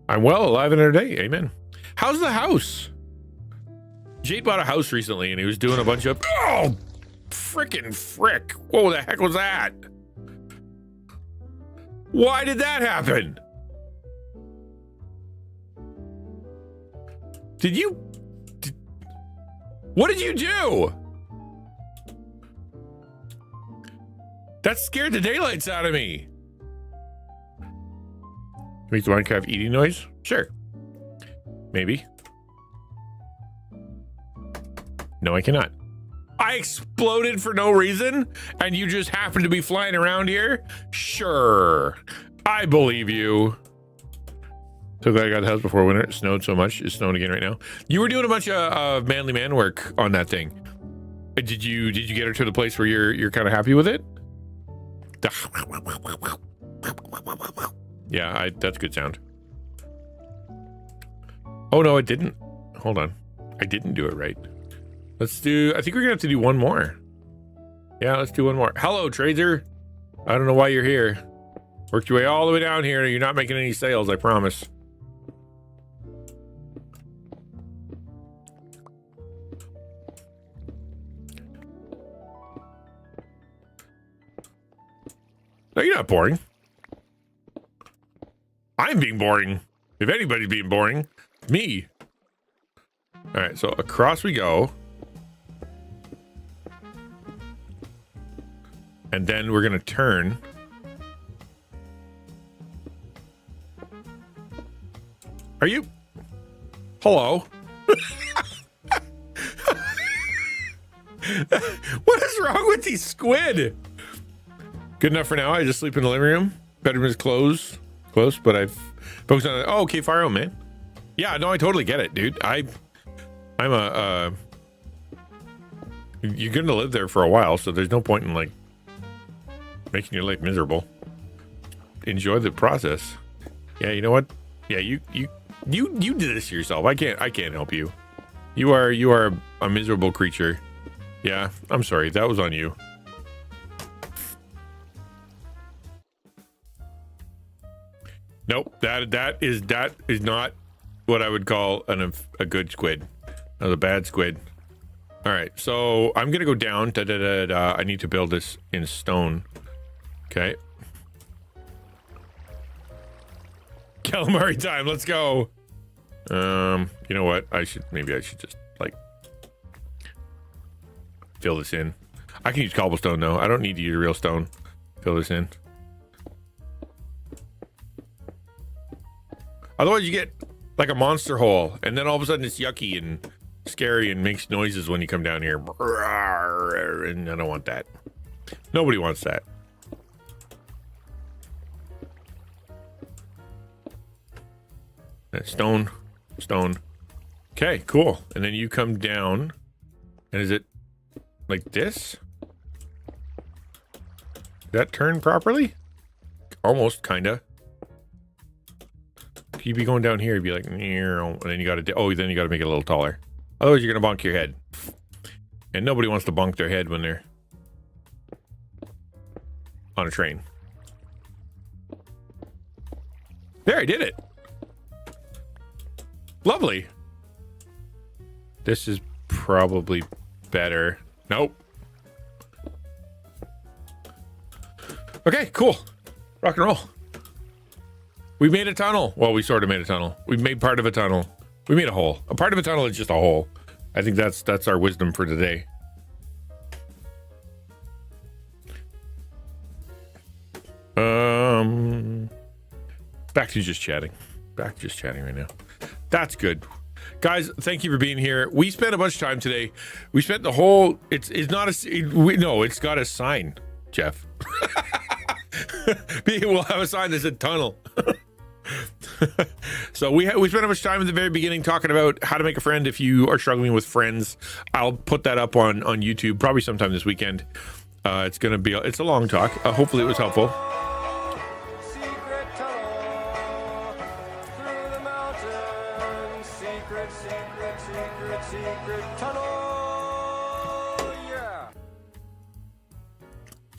I'm well, alive and every day. Amen. How's the house? Jade bought a house recently, and he was doing a bunch of... Oh, frickin' frick. What the heck was that? Why did that happen? What did you do? That scared the daylights out of me. Make the Minecraft eating noise? Sure. Maybe. No, I cannot. I exploded for no reason, and you just happen to be flying around here? Sure. I believe you. So glad I got the house before winter. It snowed so much. It's snowing again right now. You were doing a bunch of manly man work on that thing. Did you get her to the place where you're kind of happy with it? Yeah, that's good sound. Oh no, it didn't. Hold on. I didn't do it right. I think we're gonna have to do one more. Yeah, let's do one more. Hello, trader. I don't know why you're here. Worked your way all the way down here. You're not making any sales, I promise. No, you're not boring. I'm being boring. If anybody's being boring, me. All right, so across we go. And then we're going to turn. Are you? Hello? What is wrong with these squid? Good enough for now. I just sleep in the living room. Bedroom is close, but I've focused on it. Oh, okay, fire out, man. Yeah, no, I totally get it, dude. I'm you're going to live there for a while, so there's no point in like making your life miserable. Enjoy the process. Yeah, you know what? Yeah, you did this to yourself. I can't help you. You are a miserable creature. Yeah, I'm sorry. That was on you. Nope, that is not what I would call a good squid. That was a bad squid. All right, so I'm gonna go down. I need to build this in stone. Okay. Calamari time. Let's go. You know what? Maybe I should just like fill this in. I can use cobblestone though. I don't need to use real stone. Fill this in. Otherwise, you get like a monster hole, and then all of a sudden it's yucky and scary and makes noises when you come down here. And I don't want that. Nobody wants that. Stone. Okay, cool. And then you come down, and is it like this? Did that turn properly? Almost, kinda. You'd be going down here, you'd be like, and then you gotta make it a little taller. Otherwise, you're gonna bonk your head. And nobody wants to bonk their head when they're on a train. There, I did it. Lovely. This is probably better. Nope. Okay, cool. Rock and roll. We made a tunnel. Well, we sort of made a tunnel. We made part of a tunnel. We made a hole. A part of a tunnel is just a hole. I think that's our wisdom for today. Back to just chatting. Right now. That's good. Guys, thank you for being here. We spent a bunch of time today. We spent the whole... It's got a sign, Jeff. We'll have a sign that said tunnel. So we spent a bunch of time at the very beginning talking about how to make a friend if you are struggling with friends. I'll put that up on YouTube probably sometime this weekend. It's a long talk. Hopefully it was helpful.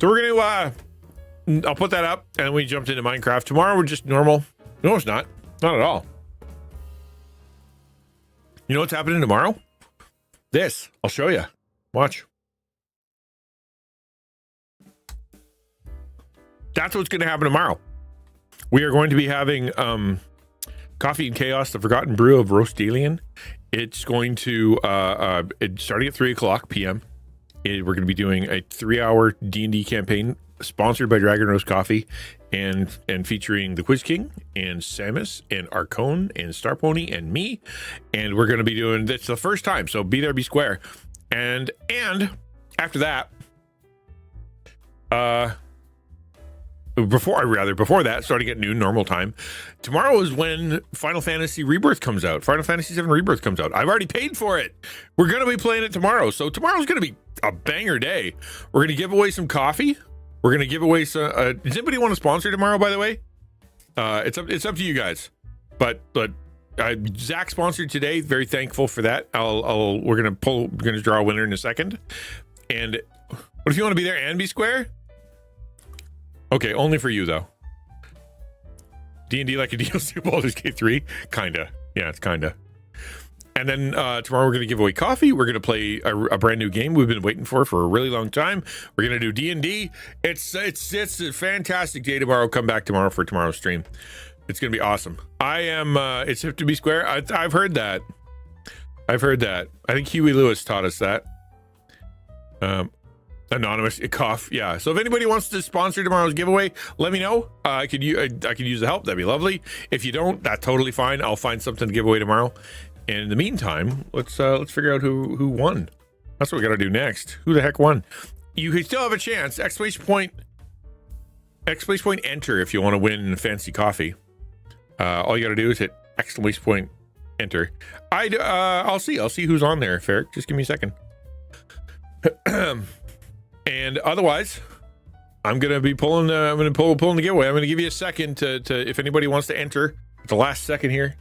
So we're gonna I'll put that up and we jumped into Minecraft. Tomorrow we're just normal. No, it's not at all. You know what's happening tomorrow? This. I'll show you. Watch. That's what's going to happen tomorrow. We are going to be having Coffee and Chaos, the Forgotten Brew of Roastalian. It's going to, it's starting at 3 o'clock p.m. We're going to be doing a 3-hour D&D campaign sponsored by Dragon Roast Coffee and featuring the Quiz King and Samus and Arcone and Star Pony and me. And we're going to be doing this the first time. So be there, be square. And after that, before that, starting at noon normal time, tomorrow is when Final Fantasy Rebirth comes out. Final Fantasy 7 Rebirth comes out. I've already paid for it. We're going to be playing it tomorrow. So tomorrow's going to be a banger day. We're going to give away some coffee. We're going to give away some, does anybody want to sponsor tomorrow, by the way? It's up to you guys. But Zach sponsored today. Very thankful for that. We're going to draw a winner in a second. And what if you want to be there and be square? Okay, only for you though. D&D like a DLC Baldur's Gate 3? Kinda. Yeah, it's kinda. And then tomorrow we're going to give away coffee. We're going to play a brand new game we've been waiting for a really long time. We're going to do D&D. It's a fantastic day tomorrow. Come back tomorrow for tomorrow's stream. It's going to be awesome. It's hip to be square. I've heard that. I think Huey Lewis taught us that. Anonymous cough. Yeah. So if anybody wants to sponsor tomorrow's giveaway, let me know. I could use the help. That'd be lovely. If you don't, that's totally fine. I'll find something to give away tomorrow. And in the meantime, let's figure out who won. That's what we got to do next. Who the heck won? You could still have a chance. Exclamation point enter if you want to win fancy coffee. All you got to do is hit exclamation point enter. I'll see who's on there, Ferric. Just give me a second. And otherwise, I'm gonna be pulling the giveaway. I'm gonna give you a second to if anybody wants to enter at the last second here.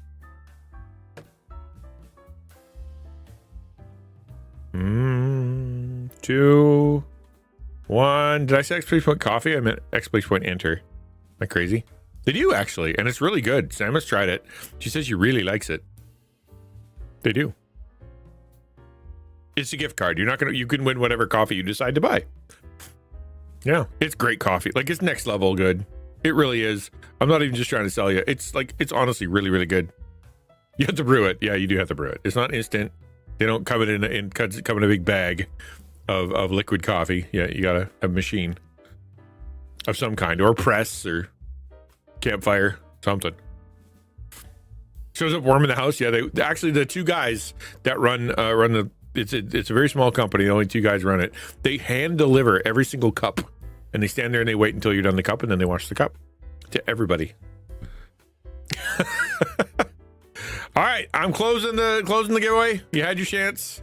2, 1. Did I say exclamation point coffee? I meant exclamation point enter. Am I crazy? They do actually, and it's really good. Samus tried it. She says she really likes it. They do. It's a gift card. You can win whatever coffee you decide to buy. Yeah, it's great coffee. Like, it's next level good. It really is. I'm not even just trying to sell you. It's honestly really, really good. You have to brew it. Yeah, you do have to brew it. It's not instant. They don't come in a big bag of liquid coffee. Yeah, you gotta have a machine of some kind, or press, or campfire, something. Shows up warm in the house. Yeah, they actually, the two guys that run the. It's a very small company. Only 2 guys run it. They hand deliver every single cup, and they stand there and they wait until you're done the cup, and then they wash the cup to everybody. All right, I'm closing the giveaway. You had your chance.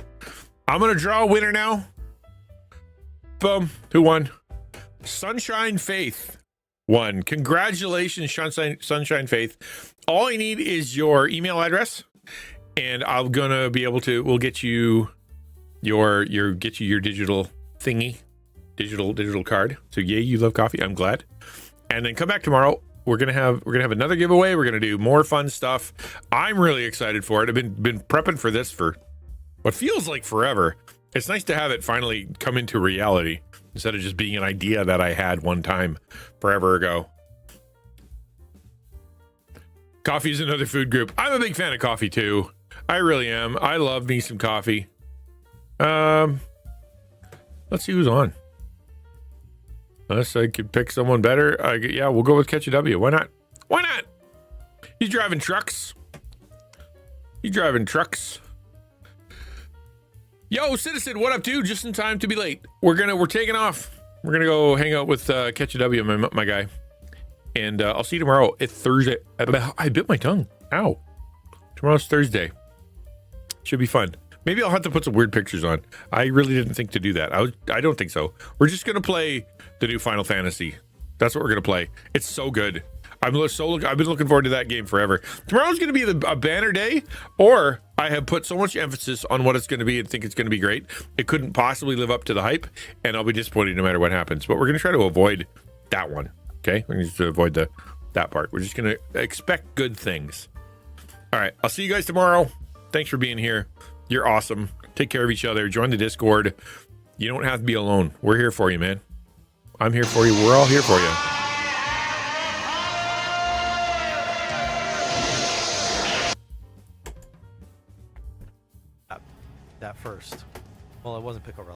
I'm gonna draw a winner now. Boom. Who won? Sunshine Faith won. Congratulations, Sunshine Faith. All I need is your email address, and I'm gonna be able to. We'll get you your digital thingy, digital card. So yay, you love coffee. I'm glad. And then come back tomorrow. We're gonna have another giveaway. We're gonna do more fun stuff. I'm really excited for it. I've been prepping for this for what feels like forever. It's nice to have it finally come into reality instead of just being an idea that I had one time forever ago. Coffee is another food group. I'm a big fan of coffee too. I really am. I love me some coffee. Let's see who's on. Unless I could pick someone better. Yeah, we'll go with Catch a W. Why not? Why not? He's driving trucks. Yo, Citizen, what up, dude? Just in time to be late. We're taking off. We're gonna go hang out with Catch a W, my guy. And I'll see you tomorrow. It's Thursday. I bit my tongue. Ow. Tomorrow's Thursday. Should be fun. Maybe I'll have to put some weird pictures on. I really didn't think to do that. I don't think so. We're just going to play the new Final Fantasy. That's what we're going to play. It's so good. I've been looking forward to that game forever. Tomorrow's going to be a banner day, or I have put so much emphasis on what it's going to be and think it's going to be great. It couldn't possibly live up to the hype, and I'll be disappointed no matter what happens. But we're going to try to avoid that one. Okay? We're going to avoid that part. We're just going to expect good things. All right. I'll see you guys tomorrow. Thanks for being here. You're awesome. Take care of each other. Join the Discord. You don't have to be alone. We're here for you, man. I'm here for you. We're all here for you. That first. Well, it wasn't pick over.